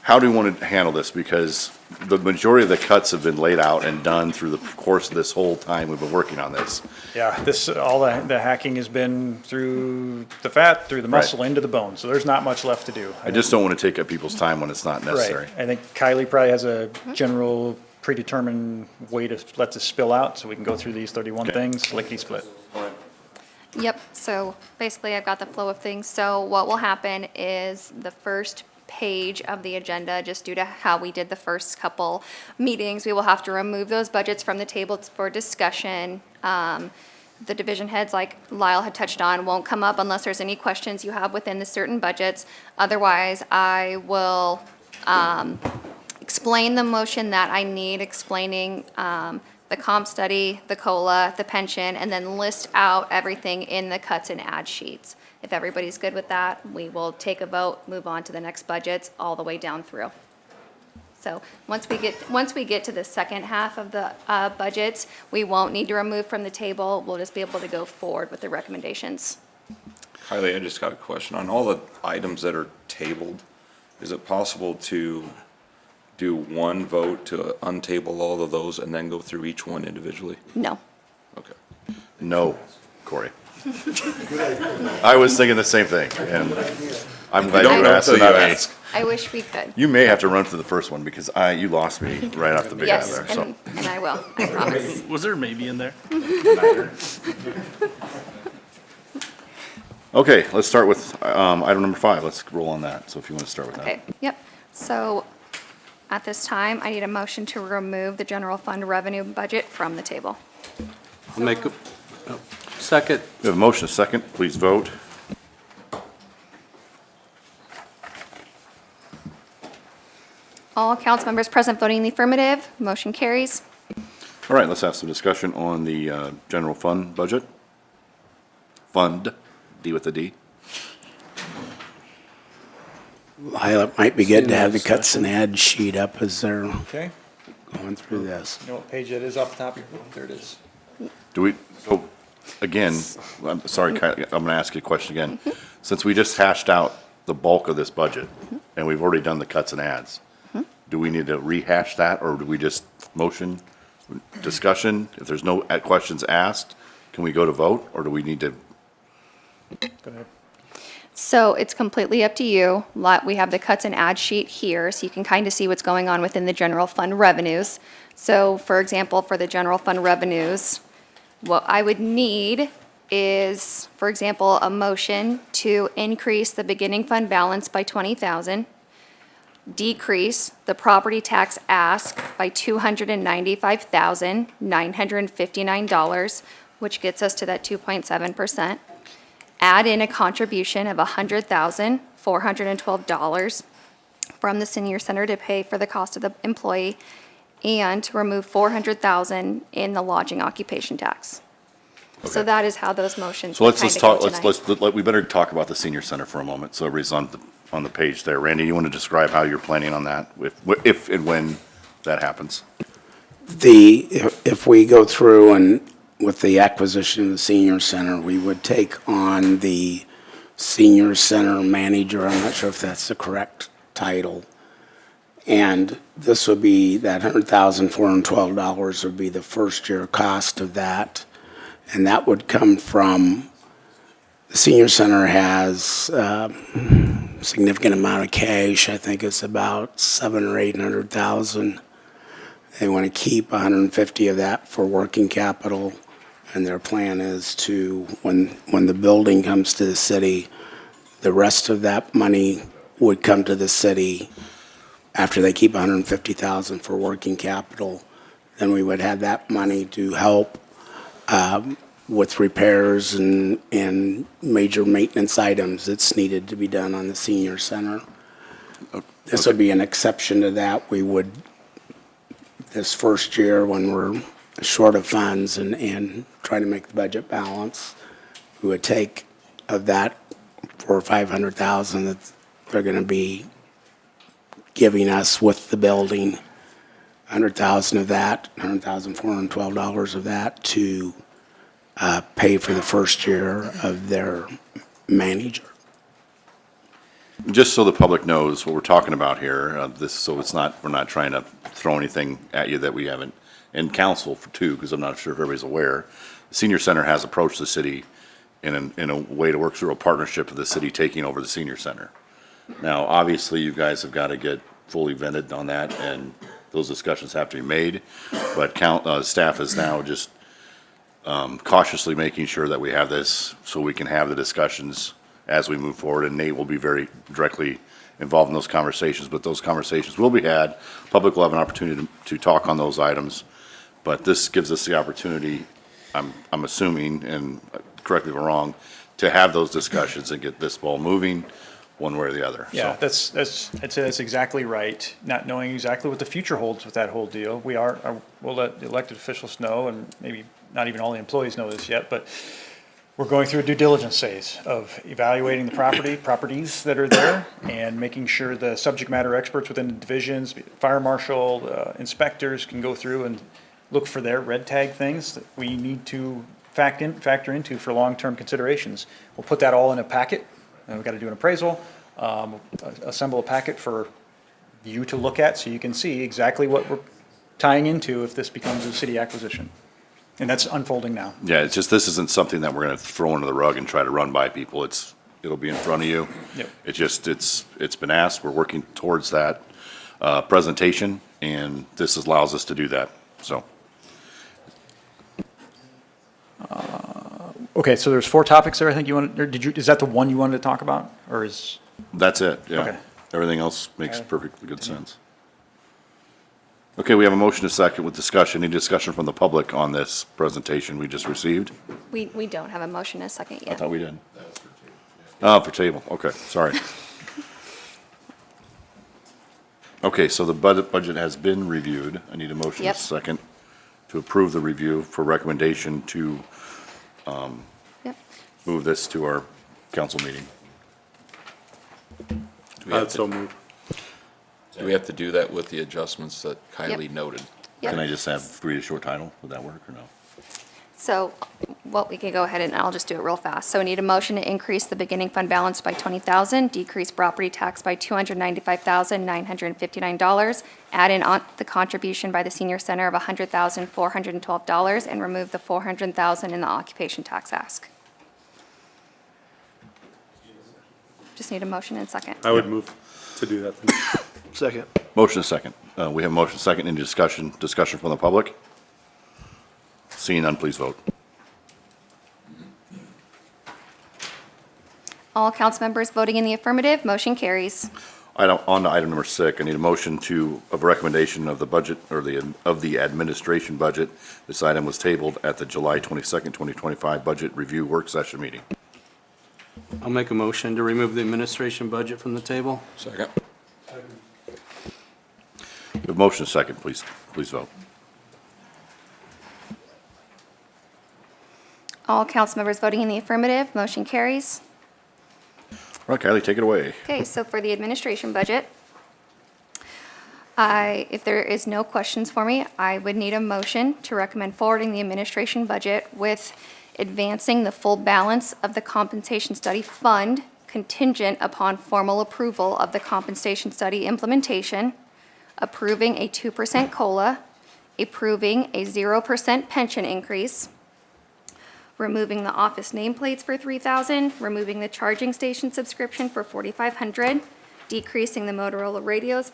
How do we want to handle this? Because the majority of the cuts have been laid out and done through the course of this whole time we've been working on this. Yeah, all the hacking has been through the fat, through the muscle, into the bone, so there's not much left to do. I just don't want to take up people's time when it's not necessary. Right. I think Kylie probably has a general predetermined way to let this spill out, so we can go through these 31 things, lickety-split. Yep, so basically I've got the flow of things. So what will happen is the first page of the agenda, just due to how we did the first couple meetings, we will have to remove those budgets from the table for discussion. The division heads, like Lyle had touched on, won't come up unless there's any questions you have within the certain budgets. Otherwise, I will explain the motion that I need, explaining the comp study, the COLA, the pension, and then list out everything in the cuts and add sheets. If everybody's good with that, we will take a vote, move on to the next budgets, all the way down through. So once we get to the second half of the budgets, we won't need to remove from the table. We'll just be able to go forward with the recommendations. Kylie, I just got a question. On all the items that are tabled, is it possible to do one vote to untable all of those and then go through each one individually? No. Okay. No, Corey. I was thinking the same thing, and I'm glad you asked. I wish we could. You may have to run through the first one because you lost me right off the beginning Yes, there. So and I will, I promise. Was there a maybe in there? okay, let's start with item number 5. Let's roll on that. So if you want to start with that. Okay, yep. So at this time, I need a motion to remove the general fund revenue budget from the table. I'll make a second. We have a motion, a second. Please vote. All council members present voting in the affirmative, motion carries. All right, let's have some discussion on the general fund budget. Fund, D with a D. Lyle, it might be good to have the cuts and add sheet up as they're Okay. going through this. You know what page that is off the top of your, there it is. Do we, so, again, I'm sorry, Kylie, I'm gonna ask you a question again. Since we just hashed out the bulk of this budget, and we've already done the cuts and adds, do we need to rehash that, or do we just motion, discussion? If there's no questions asked, can we go to vote, or do we need to? Go ahead. So it's completely up to you. We have the cuts and add sheet here, so you can kind of see what's going on within the general fund revenues. So for example, for the general fund revenues, what I would need is, for example, a motion to increase the beginning fund balance by $20,000, decrease the property tax ask by $295,959, which gets us to that 2.7%. Add in a contribution of $100,412 from the senior center to pay for the cost of the employee, and remove $400,000 in the lodging occupation tax. So Okay. that is how those motions So would let's kind of talk, go tonight. we better talk about the senior center for a moment, so everybody's on the page there. Randy, you want to describe how you're planning on that, if and when that happens? If we go through and with the acquisition of the senior center, we would take on the senior center manager. I'm not sure if that's the correct title. And this would be, that $100,412 would be the first year cost of that. And that would come from, the senior center has significant amount of cash. I think it's about $700,000 or $800,000. They want to keep 150 of that for working capital, and their plan is to, when the building comes to the city, the rest of that money would come to the city after they keep 150,000 for working capital. Then we would have that money to help with repairs and major maintenance items that's needed to be done on the senior center. This would be an exception to that. We would, this first year when we're short of funds and trying to make the budget balance, we would take of that $400,000 or $500,000 that they're going to be giving us with the building, 100,000 of that, $100,412 of that to pay for the first year of their manager. Just so the public knows what we're talking about here, so it's not, we're not trying to throw anything at you that we haven't, and council for two, because I'm not sure if everybody's aware. The senior center has approached the city in a way to work through a partnership with the city taking over the senior center. Now, obviously, you guys have got to get fully vetted on that, and those discussions have to be made, but staff is now just cautiously making sure that we have this so we can have the discussions as we move forward, and Nate will be very directly involved in those conversations, but those conversations will be had. Public will have an opportunity to talk on those items, but this gives us the opportunity, I'm assuming, and correct me if I'm wrong, to have those discussions and get this ball moving one way or the other. Yeah, So, I'd say that's exactly right. Not knowing exactly what the future holds with that whole deal. We'll let the elected officials know, and maybe not even all the employees know this yet, but we're going through a due diligence phase of evaluating the properties that are there, and making sure the subject matter experts within the divisions, fire marshal, inspectors can go through and look for their red tag things that we need to factor into for long-term considerations. We'll put that all in a packet, and we've got to do an appraisal, assemble a packet for you to look at so you can see exactly what we're tying into if this becomes a city acquisition. And that's unfolding now. yeah, it's just, this isn't something that we're going to throw under the rug and try to run by people. It'll be in front of you. Yep. It's been asked, we're working towards that presentation, and this allows us to do that, so. Okay, so there's 4 topics there I think you wanted, or is that the one you wanted to talk about, or is? That's it, yeah. Okay. Everything else makes Okay. perfectly good sense. Okay, we have a motion to second with discussion. Any discussion from the public on this presentation we just received? We don't have a motion in a second I yet. thought we did. Oh, for table, okay, sorry. Okay, so the budget has been reviewed. I need a motion to Yep. second to approve the review for recommendation to Yep. move this to our council meeting. So moved. Do we have to do that with the adjustments that Kylie noted? Yep. Can I just read a short title? Would that work or no? So, well, we can go ahead and I'll just do it real fast. So we need a motion to increase the beginning fund balance by $20,000, decrease property tax by $295,959, add in on the contribution by the senior center of $100,412, and remove the $400,000 in the occupation tax ask. Just need a motion and second. I would move to do that then. Second. Motion is second. We have a motion second. Any discussion from the public? Seeing none, please vote. All council members voting in the affirmative, motion carries. On to item number 6, I need a motion of a recommendation of the budget, or of the administration budget. This item was tabled at the July 22nd, 2025 budget review work session meeting. I'll make a motion to remove the administration budget from the table. Second. We have a motion and a second, please vote. All council members voting in the affirmative, motion carries. All right, Kylie, take it away. Okay, so for the administration budget, if there is no questions for me, I would need a motion to recommend forwarding the administration budget with advancing the full balance of the compensation study fund contingent upon formal approval of the compensation study implementation, approving a 2% COLA, approving a 0% pension increase, removing the office nameplates for $3,000, removing the charging station subscription for $4,500, decreasing the Motorola radios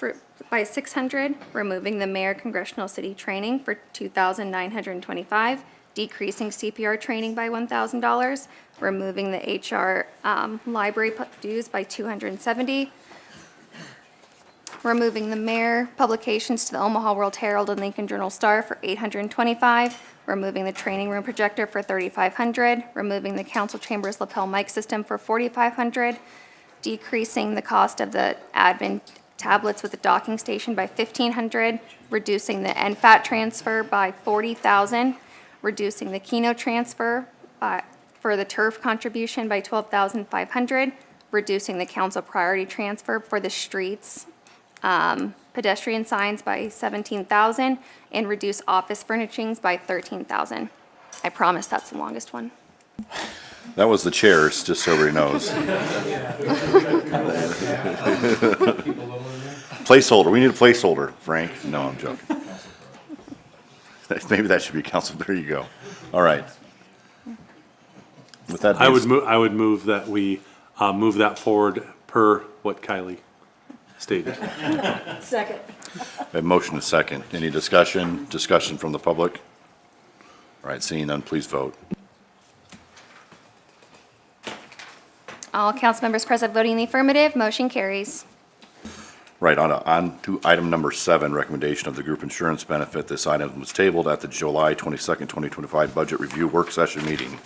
by $600, removing the mayor congressional city training for $2,925, decreasing CPR training by $1,000, removing the HR library dues by $270, removing the mayor publications to the Omaha World Herald and Lincoln Journal Star for $825, removing the training room projector for $3,500, removing the council chambers lapel mic system for $4,500, decreasing the cost of the admin tablets with the docking station by $1,500, reducing the NFAT transfer by $40,000, reducing the Keno transfer for the turf contribution by $12,500, reducing the council priority transfer for the streets pedestrian signs by $17,000, and reduce office furnishings by $13,000. I promise that's the longest one. That was the chairs, just so everybody knows. Placeholder, we need a placeholder, Frank. No, I'm joking. Maybe that should be council, there you go. All right. With that, I would move that we move that forward per what Kylie stated. Second. We have motion and second. Any discussion? Discussion from the public? All right, seeing none, please vote. All council members present voting in the affirmative, motion carries. Right, on to item number 7, recommendation of the group insurance benefit. This item was tabled at the July 22nd, 2025 budget review work session meeting.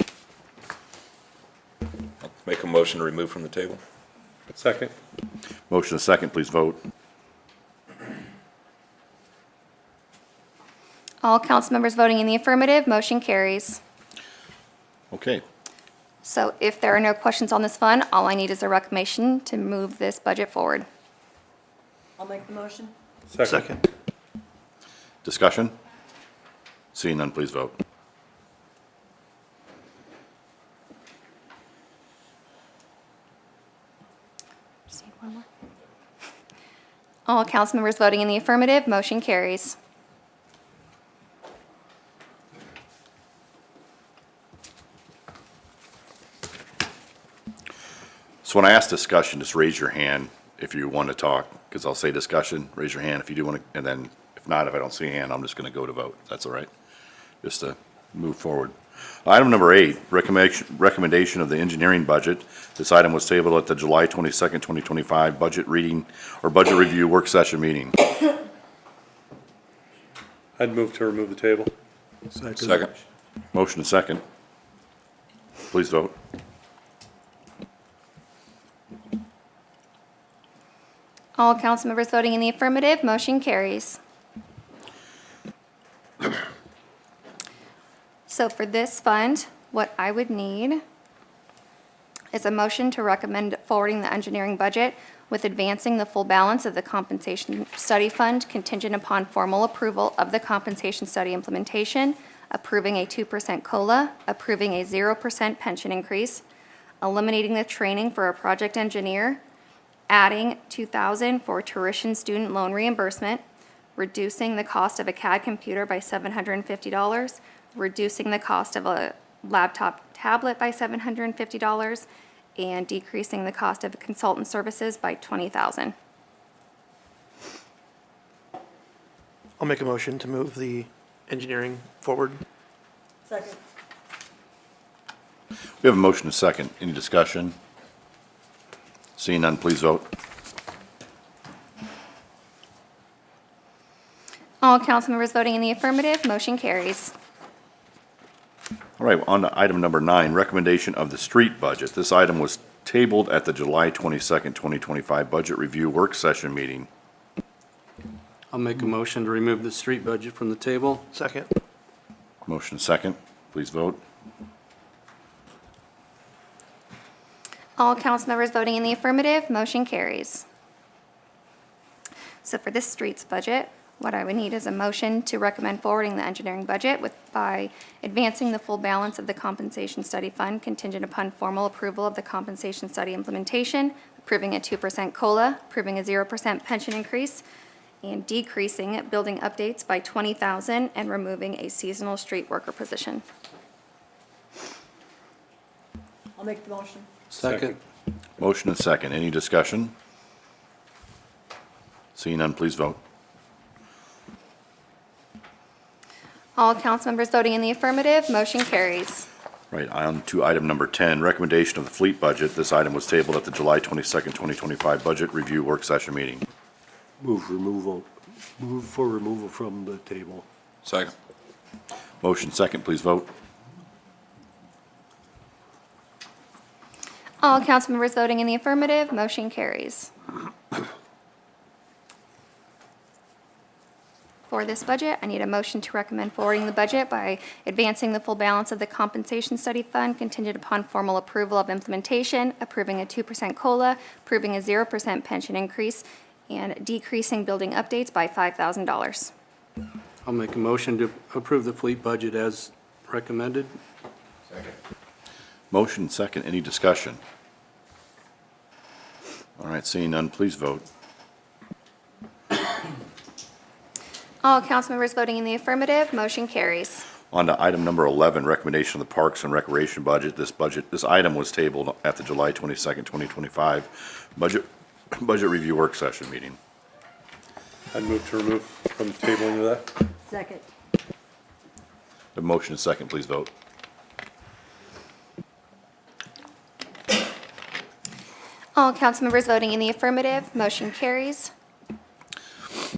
Make a motion to remove from the table. Second. Motion and second, please vote. All council members voting in the affirmative, motion carries. Okay, So if there are no questions on this fund, all I need is a recommendation to move this budget forward. I'll make the motion. Second. discussion? Seeing none, please vote. Just need one more. All council members voting in the affirmative, motion carries. So when I ask discussion, just raise your hand if you want to talk, because I'll say discussion, raise your hand if you do want to, and then if not, if I don't see a hand, I'm just going to go to vote. That's all right? Just to move forward. Item number 8, recommendation of the engineering budget. This item was tabled at the July 22nd, 2025 budget review work session meeting. I'd move to remove the table. Second. Motion and second. Please vote. All council members voting in the affirmative, motion carries. So for this fund, what I would need is a motion to recommend forwarding the engineering budget with advancing the full balance of the compensation study fund contingent upon formal approval of the compensation study implementation, approving a 2% COLA, approving a 0% pension increase, eliminating the training for a project engineer, adding $2,000 for tuition student loan reimbursement, reducing the cost of a CAD computer by $750, reducing the cost of a laptop tablet by $750, and decreasing the cost of consultant services by $20,000. I'll make a motion to move the engineering forward. Second. We have a motion and second. Any discussion? Seeing none, please vote. All council members voting in the affirmative, motion carries. All right, on to item number 9, recommendation of the street budget. This item was tabled at the July 22nd, 2025 budget review work session meeting. I'll make a motion to remove the street budget from the table. Second. Motion second, please vote. All council members voting in the affirmative, motion carries. So for this streets budget, what I would need is a motion to recommend forwarding the engineering budget by advancing the full balance of the compensation study fund contingent upon formal approval of the compensation study implementation, approving a 2% COLA, approving a 0% pension increase, and decreasing building updates by $20,000 and removing a seasonal street worker position. I'll make the motion. Second. Motion and second, any discussion? Seeing none, please vote. All council members voting in the affirmative, motion carries. Right, on to item number 10, recommendation of the fleet budget. This item was tabled at the July 22nd, 2025 budget review work session meeting. Move for removal from the table. Second. Motion second, please vote. All council members voting in the affirmative, motion carries. For this budget, I need a motion to recommend forwarding the budget by advancing the full balance of the compensation study fund contingent upon formal approval of implementation, approving a 2% COLA, approving a 0% pension increase, and decreasing building updates by $5,000. I'll make a motion to approve the fleet budget as recommended. Motion second, any discussion? All right, seeing none, please vote. All council members voting in the affirmative, motion carries. On to item number 11, recommendation of the Parks and Recreation budget. This item was tabled at the July 22nd, 2025 budget review work session meeting. I'd move to remove from the tabling of that. Second. The motion is second, please vote. All council members voting in the affirmative, motion carries.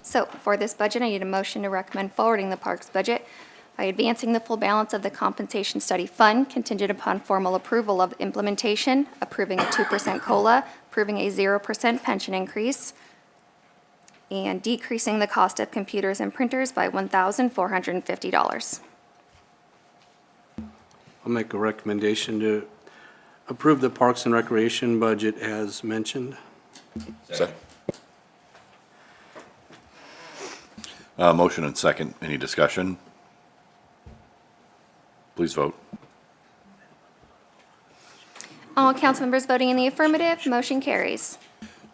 So for this budget, I need a motion to recommend forwarding the parks budget by advancing the full balance of the compensation study fund contingent upon formal approval of implementation, approving a 2% COLA, approving a 0% pension increase, and decreasing the cost of computers and printers by $1,450. I'll make a recommendation to approve the Parks and Recreation budget as mentioned. Second. Motion and second, any discussion? Please vote. All council members voting in the affirmative, motion carries.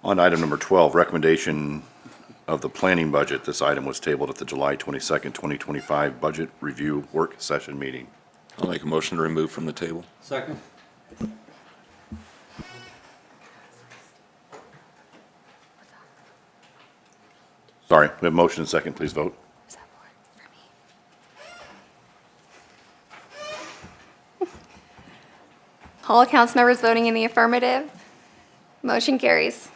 On to item number 12, recommendation of the planning budget. This item was tabled at the July 22nd, 2025 budget review work session meeting. I'll make a motion to remove from the table. Second. Sorry, we have motion and second, please vote. All council members voting in the affirmative, motion carries.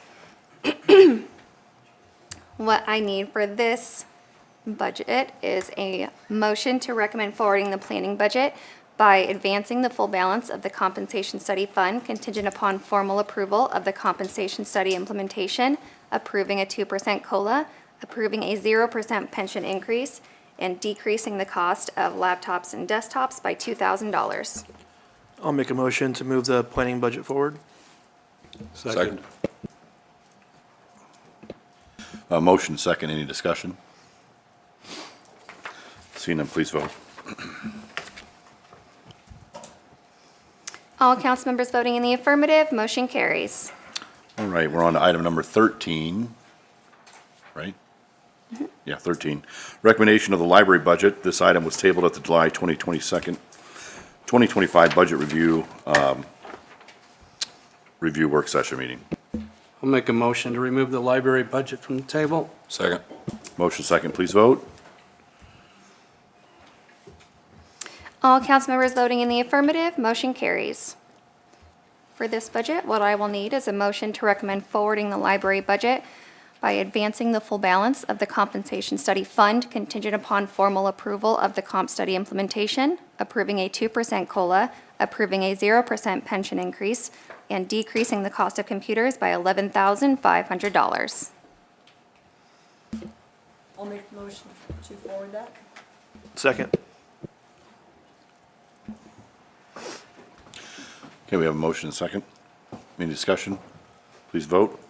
What I need for this budget is a motion to recommend forwarding the planning budget by advancing the full balance of the compensation study fund contingent upon formal approval of the compensation study implementation, approving a 2% COLA, approving a 0% pension increase, and decreasing the cost of laptops and desktops by $2,000. I'll make a motion to move the planning budget forward. Second. Motion second, any discussion? Seeing none, please vote. All council members voting in the affirmative, motion carries. All right, we're on to item number 13, right? Yeah, 13. Recommendation of the library budget. This item was tabled at the July 2025 budget review work session meeting. I'll make a motion to remove the library budget from the table. Second. Motion second, please vote. All council members voting in the affirmative, motion carries. For this budget, what I will need is a motion to recommend forwarding the library budget by advancing the full balance of the compensation study fund contingent upon formal approval of the comp study implementation, approving a 2% COLA, approving a 0% pension increase, and decreasing the cost of computers by $11,500. I'll make the motion to forward that. Second. Okay, we have a motion and a second. Any discussion? Please vote.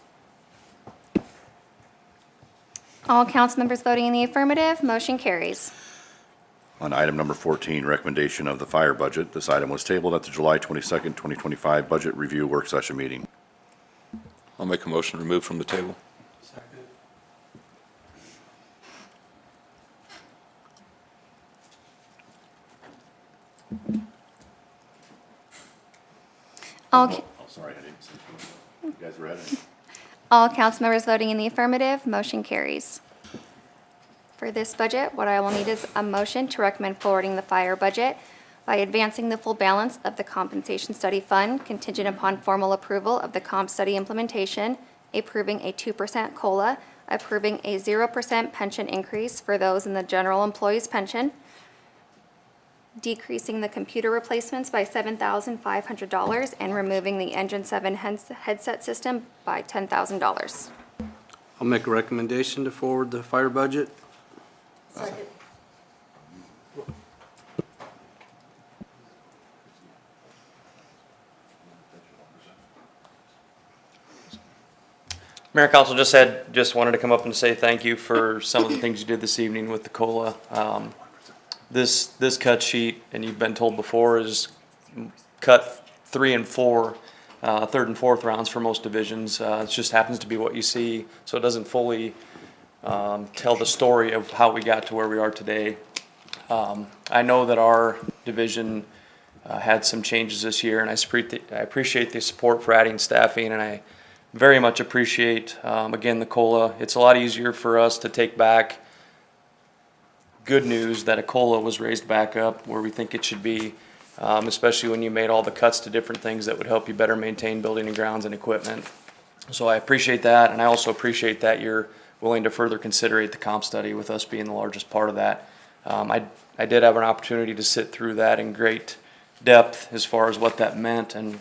All council members voting in the affirmative, motion carries. On item number 14, recommendation of the fire budget, this item was tabled at the July 22nd, 2025 Budget Review Work Session meeting. I'll make a motion to remove from the table. All, Sorry, I didn't see. You guys ready? all council members voting in the affirmative, motion carries. For this budget, what I will need is a motion to recommend forwarding the fire budget by advancing the full balance of the compensation study fund contingent upon formal approval of the comp study implementation, approving a 2% COLA, approving a 0% pension increase for those in the general employees pension, decreasing the computer replacements by $7,500, and removing the Engine 7 headset system by $10,000. I'll make a recommendation to forward the fire budget. Second. Mayor Council just wanted to come up and say thank you for some of the things you did this evening with the COLA. This cut sheet, and you've been told before, is cut 3 and 4, third and fourth rounds for most divisions. It just happens to be what you see, so it doesn't fully tell the story of how we got to where we are today. I know that our division had some changes this year, and I appreciate the support for adding staffing, and I very much appreciate, again, the COLA. It's a lot easier for us to take back good news that a COLA was raised back up where we think it should be, especially when you made all the cuts to different things that would help you better maintain building and grounds and equipment. So I appreciate that, and I also appreciate that you're willing to further consider the comp study with us being the largest part of that. I did have an opportunity to sit through that in great depth as far as what that meant and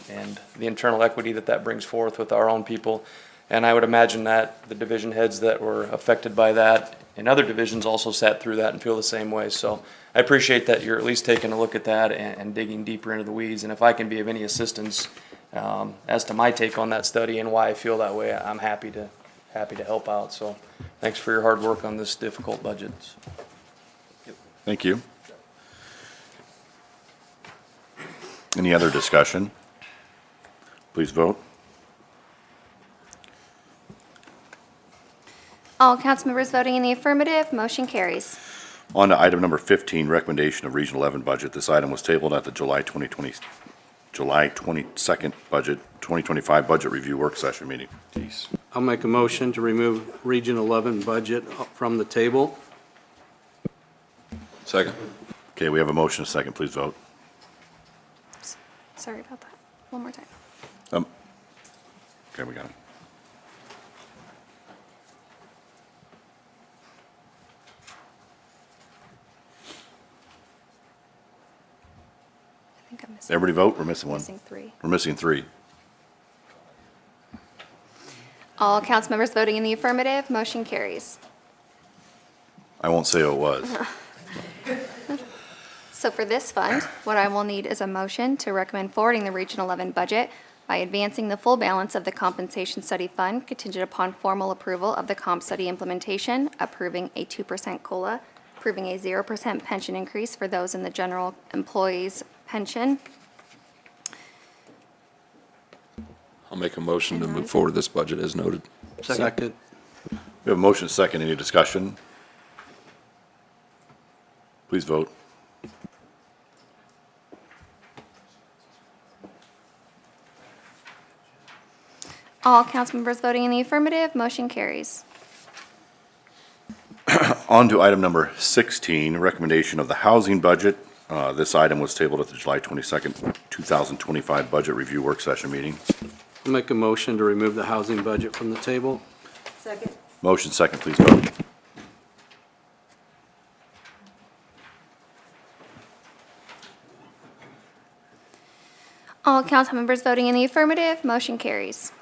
the internal equity that brings forth with our own people. And I would imagine that the division heads that were affected by that in other divisions also sat through that and feel the same way. So I appreciate that you're at least taking a look at that and digging deeper into the weeds. And if I can be of any assistance as to my take on that study and why I feel that way, I'm happy to help out. So thanks for your hard work on this difficult budget. Thank you. Any other discussion? Please vote. All council members voting in the affirmative, motion carries. On to item number 15, recommendation of Region 11 budget. This item was tabled at the July 22nd budget, 2025 budget review work session meeting. Jeez. I'll make a motion to remove Region 11 budget from the table. Second. Okay, we have a motion, a second. Please vote. Sorry about that. One more time. Okay, we got it. I think I'm missing. Everybody vote? We're missing one. Missing 3. We're missing 3. All council members voting in the affirmative, motion carries. I won't say who it was. So for this fund, what I will need is a motion to recommend forwarding the Region 11 budget by advancing the full balance of the compensation study fund contingent upon formal approval of the comp study implementation, approving a 2% COLA, approving a 0% pension increase for those in the general employees pension. I'll make a motion to move forward this budget as noted. Second. We have a motion, second. Any discussion? Please vote. All council members voting in the affirmative, motion carries. On to item number 16, recommendation of the housing budget. This item was tabled at the July 22nd, 2025 budget review work session meeting. I'll make a motion to remove the housing budget from the table. Second. Motion second, please vote. All council members voting in the affirmative, motion carries.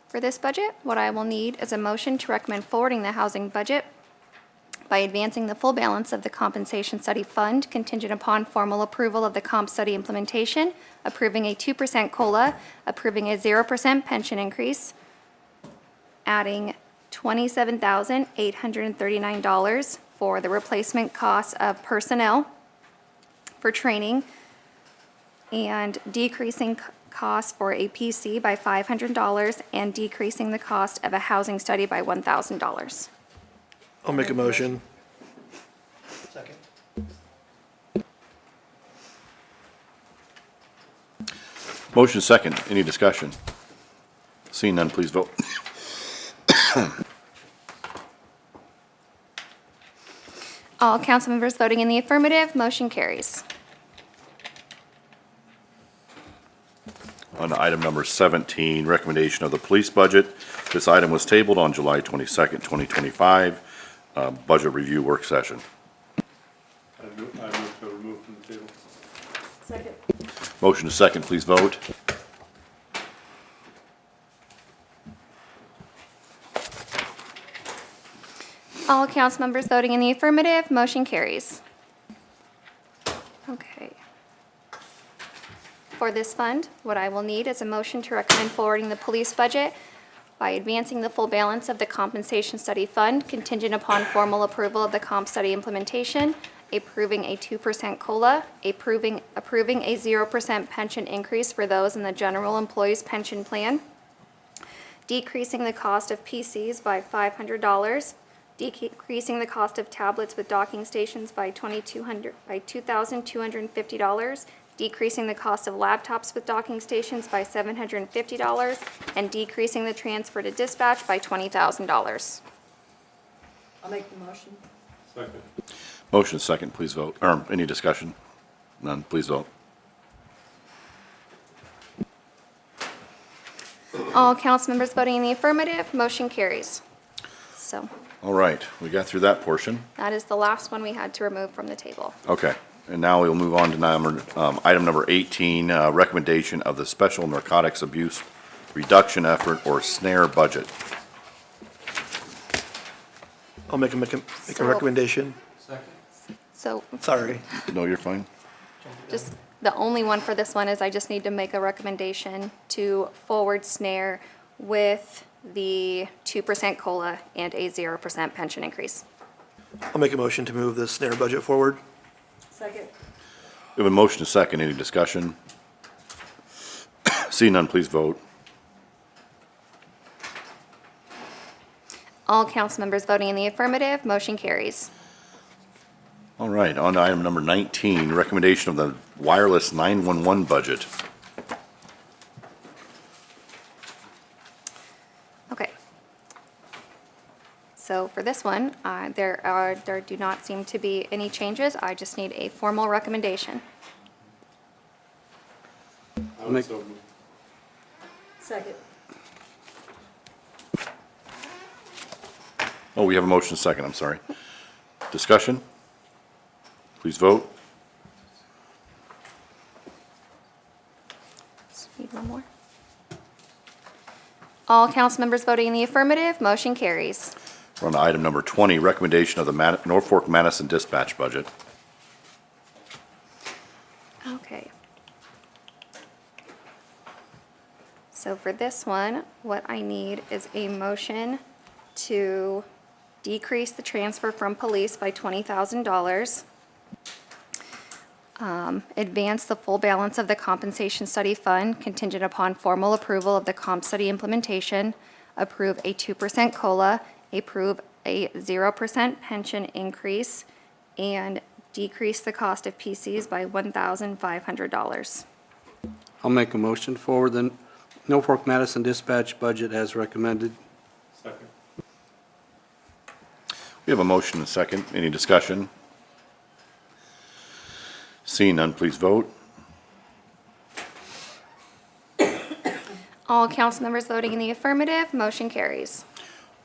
For this budget, what I will need is a motion to recommend forwarding the housing budget by advancing the full balance of the compensation study fund contingent upon formal approval of the comp study implementation, approving a 2% COLA, approving a 0% pension increase, adding $27,839 for the replacement costs of personnel for training, and decreasing costs for a PC by $500 and decreasing the cost of a housing study by $1,000. I'll make a motion. Second. Motion second. Any discussion? Seeing none, please vote. All council members voting in the affirmative, motion carries. On to item number 17, recommendation of the police budget. This item was tabled on July 22nd, 2025, budget review work session. I move to remove from the table. Second. Motion is second, please vote. All council members voting in the affirmative, motion carries. Okay. For this fund, what I will need is a motion to recommend forwarding the police budget by advancing the full balance of the compensation study fund contingent upon formal approval of the comp study implementation, approving a 2% COLA, approving a 0% pension increase for those in the general employees pension plan, decreasing the cost of PCs by $500, decreasing the cost of tablets with docking stations by $2,250, decreasing the cost of laptops with docking stations by $750, and decreasing the transfer to dispatch by $20,000. I'll make the motion. Second. Motion is second, please vote. Or any discussion? None, please vote. All council members voting in the affirmative, motion carries. So All right, we got through that portion. that is the last one we had to remove from the table. Okay, and now we'll move on to item number 18, recommendation of the Special Narcotics Abuse Reduction Effort, or SNARE budget. I'll make a recommendation. So Sorry. No, you're fine. just, the only one for this one is I just need to make a recommendation to forward SNARE with the 2% COLA and a 0% pension increase. I'll make a motion to move the snare budget forward. Second. We have a motion to second, any discussion? Seeing none, please vote. All council members voting in the affirmative, motion carries. All right, on to item number 19, recommendation of the wireless 911 budget. Okay. So for this one, there do not seem to be any changes. I just need a formal recommendation. I would so move. Second. Oh, we have a motion to second, I'm sorry. Discussion? Please vote. Just need one more. All council members voting in the affirmative, motion carries. We're on to item number 20, recommendation of the Norfolk Madison dispatch budget. Okay. So for this one, what I need is a motion to decrease the transfer from police by $20,000. Advance the full balance of the compensation study fund contingent upon formal approval of the comp study implementation. Approve a 2% COLA, approve a 0% pension increase, and decrease the cost of PCs by $1,500. I'll make a motion for the Norfolk Madison dispatch budget as recommended. Second. We have a motion and a second. Any discussion? Seeing none, please vote. All council members voting in the affirmative, motion carries.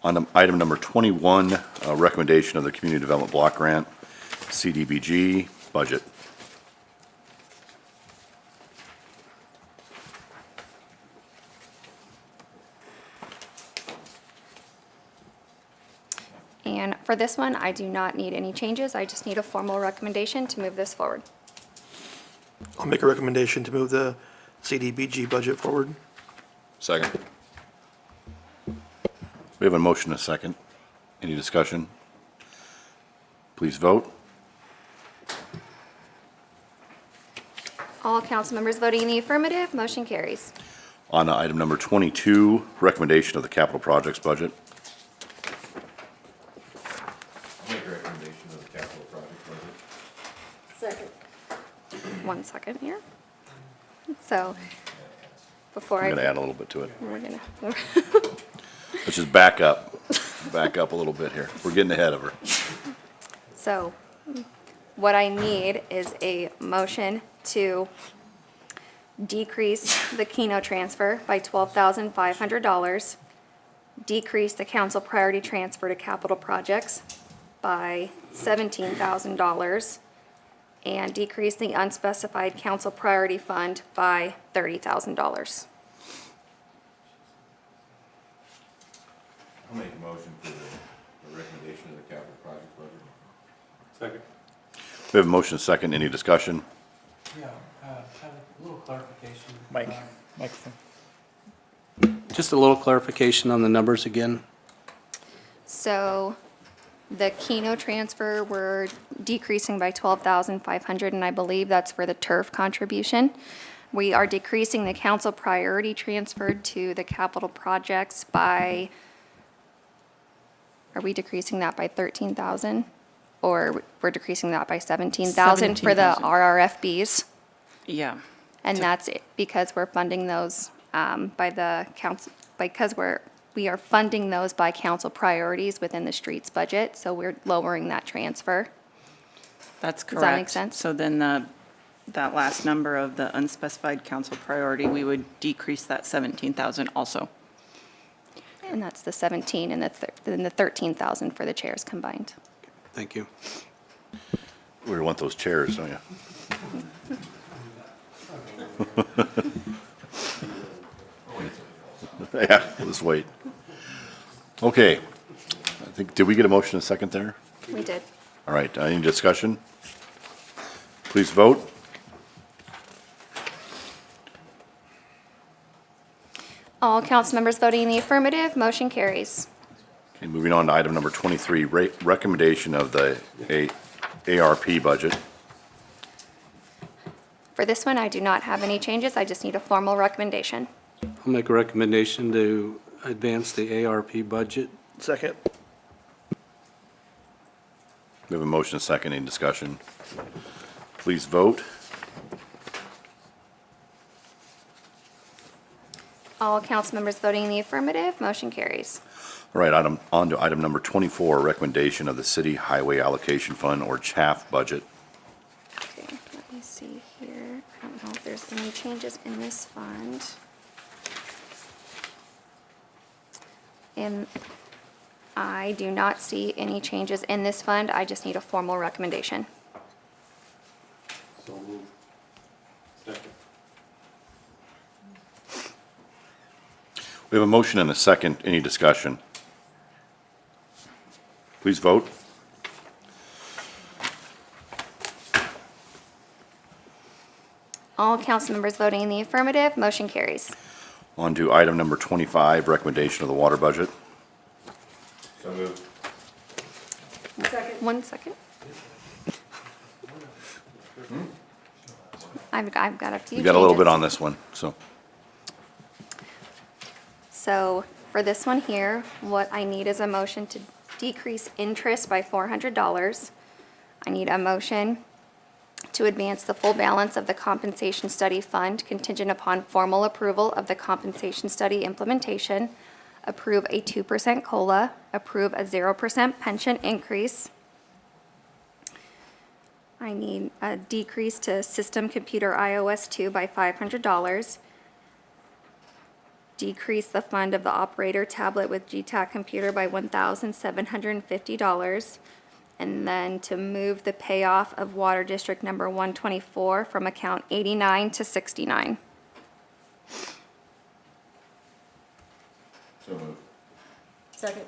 On item number 21, recommendation of the Community Development Block Grant, CDBG budget. And for this one, I do not need any changes. I just need a formal recommendation to move this forward. I'll make a recommendation to move the CDBG budget forward. Second. We have a motion and a second. Any discussion? Please vote. All council members voting in the affirmative, motion carries. On to item number 22, recommendation of the capital projects budget. Make a recommendation of the capital project budget. Second. 1 second here. So before I'm I. going to add a little bit to it. We're gonna. Let's just back up a little bit here. We're getting ahead of her. So what I need is a motion to decrease the Keno transfer by $12,500, decrease the council priority transfer to capital projects by $17,000, and decrease the unspecified council priority fund by $30,000. I'll make a motion for the recommendation of the capital project budget. Second. We have a motion and a second. Any discussion? Yeah, have a little clarification. Microphone. Just a little clarification on the numbers again. So the Keno transfer, we're decreasing by $12,500, and I believe that's for the turf contribution. We are decreasing the council priority transferred to the capital projects by, are we decreasing that by 13,000? Or we're decreasing that by 17,000 for the 17,000. RRFBs? Yeah. And that's it, because we're funding those by the council, because we are funding those by council priorities within the streets budget, so we're lowering that transfer. That's correct. Does that make sense? So then that last number of the unspecified council priority, we would decrease that 17,000 also. And that's the 17 and the 13,000 for the chairs combined. Thank you. We want those chairs, don't you? Yeah, let's wait. Okay. I think, did we get a motion and a second there? We did. All right, any discussion? Please vote. All council members voting in the affirmative, motion carries. Okay, moving on to item number 23, recommendation of the ARP budget. For this one, I do not have any changes. I just need a formal recommendation. I'll make a recommendation to advance the ARP budget. Second. We have a motion and a second. Any discussion? Please vote. All council members voting in the affirmative, motion carries. All right, on to item number 24, recommendation of the City Highway Allocation Fund, or CHAF budget. Okay, let me see here. I don't know if there's any changes in this fund. And I do not see any changes in this fund. I just need a formal recommendation. So moved. Second. We have a motion and a second. Any discussion? Please vote. All council members voting in the affirmative, motion carries. On to item number 25, recommendation of the water budget. So moved. Second. 1 second. I've got a few We got a little changes. bit on this one, so. So for this one here, what I need is a motion to decrease interest by $400. I need a motion to advance the full balance of the compensation study fund contingent upon formal approval of the compensation study implementation, approve a 2% COLA, approve a 0% pension increase. I need a decrease to system computer iOS 2 by $500. decrease the fund of the operator tablet with GTAC computer by $1,750. And then to move the payoff of Water District number 124 from account 89 to 69. So moved. Second.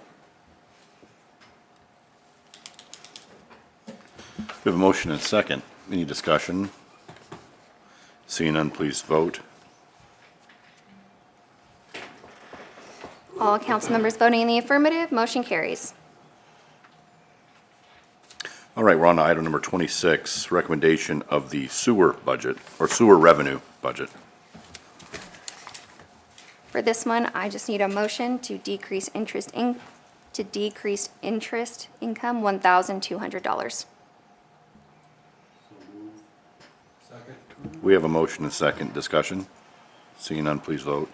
We have a motion and a second. Any discussion? Seeing none, please vote. All council members voting in the affirmative, motion carries. All right, we're on to item number 26, recommendation of the sewer budget, or sewer revenue budget. For this one, I just need a motion to decrease interest income $1,200. We have a motion and a second. Discussion? Seeing none, please vote.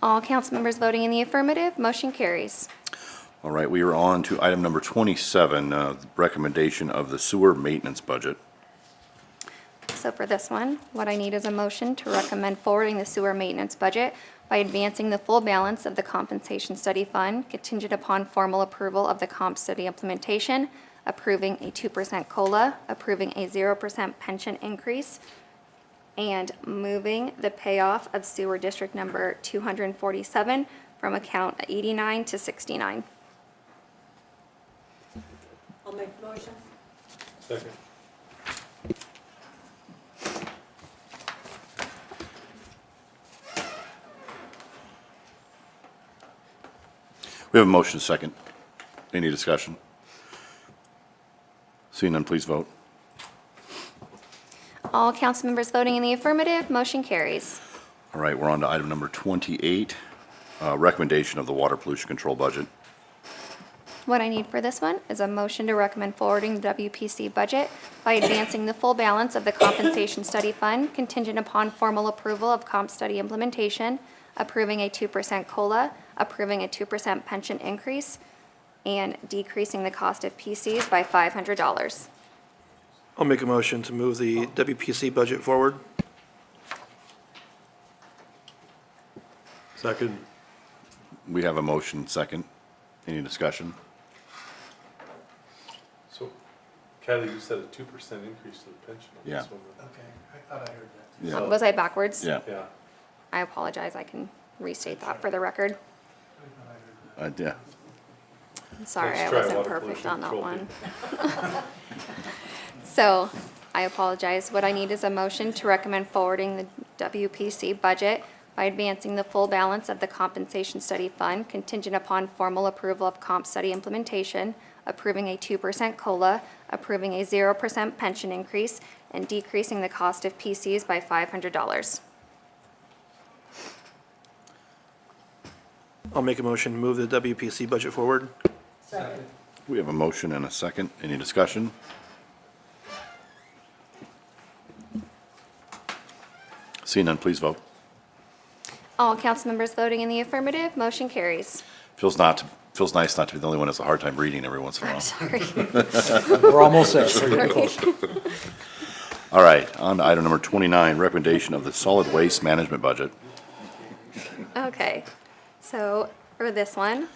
All council members voting in the affirmative, motion carries. All right, we are on to item number 27, recommendation of the sewer maintenance budget. So for this one, what I need is a motion to recommend forwarding the sewer maintenance budget by advancing the full balance of the compensation study fund contingent upon formal approval of the comp study implementation, approving a 2% COLA, approving a 0% pension increase, and moving the payoff of sewer district number 247 from account 89 to 69. I'll make the motion. Second. We have a motion and a second. Any discussion? Seeing none, please vote. All council members voting in the affirmative, motion carries. All right, we're on to item number 28, recommendation of the water pollution control budget. What I need for this one is a motion to recommend forwarding the WPC budget by advancing the full balance of the compensation study fund contingent upon formal approval of comp study implementation, approving a 2% COLA, approving a 2% pension increase, and decreasing the cost of PCs by $500. I'll make a motion to move the WPC budget forward. Second. We have a motion, second. Any discussion? So, Kathy, you said a 2% increase to the pension. on Yeah. this one. Okay, I thought I heard that. Yeah. Was I backwards? Yeah. Yeah. I apologize, I can restate that for the record. Yeah. Sorry, Let's I try wasn't water perfect pollution on that control one. So, I apologize. What I need is a motion to recommend forwarding the WPC budget by advancing the full balance of the compensation study fund contingent upon formal approval of comp study implementation, approving a 2% COLA, approving a 0% pension increase, and decreasing the cost of PCs by $500. I'll make a motion to move the WPC budget forward. Second. We have a motion and a second. Any discussion? Seeing none, please vote. All council members voting in the affirmative, motion carries. Feels nice not to be the only one who has a hard time reading every once in a while. Sorry. We're almost there. Sorry. All right, on to item number 29, recommendation of the solid waste management budget. Okay, so for this one,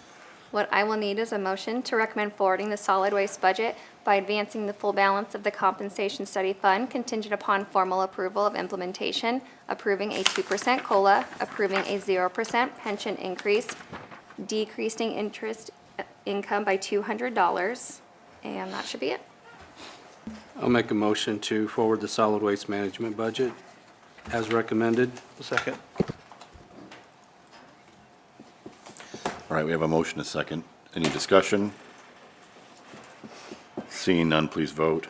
what I will need is a motion to recommend forwarding the solid waste budget by advancing the full balance of the compensation study fund contingent upon formal approval of implementation, approving a 2% COLA, approving a 0% pension increase, decreasing interest income by $200, and that should be it. I'll make a motion to forward the solid waste management budget as recommended. Second. All right, we have a motion, a second. Any discussion? Seeing none, please vote.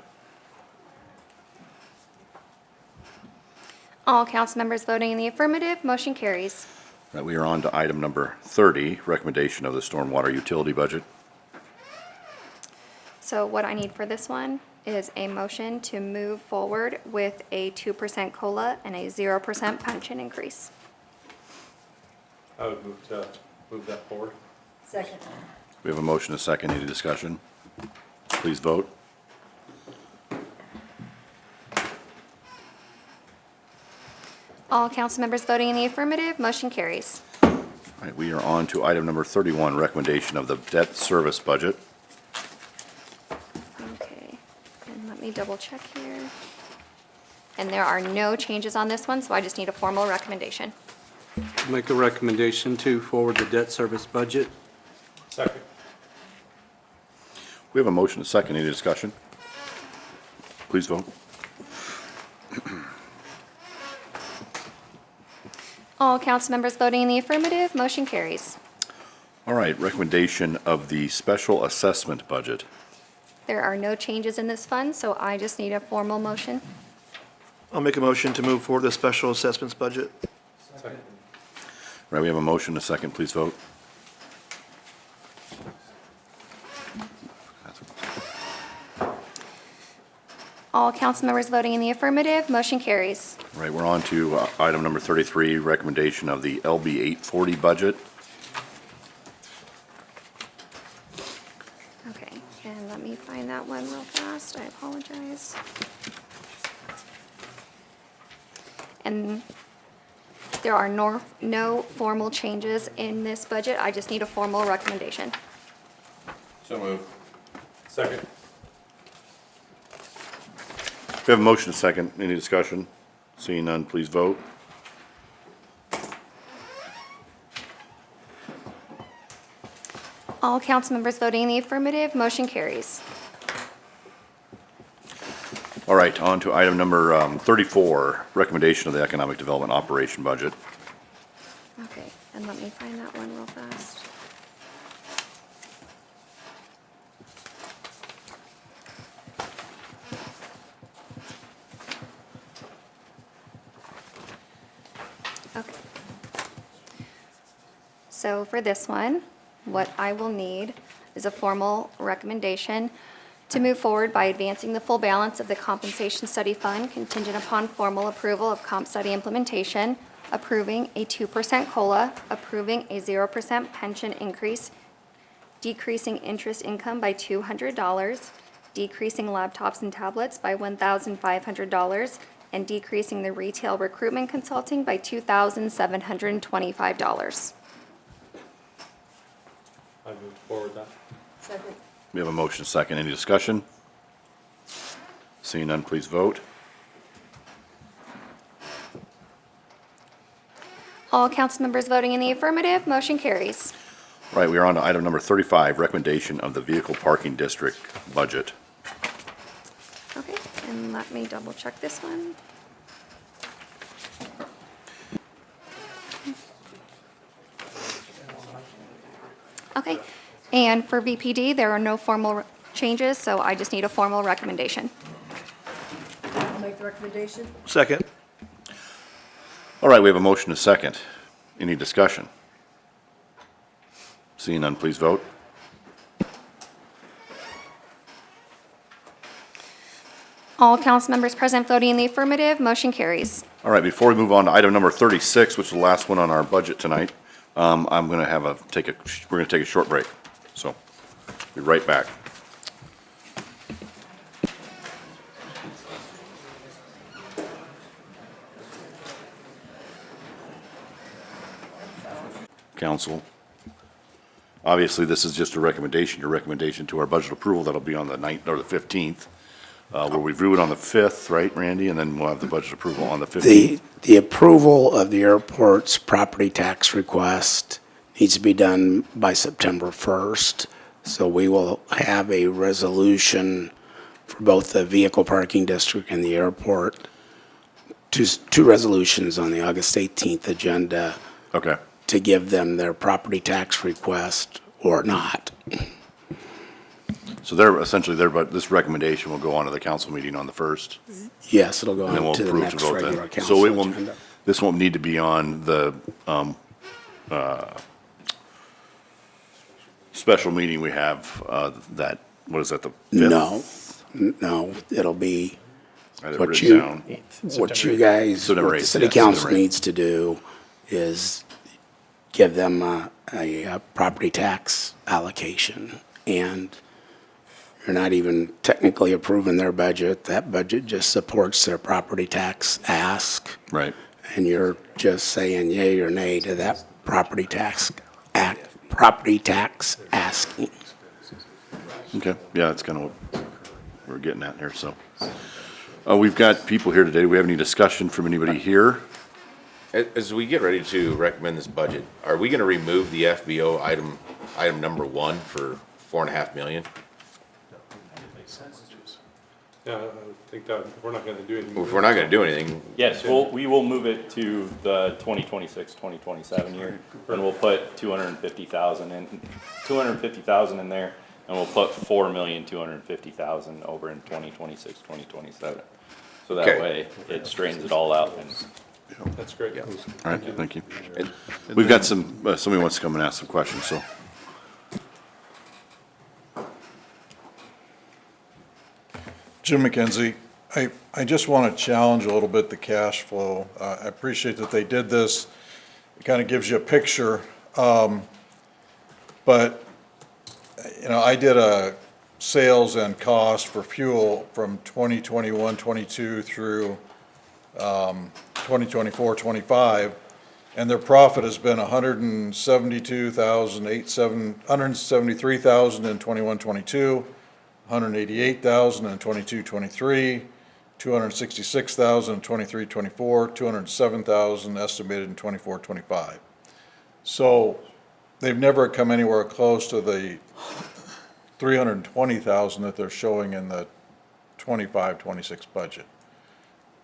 All council members voting in the affirmative, motion carries. All right, we are on to item number 30, recommendation of the stormwater utility budget. So what I need for this one is a motion to move forward with a 2% COLA and a 0% pension increase. I would move that forward. Second. We have a motion, a second. Any discussion? Please vote. All council members voting in the affirmative, motion carries. All right, we are on to item number 31, recommendation of the debt service budget. Okay, and let me double check here. And there are no changes on this one, so I just need a formal recommendation. Make a recommendation to forward the debt service budget. Second. We have a motion and a second. Any discussion? Please vote. All council members voting in the affirmative, motion carries. All right, recommendation of the special assessment budget. There are no changes in this fund, so I just need a formal motion. I'll make a motion to move forward the special assessments budget. All right, we have a motion and a second. Please vote. All council members voting in the affirmative, motion carries. All right, we're on to item number 33, recommendation of the LB 840 budget. Okay, and let me find that one real fast, I apologize. And there are no formal changes in this budget, I just need a formal recommendation. So move. Second. We have a motion and a second. Any discussion? Seeing none, please vote. All council members voting in the affirmative, motion carries. All right, on to item number 34, recommendation of the economic development operation budget. Okay, and let me find that one real fast. Okay. So for this one, what I will need is a formal recommendation to move forward by advancing the full balance of the compensation study fund contingent upon formal approval of comp study implementation, approving a 2% COLA, approving a 0% pension increase, decreasing interest income by $200, decreasing laptops and tablets by $1,500, and decreasing the retail recruitment consulting by $2,725. I move forward that. Second. We have a motion and a second. Any discussion? Seeing none, please vote. All council members voting in the affirmative, motion carries. All right, we are on to item number 35, recommendation of the vehicle parking district budget. Okay, and let me double check this one. Okay, and for VPD, there are no formal changes, so I just need a formal recommendation. I'll make the recommendation. Second. All right, we have a motion and a second. Any discussion? Seeing none, please vote. All council members present voting in the affirmative, motion carries. All right, before we move on to item number 36, which is the last one on our budget tonight, I'm going to have we're going to take a short break. So, be right back. Council, obviously, this is just a recommendation, your recommendation to our budget approval. That'll be on the 9th or the 15th. We'll review it on the 5th, right, Randy? And then we'll have the budget approval on the 15th. The approval of the airport's property tax request needs to be done by September 1st. So we will have a resolution for both the vehicle parking district and the airport. Two resolutions on the August 18th agenda. Okay. To give them their property tax request or not. So but this recommendation will go on to the council meeting on the 1st. Yes, it'll go And then on we'll to the approve to next vote regular then. council So agenda. this won't need to be on the, special meeting we have, what is that, the 5th? No, it'll be I had it what written you, down. what you guys, September what the 8th, city yeah, council September 8th. needs to do is give them a property tax allocation. And you're not even technically approving their budget. That budget just supports their property tax ask. Right. and you're just saying yay or nay to that property tax asking. Okay, yeah, that's kind of what we're getting at here, so. We've got people here today. Do we have any discussion from anybody here? As we get ready to recommend this budget, are we gonna remove the FBO item number 1 for 4.5 million? Yeah, I think that, we're not gonna do anything. If we're not gonna do anything, Yes, we will move it to the 2026, 2027 year, and we'll put 250,000 in there, and we'll put 4,250,000 over in 2026, 2027. So that Okay. way, it straightens it all out and. That's great. All right, thank you. We've got somebody wants to come and ask some questions, so. Jim McKenzie, I just want to challenge a little bit the cash flow. I appreciate that they did this. It kind of gives you a picture. But, you know, I did a sales and cost for fuel from 2021, 22 through 2024, 25, and their profit has been 173,000 in 21, 22, 188,000 in 22, 23, 266,000 in 23, 24, 207,000 estimated in 24, 25. So they've never come anywhere close to the 320,000 that they're showing in the 25, 26 budget.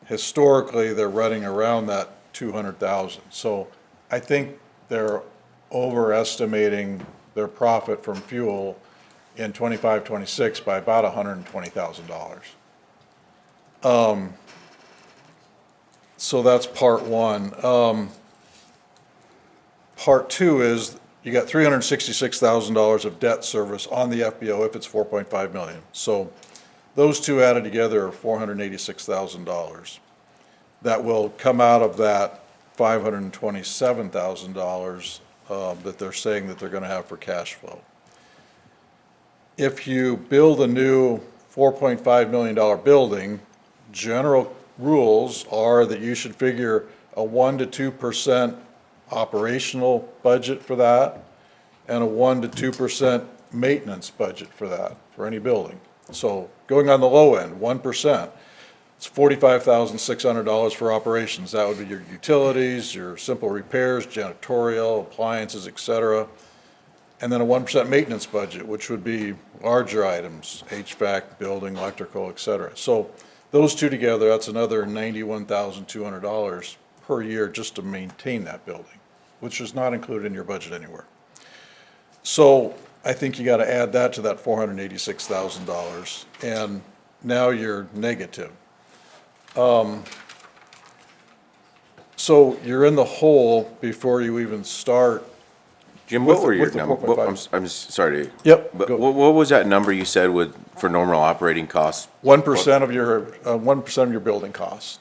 Historically, they're running around that 200,000. So I think they're overestimating their profit from fuel in 25, 26 by about $120,000. So that's part one. Part two is you got $366,000 of debt service on the FBO if it's 4.5 million. So those two added together are $486,000. That will come out of that $527,000 that they're saying that they're going to have for cash flow. If you build a new $4.5 million building, general rules are that you should figure a 1 to 2% operational budget for that and a 1 to 2% maintenance budget for that, for any building. So going on the low end, 1%, it's $45,600 for operations. That would be your utilities, your simple repairs, janitorial, appliances, et cetera. And then a 1% maintenance budget, which would be larger items, HVAC, building, electrical, et cetera. So those two together, that's another $91,200 per year just to maintain that building, which is not included in your budget anywhere. So I think you got to add that to that $486,000, and now you're negative. So you're in the hole before you even start. Jim, what were your with the numbers? 4.5. I'm sorry. Yep, But go. what was that number you said for normal operating costs? 1% of your building costs.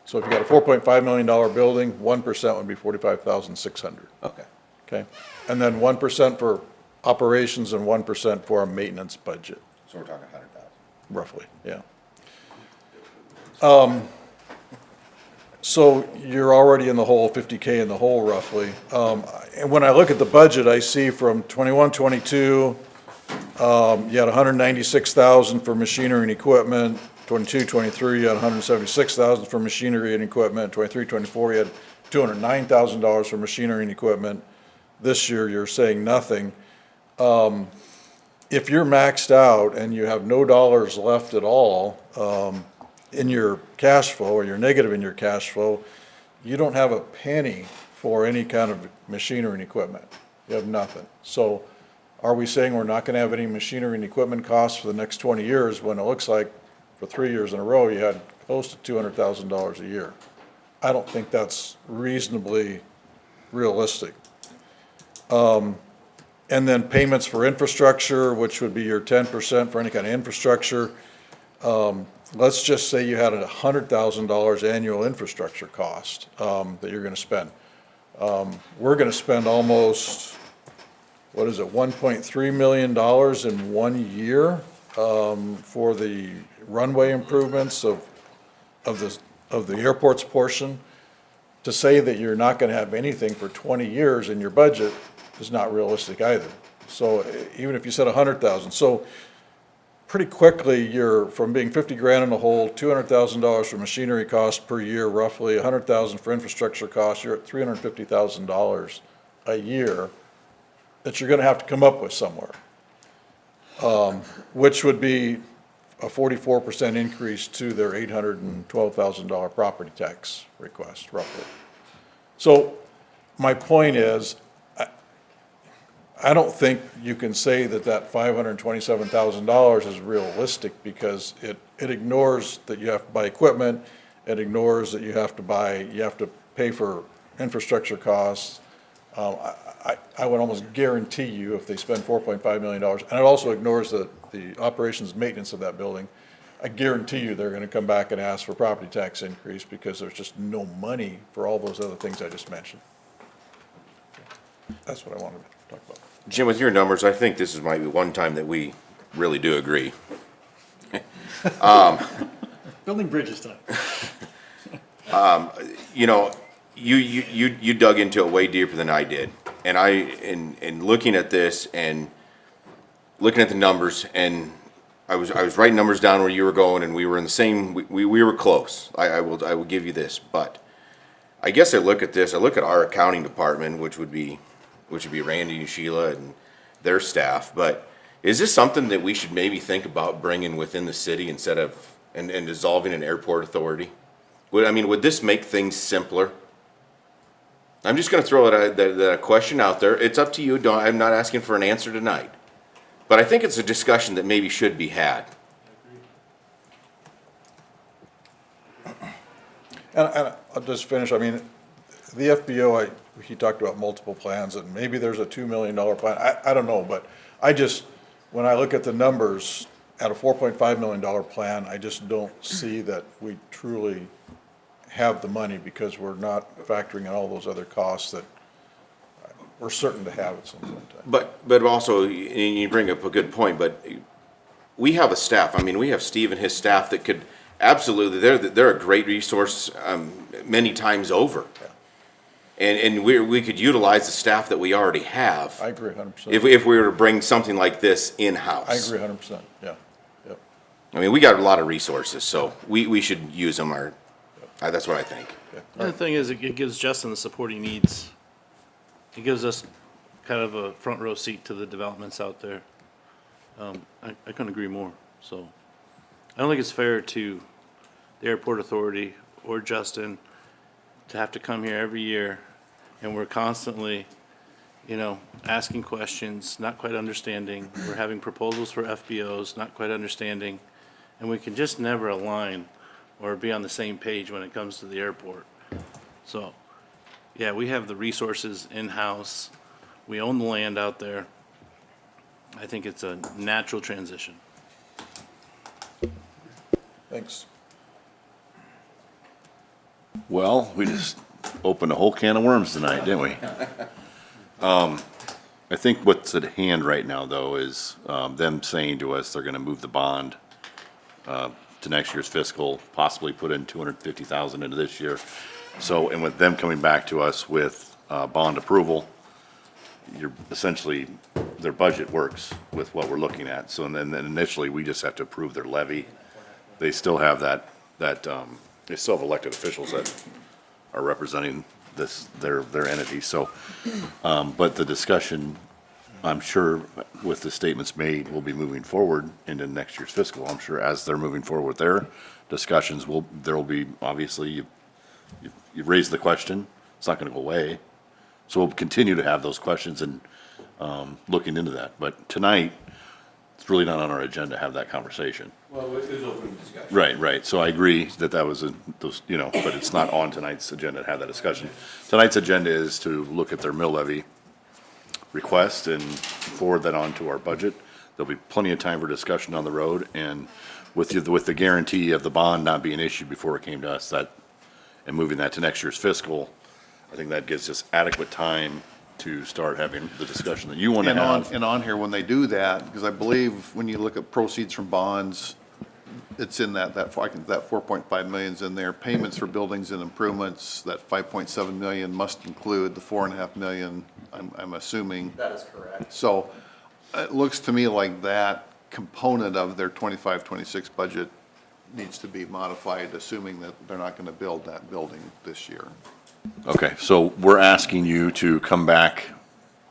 So if you got a $4.5 million building, 1% would be $45,600. Okay. Okay? And then 1% for operations and 1% for a maintenance budget, So we're talking 100,000. roughly, yeah. So you're already in the hole, 50K in the hole roughly. And when I look at the budget, I see from 21, 22, you had 196,000 for machinery and equipment. 22, 23, you had 176,000 for machinery and equipment. 23, 24, you had $209,000 for machinery and equipment. This year, you're saying nothing. If you're maxed out and you have no dollars left at all in your cash flow, or you're negative in your cash flow, you don't have a penny for any kind of machinery and equipment. You have nothing. So are we saying we're not going to have any machinery and equipment costs for the next 20 years when it looks like for 3 years in a row you had close to $200,000 a year? I don't think that's reasonably realistic. And then payments for infrastructure, which would be your 10% for any kind of infrastructure. Let's just say you had a $100,000 annual infrastructure cost that you're going to spend. We're going to spend almost, what is it, $1.3 million in 1 year for the runway improvements of the airport's portion. to say that you're not gonna have anything for 20 years in your budget is not realistic either. So even if you said 100,000, so pretty quickly, you're from being 50 grand in the hole, $200,000 for machinery costs per year, roughly 100,000 for infrastructure costs, you're at $350,000 a year that you're gonna have to come up with somewhere. Which would be a 44% increase to their $812,000 property tax request, roughly. So my point is, I don't think you can say that that $527,000 is realistic because it ignores that you have to buy equipment, it ignores that you have to pay for infrastructure costs. I would almost guarantee you if they spend $4.5 million, and it also ignores the operations maintenance of that building, I guarantee you they're gonna come back and ask for property tax increase because there's just no money for all those other things I just mentioned. That's what I wanted to talk about. Jim, with your numbers, I think this is might be one time that we really do agree. Building bridges tonight. You know, you dug into it way deeper than I did. And in looking at this and looking at the numbers, and I was writing numbers down where you were going, and we were in the same, we were close. I will give you this, but I guess I look at this, I look at our accounting department, which would be Randy and Sheila and their staff, but is this something that we should maybe think about bringing within the city instead of, and dissolving an airport authority? Would this make things simpler? I'm just gonna throw the question out there. It's up to you. I'm not asking for an answer tonight. But I think it's a discussion that maybe should be had. And I'll just finish, the FBO, he talked about multiple plans, and maybe there's a $2 million plan, I don't know, but when I look at the numbers, at a $4.5 million plan, I just don't see that we truly have the money because we're not factoring in all those other costs that we're certain to have at some point in time. But also, and you bring up a good point, but we have a staff, we have Steve and his staff that could, absolutely, they're a great resource, many times over. And we could utilize the staff that we already have. I agree 100%. If we were to bring something like this in-house. I agree 100%, yeah, yep. We got a lot of resources, so we should use them, that's what I think. The other thing is, it gives Justin the support he needs. It gives us kind of a front row seat to the developments out there. I couldn't agree more, so. I don't think it's fair to the airport authority or Justin to have to come here every year, and we're constantly, asking questions, not quite understanding. We're having proposals for FBOs, not quite understanding, and we can just never align or be on the same page when it comes to the airport. So, yeah, we have the resources in-house. We own the land out there. I think it's a natural transition. Thanks. Well, we just opened a whole can of worms tonight, didn't we? I think what's at hand right now, though, is them saying to us they're gonna move the bond to next year's fiscal, possibly put in $250,000 into this year. So, and with them coming back to us with bond approval, you're essentially, their budget works with what we're looking at. So, and then initially, we just have to approve their levy. They still have they still have elected officials that are representing their entity, so, but the discussion, I'm sure, with the statements made, will be moving forward into next year's fiscal. I'm sure as they're moving forward with their discussions, there will be, obviously, you've raised the question, it's not gonna go away. So we'll continue to have those questions and, looking into that, but tonight, it's really not on our agenda to have that conversation. Well, it was open discussion. Right, so I agree that was but it's not on tonight's agenda to have that discussion. Tonight's agenda is to look at their mill levy request and forward that on to our budget. There'll be plenty of time for discussion on the road, and with the guarantee of the bond not being issued before it came to us, and moving that to next year's fiscal, I think that gives us adequate time to start having the discussion that you want to have. And on here, when they do that, because I believe when you look at proceeds from bonds, it's in that 4.5 million's in there. Payments for buildings and improvements, that 5.7 million must include the 4.5 million, I'm assuming. That is correct. So it looks to me like that component of their 25-26 budget needs to be modified, assuming that they're not going to build that building this year. Okay, so we're asking you to come back,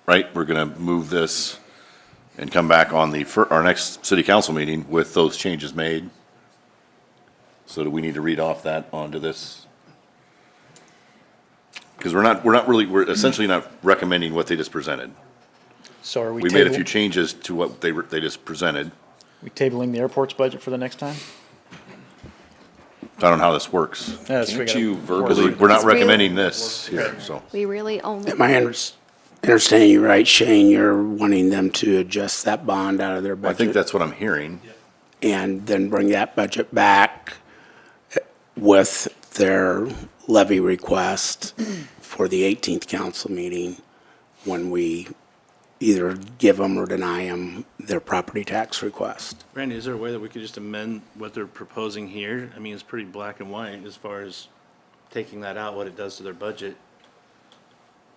right? We're going to move this and come back on our next city council meeting with those changes made. So do we need to read off that onto this? Because we're essentially not recommending what they just presented. So are we? We made a few changes to what they just presented. We tabling the airport's budget for the next time? I don't know how this works. Can't you Because verbally? we're not recommending this here, so. We really only. Am I understanding you right, Shane? You're wanting them to adjust that bond out of their I budget? think that's what I'm hearing. And then bring that budget back with their levy request for the 18th council meeting when we either give them or deny them their property tax request. Randy, is there a way that we could just amend what they're proposing here? I mean, it's pretty black and white as far as taking that out, what it does to their budget.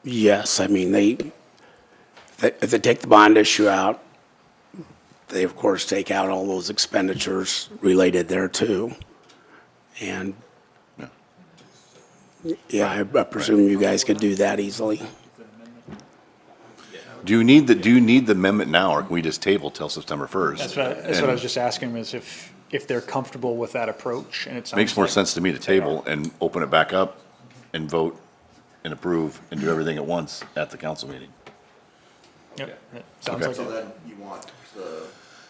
Yes, I mean, if they take the bond issue out, they of course take out all those expenditures related thereto. And, yeah, I presume you guys could do that easily. Do you need the amendment now, or can we just table till September 1st? That's what I was just asking, is if they're comfortable with that approach, and it sounds Makes more like sense to me to table and open it back up and vote and approve and do everything at once at the council meeting. Yep, that sounds Okay. like So it. then you want the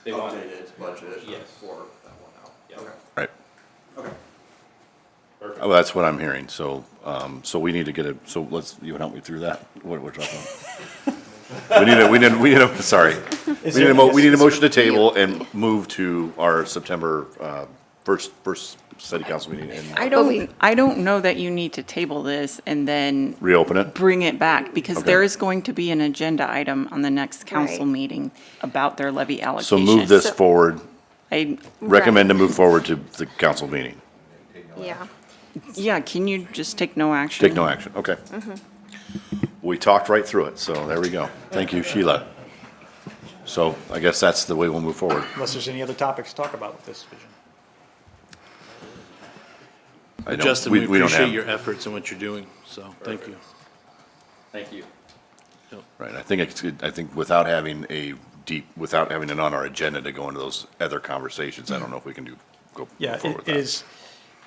They want- updated budget Yes. for that one out? Okay. Right. Okay. Well, that's what I'm hearing, so, so we need to get it, so you would help me through that, what we're talking about. We need a, sorry. We need a motion to table and move to our September, first city council meeting and I don't know that you need to table this and then reopen it. bring it back, because Okay. there is going to be an agenda item on the next council Right. meeting about their levy So allocation. move this forward, I, recommend to move forward to the council meeting. Yeah. yeah, can you just take no action? Take no action, okay. We talked right through it, so there we go. Thank you, Sheila. So I guess that's the way we'll move forward. Unless there's any other topics to talk about with this vision. I don't- Justin, we don't appreciate have- your efforts and what you're doing, so thank you. Thank you. Right, I think I think without having without having it on our agenda to go into those other conversations, I don't know if we can go Yeah, forward with it that. is,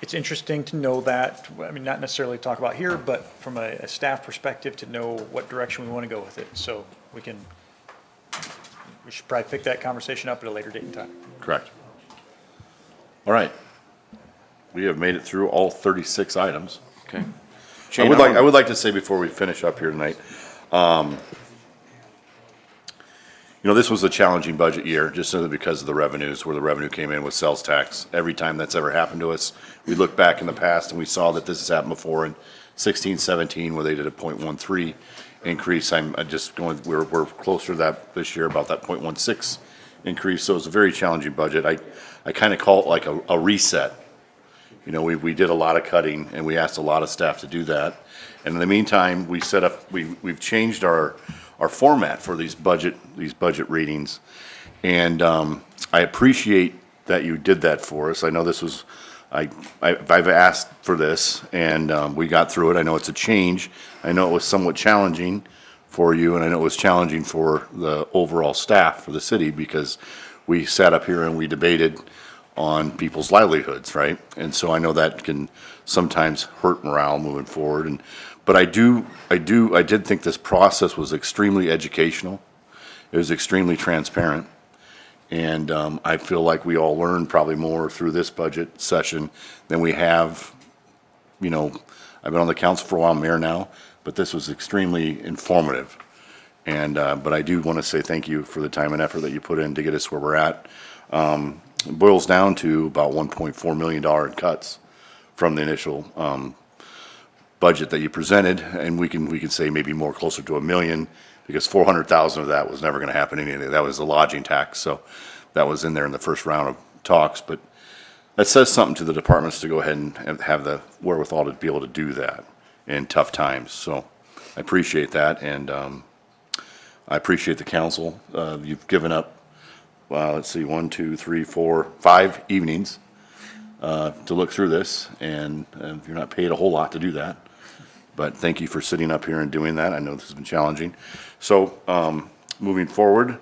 it's interesting to know that, I mean, not necessarily talk about here, but from a staff perspective, to know what direction we want to go with it. So we should probably pick that conversation up at a later date and time. Correct. All right. We have made it through all 36 items. Okay. I would like to say before we finish up here tonight, this was a challenging budget year, just simply because of the revenues, where the revenue came in with sales tax. Every time that's ever happened to us, we look back in the past and we saw that this has happened before in 16, 17, where they did a 0.13 increase. I'm just going, we're closer to that this year, about that 0.16 increase. So it's a very challenging budget. I kind of call it like a reset. We did a lot of cutting and we asked a lot of staff to do that. And in the meantime, we've changed our format for these budget readings. And I appreciate that you did that for us. I know this was, I've asked for this and we got through it. I know it's a change. I know it was somewhat challenging for you and I know it was challenging for the overall staff for the city, because we sat up here and we debated on people's livelihoods, right? And so I know that can sometimes hurt morale moving forward. But I did think this process was extremely educational. It was extremely transparent. And I feel like we all learned probably more through this budget session than we have, I've been on the council for a while, mayor now, but this was extremely informative. And, but I do want to say thank you for the time and effort that you put in to get us where we're at. It boils down to about $1.4 million in cuts from the initial budget that you presented, and we can say maybe more closer to $1 million, because $400,000 of that was never going to happen anyway. That was the lodging tax, so that was in there in the first round of talks. But that says something to the departments to go ahead and have the wherewithal to be able to do that in tough times. So I appreciate that, and I appreciate the council. You've given up, let's see, 1, 2, 3, 4, 5 evenings to look through this, and you're not paid a whole lot to do that. But thank you for sitting up here and doing that. I know this has been challenging. So moving forward,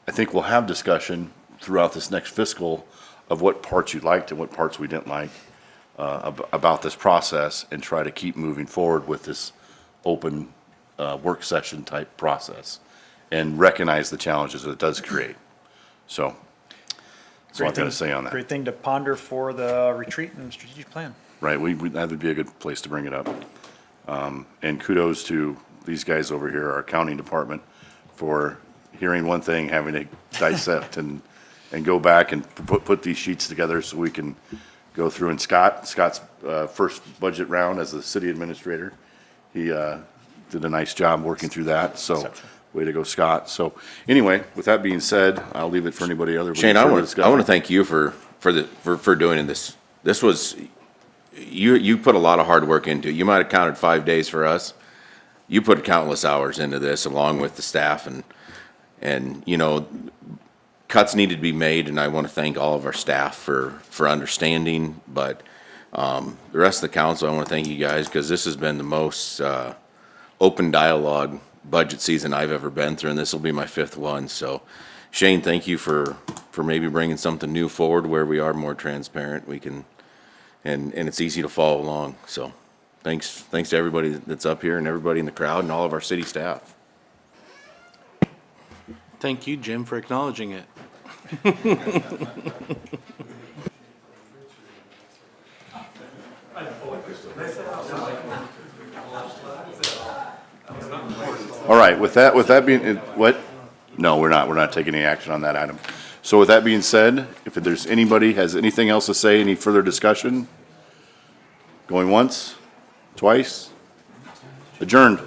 I think we'll have discussion throughout this next fiscal of what parts you liked and what parts we didn't like about this process, and try to keep moving forward with this open work session type process and recognize the challenges that it does create. So that's all I've got to say on that. Great thing to ponder for the retreat and strategic plan. Right, that would be a good place to bring it up. And kudos to these guys over here, our accounting department, for hearing one thing, having to dissect and go back and put these sheets together so we can go through. And Scott's first budget round as the city administrator, he did a nice job working through that, so way to go, Scott. So anyway, with that being said, I'll leave it for anybody other. Shane, I want to thank you for doing this. This was, you put a lot of hard work into it. You might have counted 5 days for us. You put countless hours into this along with the staff, and you know, cuts needed to be made, and I want to thank all of our staff for understanding. But the rest of the council, I want to thank you guys, because this has been the most open dialogue budget season I've ever been through, and this will be my 5th one. So Shane, thank you for maybe bringing something new forward where we are more transparent. We can, and it's easy to follow along. So thanks to everybody that's up here and everybody in the crowd and all of our city staff. Thank you, Jim, for acknowledging it. All right, with that being, what? No, we're not taking any action on that item. So with that being said, if there's anybody has anything else to say, any further discussion? Going once, twice? Adjourned.